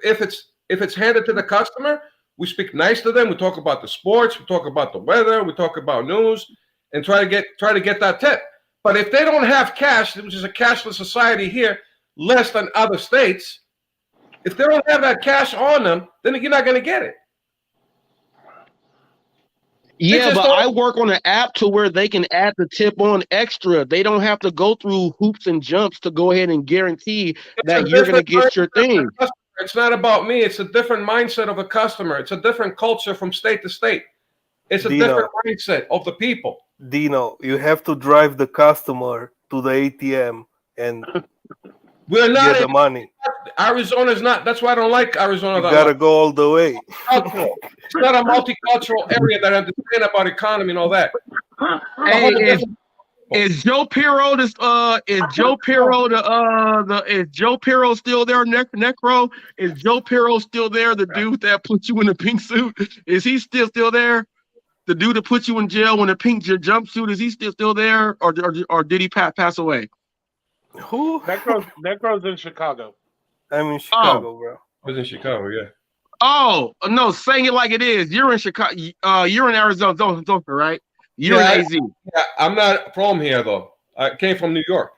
if it's handed to the customer, we speak nice to them. We talk about the sports, we talk about the weather, we talk about news, and try to get that tip. But if they don't have cash, which is a cashless society here, less than other states, if they don't have that cash on them, then you're not going to get it. Yeah, but I work on an app to where they can add the tip on extra. They don't have to go through hoops and jumps to go ahead and guarantee that you're going to get your thing. It's not about me. It's a different mindset of a customer. It's a different culture from state to state. It's a different mindset of the people. Dino, you have to drive the customer to the ATM and we're not get the money. Arizona's not. That's why I don't like Arizona. You gotta go all the way. It's not a multicultural area that understand about economy and all that. Hey, is Joe Pirro is Joe Pirro still there? Necro? Is Joe Pirro still there? The dude that put you in the pink suit? Is he still there? The dude that put you in jail in a pink jumpsuit, is he still there, or did he pass away? Who? Necro's in Chicago. I'm in Chicago, bro. I was in Chicago, yeah. Oh no, saying it like it is. You're in Chicago. You're in Arizona, right? You're in AZ. Yeah, I'm not from here though. I came from New York.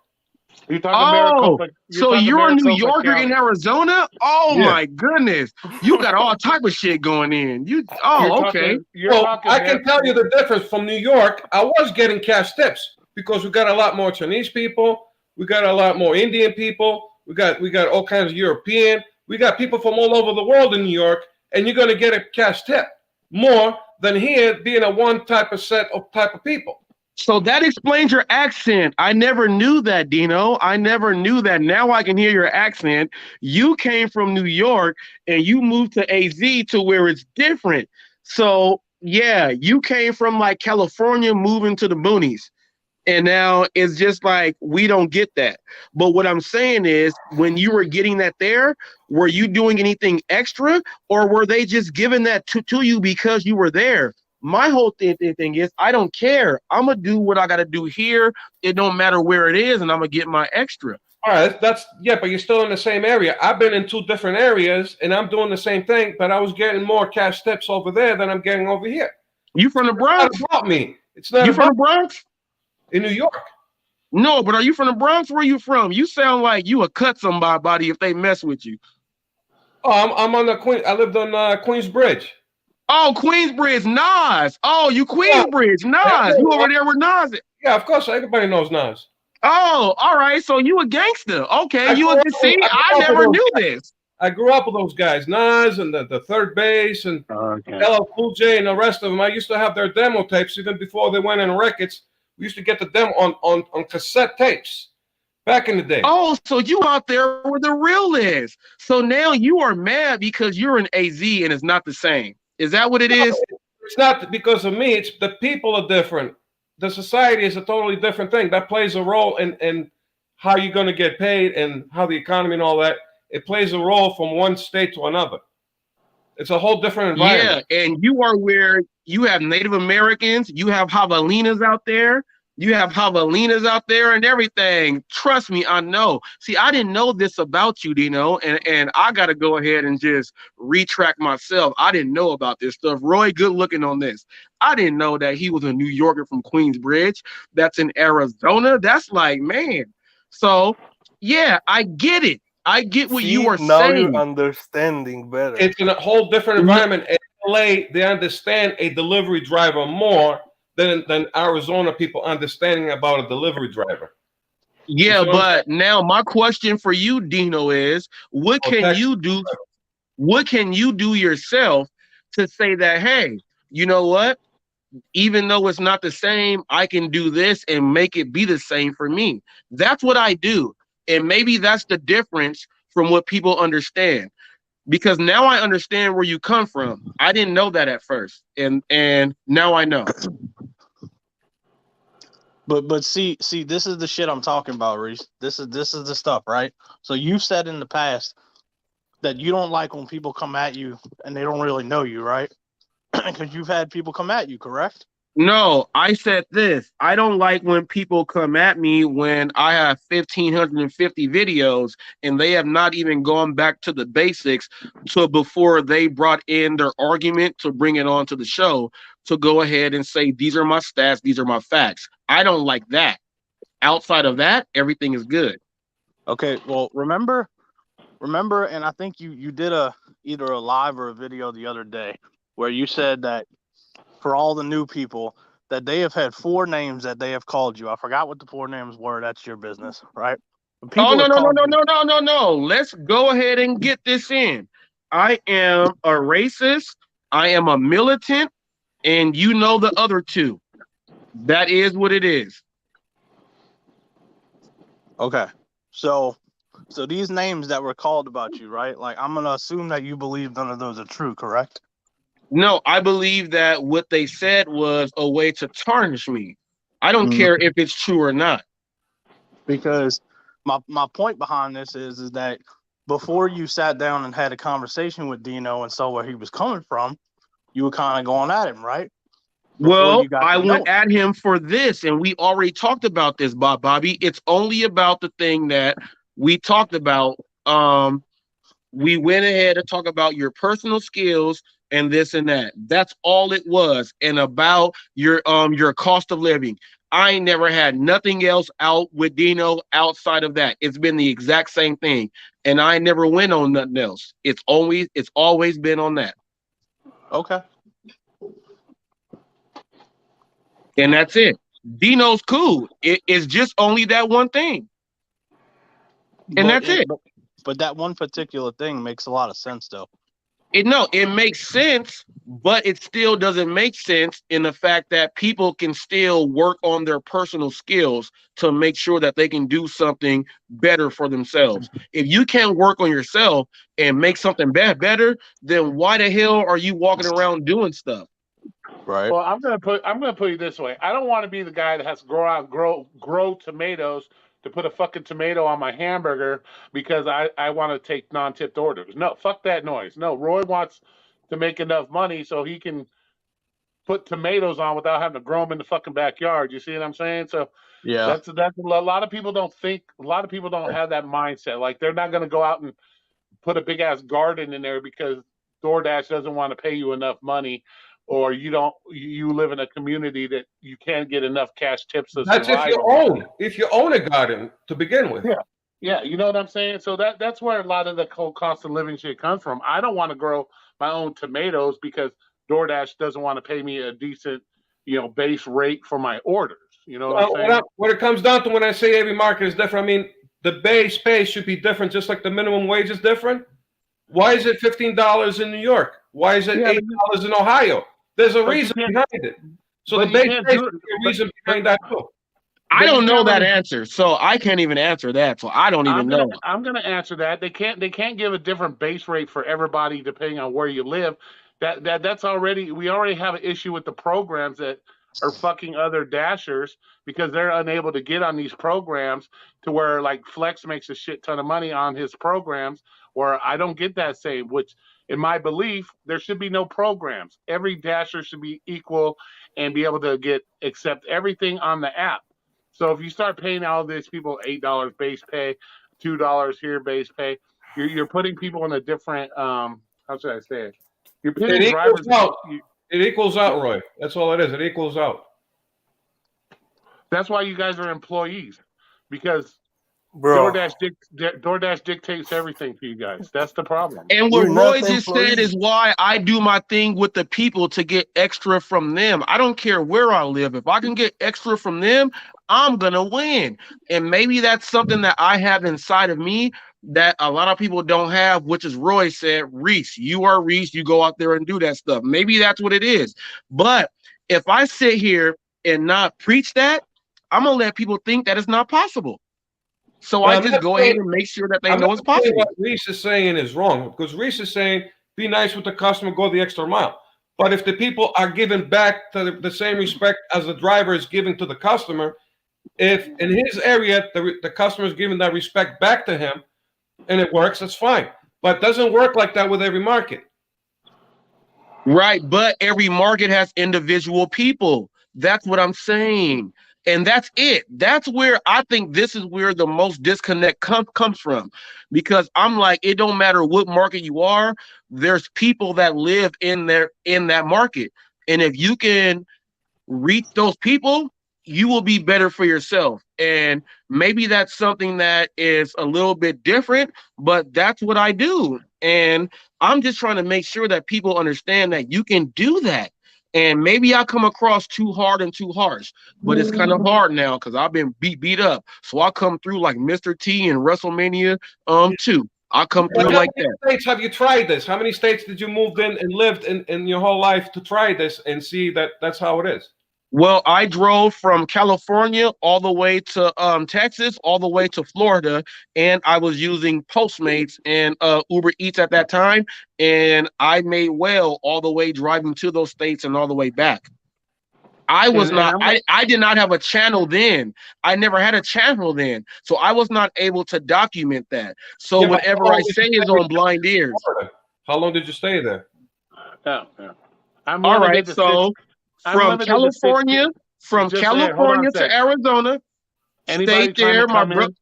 You're talking Maricopa. So you're a New Maricopa Yorker County. in Arizona? Oh Yeah. my goodness. You got all type of shit going in. Okay. I can tell you the difference from New York. I was getting cash tips because we got a lot more Chinese people, we got a lot more Indian people, we got all kinds of European, we got people from all over the world in New York, and you're gonna get a cash tip more than here being a one type of set of type of people. So that explains your accent. I never knew that, Dino. I never knew that. Now I can hear your accent. You came from New York and you moved to AZ to where it's different. So yeah, you came from like California moving to the boonies. And now it's just like, we don't get that. But what I'm saying is, when you were getting that there, were you doing anything extra, or were they just giving that to you because you were there? My whole thing is, I don't care. I'm going to do what I got to do here. It don't matter where it is, and I'm going to get my extra. All right, but you're still in the same area. I've been in two different areas, and I'm doing the same thing, but I was getting more cash tips over there than I'm getting over here. You from the Bronx? It's not about me. It's not. You from the Bronx? In New York. No, but are you from the Bronx? Where are you from? You sound like you would cut somebody if they mess with you. Oh, I'm on the Queen. I lived on Queensbridge. Oh, Queensbridge, Nas. Oh, you Queensbridge, Nas. You over there with Nas? Yeah, of course. Everybody knows Nas. Oh, all right. So you a gangster? Okay, I never knew this. I grew up with those guys, Nas and the Third Base and LL Cool J and the rest of them. I used to have their demo tapes even before they went in records. We used to get the demo on cassette tapes back in the day. Oh, so you out there where the real is. So now you are mad because you're in AZ and it's not the same. Is that what it is? It's not because of me. It's the people are different. The society is a totally different thing. That plays a role in how you're going to get paid and how the economy and all that. It plays a role from one state to another. It's a whole different environment. Yeah, and you are where you have Native Americans, you have javelinas out there, and everything. Trust me, I know. See, I didn't know this about you, Dino, and I got to go ahead and just retract myself. I didn't know about this stuff. Roy, good looking on this. I didn't know that he was a New Yorker from Queensbridge. That's in Arizona. That's like, man. So, yeah, I get it. I get what you are saying. Now you're understanding better. It's in a whole different environment. In LA, they understand a delivery driver more than Arizona people understanding about a delivery driver. Yeah, but now my question for you, Dino, is what can you do? What can you do yourself to say that, hey, you know what? Even though it's not the same, I can do this and make it be the same for me. That's what I do. And maybe that's the difference from what people understand. Because now I understand where you come from. I didn't know that at first. And now I know. But see, this is the shit I'm talking about, Reese. This is the stuff, right? So you've said in the past that you don't like when people come at you and they don't really know you, right? Because you've had people come at you, correct? No, I said this. I don't like when people come at me when I have 1,550 videos and they have not even gone back to the basics to before they brought in their argument to bring it on to the show to go ahead and say, these are my stats, these are my facts. I don't like that. Outside of that, everything is good. Okay, well, remember, and I think you did either a live or a video the other day where you said that for all the new people that they have had 4 names that they have called you. I forgot what the 4 names were. That's your business, right? Oh, no. Let's go ahead and get this in. I am a racist. I am a militant. And you know the other 2. That is what it is. Okay. So these names that were called about you, right? Like, I'm going to assume that you believe none of those are true, correct? No, I believe that what they said was a way to tarnish me. I don't care if it's true or not. Because my point behind this is that before you sat down and had a conversation with Dino and saw where he was coming from, you were kind of going at him, right? Well, I went at him for this, and we already talked about this, Bobby. It's only about the thing that we talked about We went ahead and talked about your personal skills and this and that. That's all it was, and about your cost of living. I ain't never had nothing else out with Dino outside of that. It's been the exact same thing, and I never went on nothing else. It's always been on that. Okay. And that's it. Dino's cool. It's just only that one thing. And that's it. But that one particular thing makes a lot of sense, though. It makes sense, but it still doesn't make sense in the fact that people can still work on their personal skills to make sure that they can do something better for themselves. If you can't work on yourself and make something better, then why the hell are you walking around doing stuff? Right. Well, I'm gonna put it this way. I don't want to be the guy that has to grow tomatoes to put a fucking tomato on my hamburger because I want to take non-tipped orders. No, fuck that noise. No, Roy wants to make enough money so he can put tomatoes on without having to grow them in the fucking backyard. You see what I'm saying? So yeah, that's a lot of people don't think. A lot of people don't have that mindset. Like they're not gonna go out and put a big ass garden in there because DoorDash doesn't want to pay you enough money. Or you live in a community that you can't get enough cash tips to survive. That's if you own a garden to begin with. Yeah, you know what I'm saying? So that's where a lot of the cost of living shit comes from. I don't want to grow my own tomatoes because DoorDash doesn't want to pay me a decent, base rate for my orders. You know what I'm saying? What it comes down to when I say every market is different, I mean the base pay should be different, just like the minimum wage is different. Why is it $15 in New York? Why is it $8 in Ohio? There's a reason behind it. So the base pay is a reason behind that too. I don't know that answer, so I can't even answer that. So I don't even know. I'm going to answer that. They can't give a different base rate for everybody depending on where you live. That's already, we already have an issue with the programs that are fucking other dashers because they're unable to get on these programs to where like Flex makes a shit ton of money on his programs where I don't get that same, which in my belief, there should be no programs. Every dasher should be equal and be able to accept everything on the app. So if you start paying all these people $8 base pay, $2 here base pay, you're putting people in a different how should I say it? You're putting drivers. It equals out, Roy. That's all it is. It equals out. That's why you guys are employees, because DoorDash dictates everything to you guys. That's the problem. And what Roy just said is why I do my thing with the people to get extra from them. I don't care where I live. If I can get extra from them, I'm going to win. And maybe that's something that I have inside of me that a lot of people don't have, which is Roy said, Reese, you are Reese. You go out there and do that stuff. Maybe that's what it is. But if I sit here and not preach that, I'm going to let people think that it's not possible. So I just go ahead and make sure that they know it's possible. What Reese is saying is wrong, because Reese is saying, be nice with the customer, go the extra mile. But if the people are giving back to the same respect as the driver is giving to the customer, if in his area, the customer is giving that respect back to him and it works, that's fine. But it doesn't work like that with every market. Right, but every market has individual people. That's what I'm saying. And that's it. That's where I think this is where the most disconnect comes from, because I'm like, it don't matter what market you are. There's people that live in that market. And if you can reach those people, you will be better for yourself. And maybe that's something that is a little bit different, but that's what I do. And I'm just trying to make sure that people understand that you can do that. And maybe I come across too hard and too harsh, but it's kind of hard now because I've been beat up. So I come through like Mr. T in WrestleMania 2. I come through like that. How many states have you tried this? How many states did you move in and lived in your whole life to try this and see that that's how it is? Well, I drove from California all the way to Texas, all the way to Florida, and I was using Postmates and Uber Eats at that time, and I made well all the way driving to those states and all the way back. I did not have a channel then. I never had a channel then, so I was not able to document that. So whatever I say is on blind ears. How long did you stay there? Yeah. All right, so. From California to Arizona. Anybody stayed there, my brother.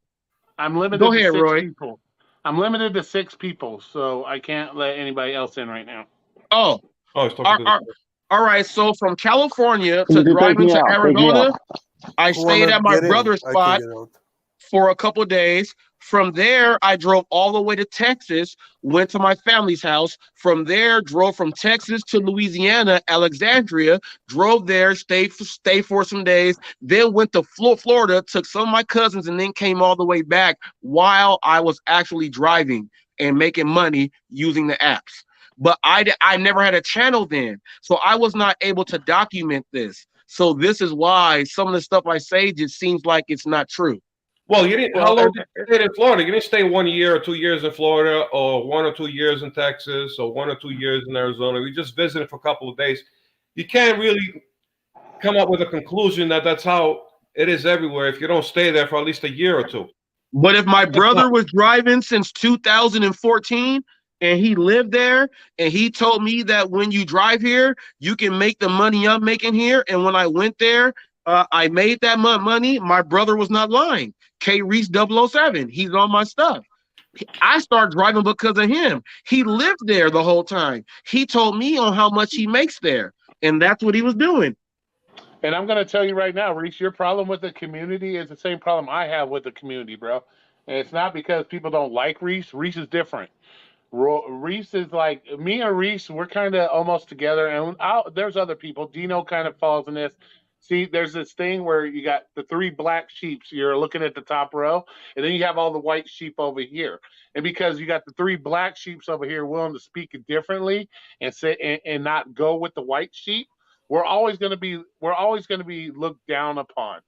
I'm limited Go to ahead, 6 Roy. people. I'm limited to 6 people, so I can't let anybody else in right now. Oh, Oh, it's talking to all right. So from California You to can take driving me to out. Take me Arizona, out. I Who wanna stayed at my get in? brother's I can spot get out. for a couple of days. From there, I drove all the way to Texas, went to my family's house. From there, drove from Texas to Louisiana, Alexandria, drove there, stayed for some days, then went to Florida, took some of my cousins, and then came all the way back while I was actually driving and making money using the apps. But I never had a channel then, so I was not able to document this. So this is why some of the stuff I say just seems like it's not true. Well, you didn't. How Well, long did you stay in Florida? You didn't stay 1 year or 2 years in Florida, or 1 or 2 years in Texas, or 1 or 2 years in Arizona. We just visited for a couple of days. You can't really come up with a conclusion that that's how it is everywhere if you don't stay there for at least a year or two. But if my brother was driving since 2014 and he lived there and he told me that when you drive here, you can make the money I'm making here. And when I went there, I made that money. My brother was not lying. K Reese 007. He's on my stuff. I started driving because of him. He lived there the whole time. He told me on how much he makes there. And that's what he was doing. And I'm going to tell you right now, Reese, your problem with the community is the same problem I have with the community, bro. And it's not because people don't like Reese. Reese is different. Reese is like, me and Reese, we're kind of almost together. And there's other people. Dino kind of falls in this. See, there's this thing where you got the 3 black sheep. So you're looking at the top row, and then you have all the white sheep over here. And because you got the 3 black sheep over here willing to speak it differently and say and not go with the white sheep, we're always going to be looked down upon,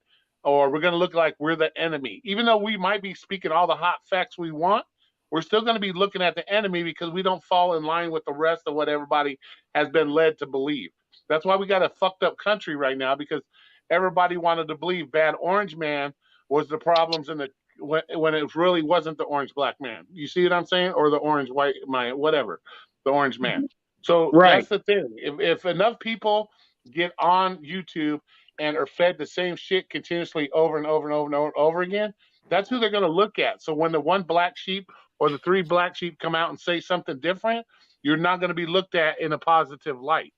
or we're going to look like we're the enemy. Even though we might be speaking all the hot facts we want, we're still going to be looking at the enemy because we don't fall in line with the rest of what everybody has been led to believe. That's why we got a fucked up country right now, because everybody wanted to believe Bad Orange Man was the problems in the when it really wasn't the orange black man. You see what I'm saying? Or the orange white man, whatever, the orange man. So Right. that's the thing. If enough people get on YouTube and are fed the same shit continuously over and over and over and over again, that's who they're going to look at. So when the 1 black sheep or the 3 black sheep come out and say something different, you're not going to be looked at in a positive light.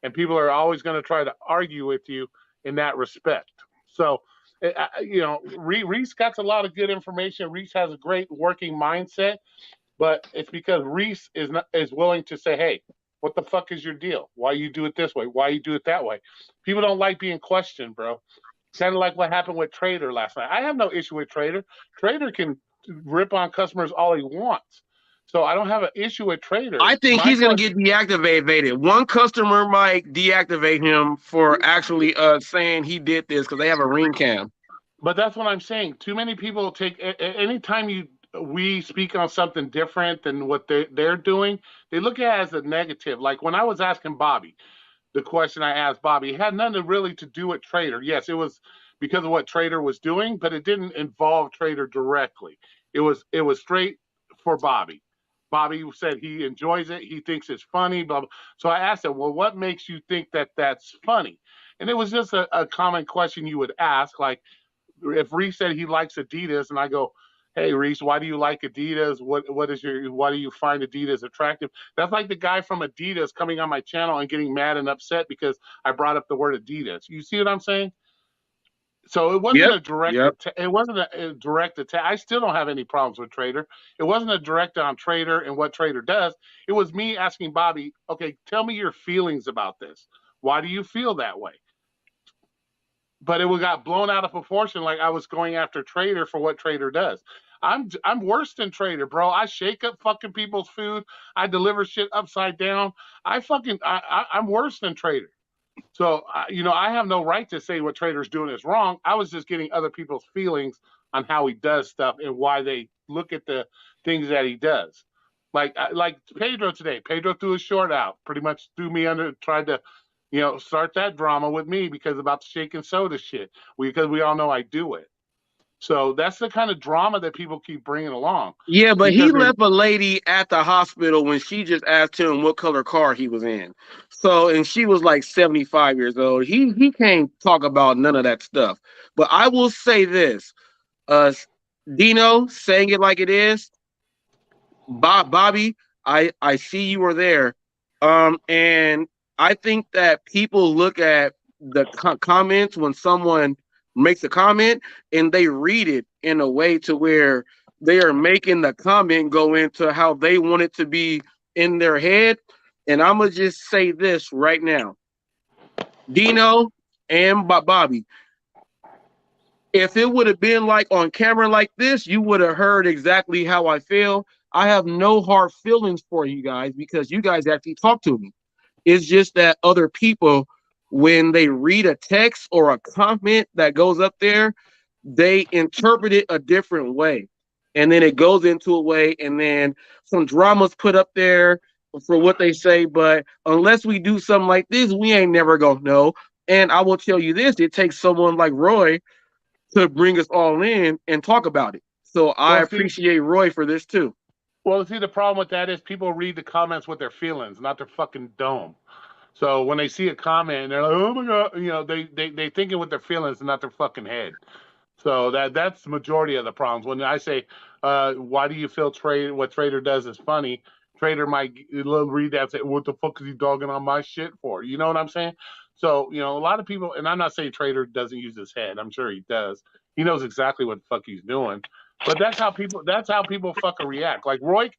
And people are always going to try to argue with you in that respect. So, Reese got a lot of good information. Reese has a great working mindset, but it's because Reese is willing to say, hey, what the fuck is your deal? Why you do it this way? Why you do it that way? People don't like being questioned, bro. Kind of like what happened with Trader last night. I have no issue with Trader. Trader can rip on customers all he wants. So I don't have an issue with Trader. I think he's going to get deactivated. One customer might deactivate him for actually saying he did this because they have a ring cam. But that's what I'm saying. Too many people take anytime we speak on something different than what they're doing, they look at it as a negative. Like when I was asking Bobby, the question I asked Bobby, it had nothing really to do with Trader. Yes, it was because of what Trader was doing, but it didn't involve Trader directly. It was straight for Bobby. Bobby said he enjoys it. He thinks it's funny. Blah, blah. So I asked him, well, what makes you think that that's funny? And it was just a common question you would ask. Like if Reese said he likes Adidas and I go, hey, Reese, why do you like Adidas? Why do you find Adidas attractive? That's like the guy from Adidas coming on my channel and getting mad and upset because I brought up the word Adidas. You see what I'm saying? So it wasn't a direct. It wasn't a direct attack. I still don't have any problems with Trader. It wasn't a direct on Trader and what Trader does. It was me asking Bobby, okay, tell me your feelings about this. Why do you feel that way? But it got blown out of proportion, like I was going after Trader for what Trader does. I'm worse than Trader, bro. I shake up fucking people's food. I deliver shit upside down. I'm worse than Trader. So, I have no right to say what Trader's doing is wrong. I was just getting other people's feelings on how he does stuff and why they look at the things that he does. Like Pedro today. Pedro threw his short out, pretty much threw me under, tried to, start that drama with me because about the shaking soda shit. Because we all know I do it. So that's the kind of drama that people keep bringing along. Yeah, but he left a lady at the hospital when she just asked him what color car he was in. So, and she was like 75 years old. He can't talk about none of that stuff. But I will say this, Dino, saying it like it is, Bobby, I see you were there. And I think that people look at the comments when someone makes a comment and they read it in a way to where they are making the comment go into how they want it to be in their head. And I'm gonna just say this right now, Dino and Bobby, if it would have been like on camera like this, you would have heard exactly how I feel. I have no hard feelings for you guys because you guys actually talk to me. It's just that other people, when they read a text or a comment that goes up there, they interpret it a different way. And then it goes into a way, and then some drama's put up there for what they say. But unless we do something like this, we ain't never gonna know. And I will tell you this, it takes someone like Roy to bring us all in and talk about it. So I appreciate Roy for this too. Well, see, the problem with that is people read the comments with their feelings, not their fucking dome. So when they see a comment and they're like, "Oh my god," you know, they think it with their feelings and not their fucking head. So that's the majority of the problems. When I say, "Why do you feel what Trader does is funny?" Trader might read that and say, "What the fuck is he dogging on my shit for?" You know what I'm saying? So a lot of people, and I'm not saying Trader doesn't use his head. I'm sure he does. He knows exactly what the fuck he's doing. But that's how people fucking react. Like Roy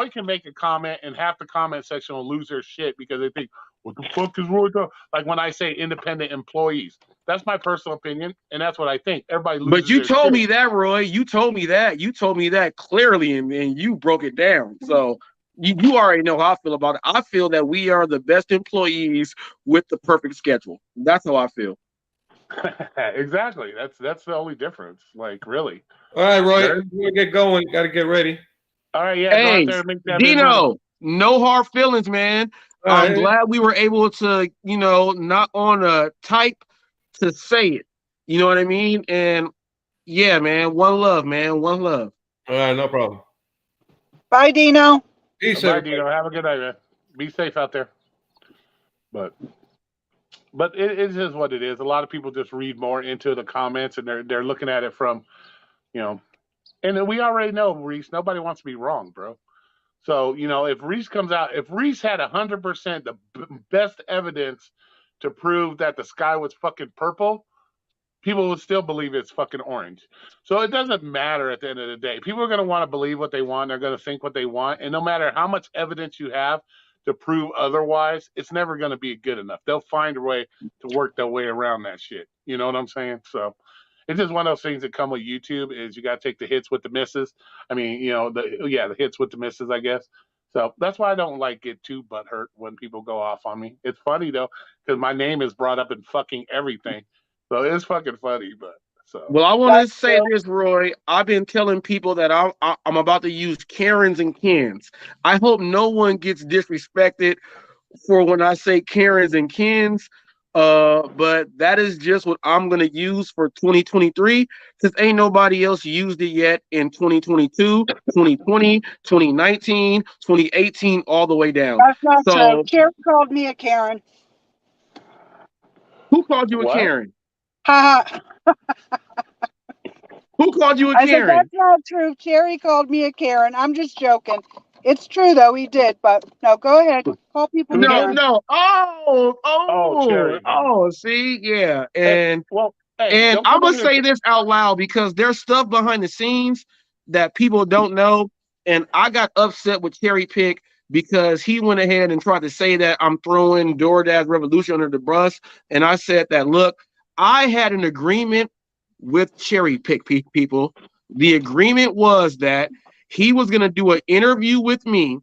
can make a comment and half the comment section will lose their shit because they think, "What the fuck is Roy doing?" Like when I say independent employees, that's my personal opinion, and that's what I think. Everybody loses. But you told me that, Roy. You told me that clearly, and you broke it down. So you already know how I feel about it. I feel that we are the best employees with the perfect schedule. That's how I feel. Exactly. That's the only difference. Like really. All right, Roy, we're gonna get going. Got to get ready. All right, yeah. Hey, go out there and make that Dino, no hard feelings, man. I'm glad we were able to, not on a type to say it. You know what I mean? And yeah, man, one love, man, one love. All right, no problem. Bye, Dino. Peace, bye, Dino. Have a good night, man. Be safe out there. But it is what it is. A lot of people just read more into the comments, and they're looking at it from, and we already know, Reese, nobody wants to be wrong, bro. So, if Reese comes out, if Reese had 100% the best evidence to prove that the sky was fucking purple, people would still believe it's fucking orange. So it doesn't matter at the end of the day. People are going to want to believe what they want. They're going to think what they want. And no matter how much evidence you have to prove otherwise, it's never going to be good enough. They'll find a way to work their way around that shit. You know what I'm saying? So it's just one of those things that come with YouTube is you got to take the hits with the misses. I mean, the hits with the misses, I guess. So that's why I don't get too butthurt when people go off on me. It's funny though, because my name is brought up in fucking everything. So it's fucking funny, but so. Well, I want to say this, Roy. I've been telling people that I'm about to use Karens and Kens. I hope no one gets disrespected for when I say Karens and Kens. But that is just what I'm gonna use for 2023 because ain't nobody else used it yet in 2022, 2020, 2019, 2018, all the way down. That's not true. Karen called me a Karen. Who called you a Karen? Ha. Who called you a Karen? Said, that's not true. Cherry called me a Karen. I'm just joking. It's true though, he did. But no, go ahead. Call people. No. See, yeah, and I'm gonna say this out loud because there's stuff behind the scenes that people don't know, and I got upset with Cherry Pick because he went ahead and tried to say that I'm throwing DoorDash Revolution under the bus, and I said that look. I had an agreement with Cherry Pick people. The agreement was that he was going to do an interview with me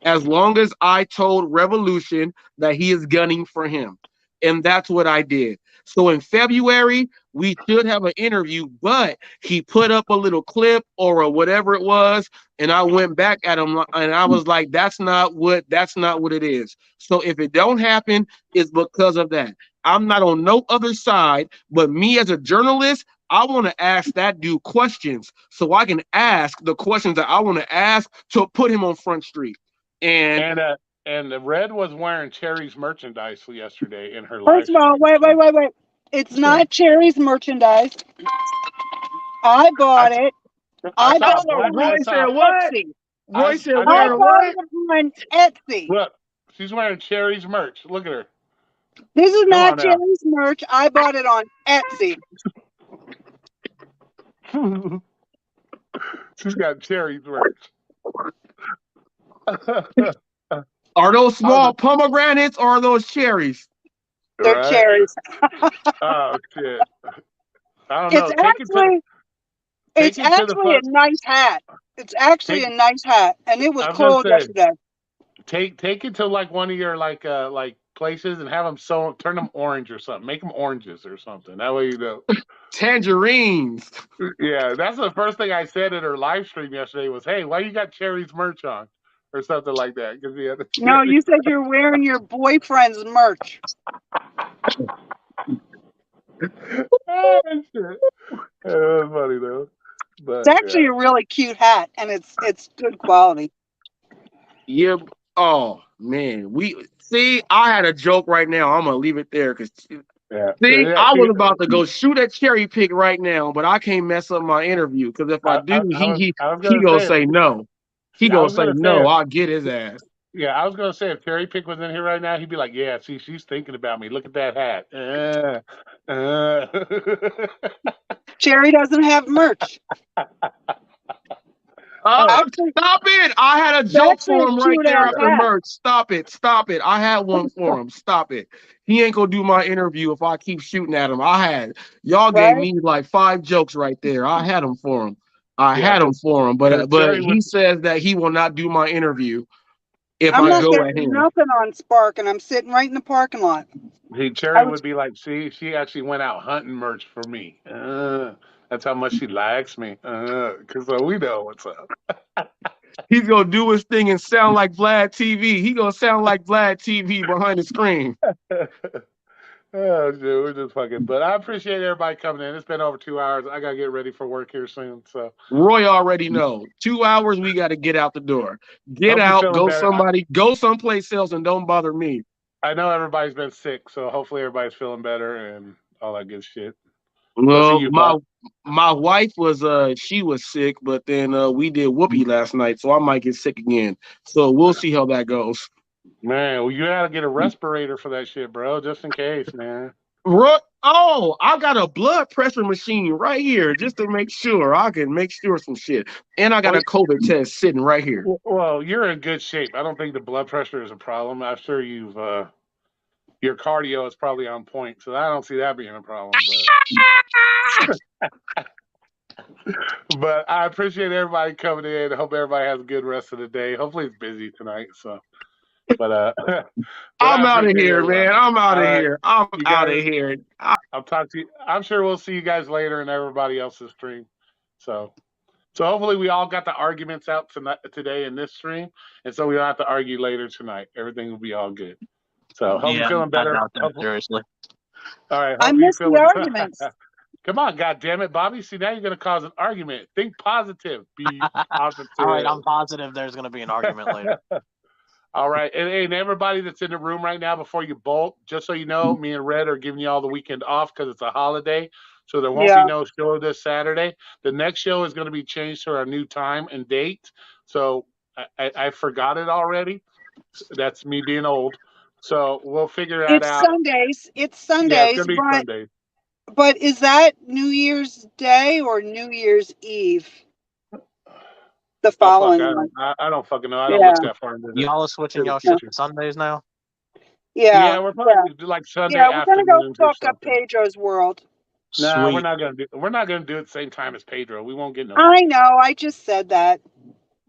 as long as I told Revolution that he is gunning for him. And that's what I did. So in February, we should have an interview, but he put up a little clip or whatever it was. And I went back at him and I was like, that's not what it is. So if it don't happen, it's because of that. I'm not on no other side, but me as a journalist, I want to ask that dude questions so I can ask the questions that I want to ask to put him on Front Street. And the Red was wearing Cherry's merchandise yesterday in her life. First of all, wait. It's not Cherry's merchandise. I bought it. I bought it. Roy said what? Roy said I I wearing bought what? it on Etsy. Look, she's wearing Cherry's merch. Look at her. This is Come not on now. Cherry's merch. I bought it on Etsy. She's got Cherry's merch. Are those small pomegranates or are those cherries? They're Right? cherries. Oh shit! I don't It's know. Take it to actually it's take it to the actually a fuck. nice hat. It's actually Take. a nice hat, and it was I was gonna cold say yesterday. take it to like one of your like places and have them turn them orange or something. Make them oranges or something. That way you know. Tangerines. Yeah, that's the first thing I said at her live stream yesterday was, "Hey, why you got Cherry's merch on?" Or something like that. Because he had the No, you said you're wearing your boyfriend's merch. Oh, shit. That was funny though. But It's actually a really cute hat, and it's good quality. Yeah. Oh man, I had a joke right now. I'm gonna leave it there because yeah. I was about to go shoot at Cherry Pick right now, but I can't mess up my interview because if I do, he gonna say no. He gonna say no. I'll get his ass. Yeah, I was gonna say if Cherry Pick was in here right now, he'd be like, "Yeah, see, she's thinking about me. Look at that hat." Cherry doesn't have merch. Stop it! I had a joke for him right there after hat. merch. Stop it! Stop it! I had one for him. Stop it! He ain't gonna do my interview if I keep shooting at him. Y'all gave me like 5 jokes right there. I had them for him. I had them for him, but he says that he will not do my interview if I'm I not go at getting him. nothing on Spark, and I'm sitting right in the parking lot. Cherry would be like, "See, she actually went out hunting merch for me. That's how much she likes me. Because we know what's up." He's gonna do his thing and sound like Vlad TV. He gonna sound like Vlad TV behind the screen. Oh, dude, we're just fucking. But I appreciate everybody coming in. It's been over 2 hours. I gotta get ready for work here soon. So Roy already know. 2 hours, we got to get out the door. Get Hope out, go better. Go someplace else, and don't bother me. I know everybody's been sick, so hopefully everybody's feeling better and all that good shit. Well, my wife was she was sick, but then we did whoopee last night, so I might get sick again. So we'll see how that goes. Man, well, you gotta get a respirator for that shit, bro, just in case, man. Oh, I got a blood pressure machine right here just to make sure I can make sure some shit. And I got a COVID test sitting right here. Well, you're in good shape. I don't think the blood pressure is a problem. I'm sure you've your cardio is probably on point, so I don't see that being a problem. But I appreciate everybody coming in. I hope everybody has a good rest of the day. Hopefully it's busy tonight. So, but I'm out of here, man. I'm out of here. I'm out of here. I'll talk to you. I'm sure we'll see you guys later in everybody else's stream. So hopefully we all got the arguments out today in this stream, and so we don't have to argue later tonight. Everything will be all good. So hope you're feeling better. Seriously. All right. I missed the arguments. Come on, goddammit, Bobby. See, now you're going to cause an argument. Think positive. Be positive. All right, I'm positive there's going to be an argument later. All right. And everybody that's in the room right now, before you bolt, just so you know, me and Red are giving you all the weekend off because it's a holiday. So there won't be no show this Saturday. The next show is going to be changed to our new time and date. So I forgot it already. That's me being old. So we'll figure that out. It's Sundays. Yeah, it's going to be Sundays. But is that New Year's Day or New Year's Eve? The following one. I don't fucking know. I don't look that far into this. Y'all are switching y'all shit to Sundays now? Yeah, we're probably do like Sunday afternoon. We're gonna go fuck up Pedro's world. No, we're not gonna do it at the same time as Pedro. We won't get no. I know. I just said that.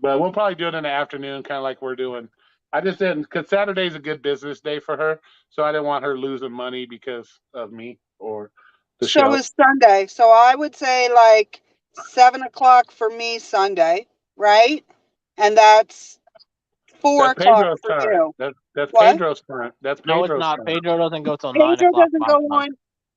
But we'll probably do it in the afternoon, kind of like we're doing. I just didn't, because Saturday's a good business day for her, so I didn't want her losing money because of me or the show. So is Sunday. So I would say like 7 o'clock for me Sunday, right? And that's 4 o'clock for you. That's Pedro's time. That's Pedro's. No, it's not. Time. Pedro doesn't go till 9 o'clock. Pedro doesn't go on.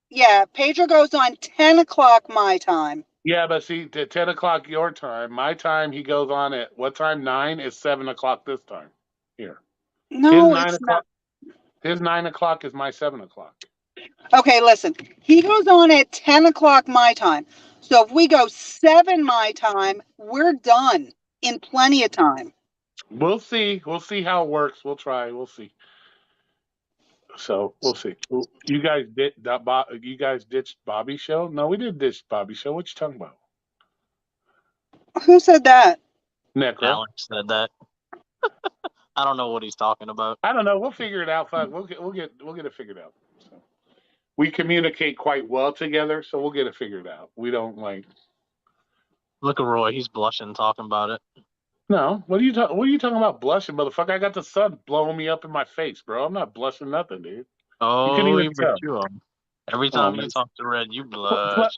Yeah, Pedro goes on 10 o'clock my time. Yeah, but see, to 10 o'clock your time, my time, he goes on at what time? 9 is 7 o'clock this time. Here. No, it's not. His 9 o'clock is my 7 o'clock. Okay, listen. He goes on at 10 o'clock my time. So if we go 7 my time, we're done. in plenty of time. We'll see. We'll see how it works. We'll try. We'll see. So we'll see. You guys did that. You guys ditched Bobby's show? No, we didn't ditch Bobby's show. What you talking about? Who said that? Necro. Alex said that. I don't know what he's talking about. I don't know. We'll figure it out. We'll get it figured out. So, we communicate quite well together, so we'll get it figured out. We don't like. Look at Roy. He's blushing talking about it. No, what are you talking about blushing, motherfucker? I got the sun blowing me up in my face, bro. I'm not blushing nothing, dude. Oh, you can you every time you talk to Red, you blush.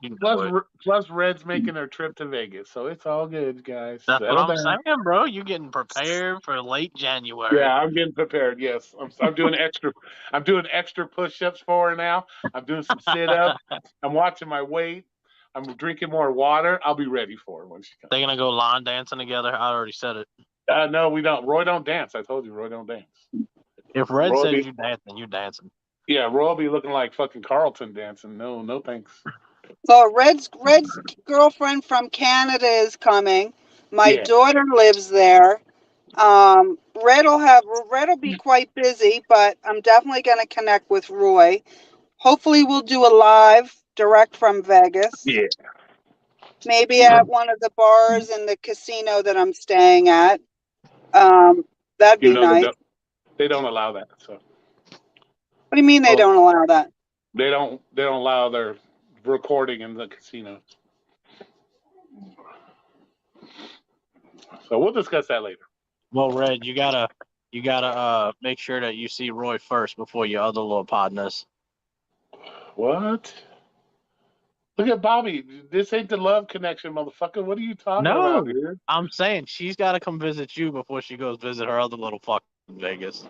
Plus, Red's making her trip to Vegas, so it's all good, guys. That's what I'm saying, bro. You getting prepared for late January? Yeah, I'm getting prepared. Yes, I'm doing extra. I'm doing extra push-ups for her now. I'm doing some sit-ups. I'm watching my weight. I'm drinking more water. I'll be ready for her when she comes. They're gonna go line dancing together. I already said it. No, we don't. Roy don't dance. I told you, Roy don't dance. If Red says you dancing, you dancing. Yeah, Roy will be looking like fucking Carlton dancing. No thanks. So Red's girlfriend from Canada is coming. My daughter lives there. Red'll be quite busy, but I'm definitely gonna connect with Roy. Hopefully we'll do a live direct from Vegas. Yeah. Maybe at one of the bars in the casino that I'm staying at. That'd be nice. They don't allow that. So. What do you mean they don't allow that? They don't allow their recording in the casino. So we'll discuss that later. Well, Red, you gotta make sure that you see Roy first before your other little partners. What? Look at Bobby. This ain't the love connection, motherfucker. What are you talking about, dude? I'm saying she's got to come visit you before she goes visit her other little fuck in Vegas.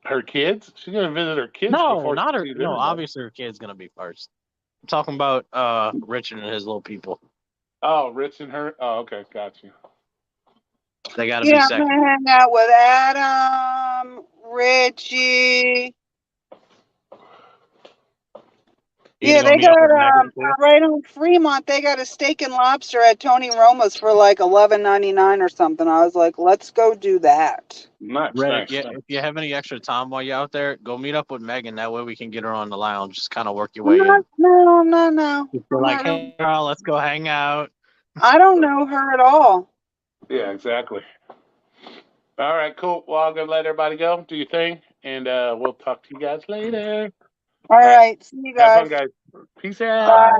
Her kids? She's gonna visit her kids. No, not her. No, obviously her kid's gonna be first. I'm talking about Richard and his little people. Oh, Rich and her. Oh, okay, got you. They gotta be second. I'm gonna hang out with Adam, Richie. Yeah, they got right on Fremont. They got a steak and lobster at Tony Roma's for like $11.99 or something. I was like, let's go do that. Nice. If you have any extra time while you're out there, go meet up with Megan. That way we can get her on the lounge. Just kind of work your way in. No. You're like, hey, girl, let's go hang out. I don't know her at all. Yeah, exactly. All right, cool. Well, I'm gonna let everybody go. Do your thing, and we'll talk to you guys later. All right. See you guys. Have fun, guys. Peace out. Bye.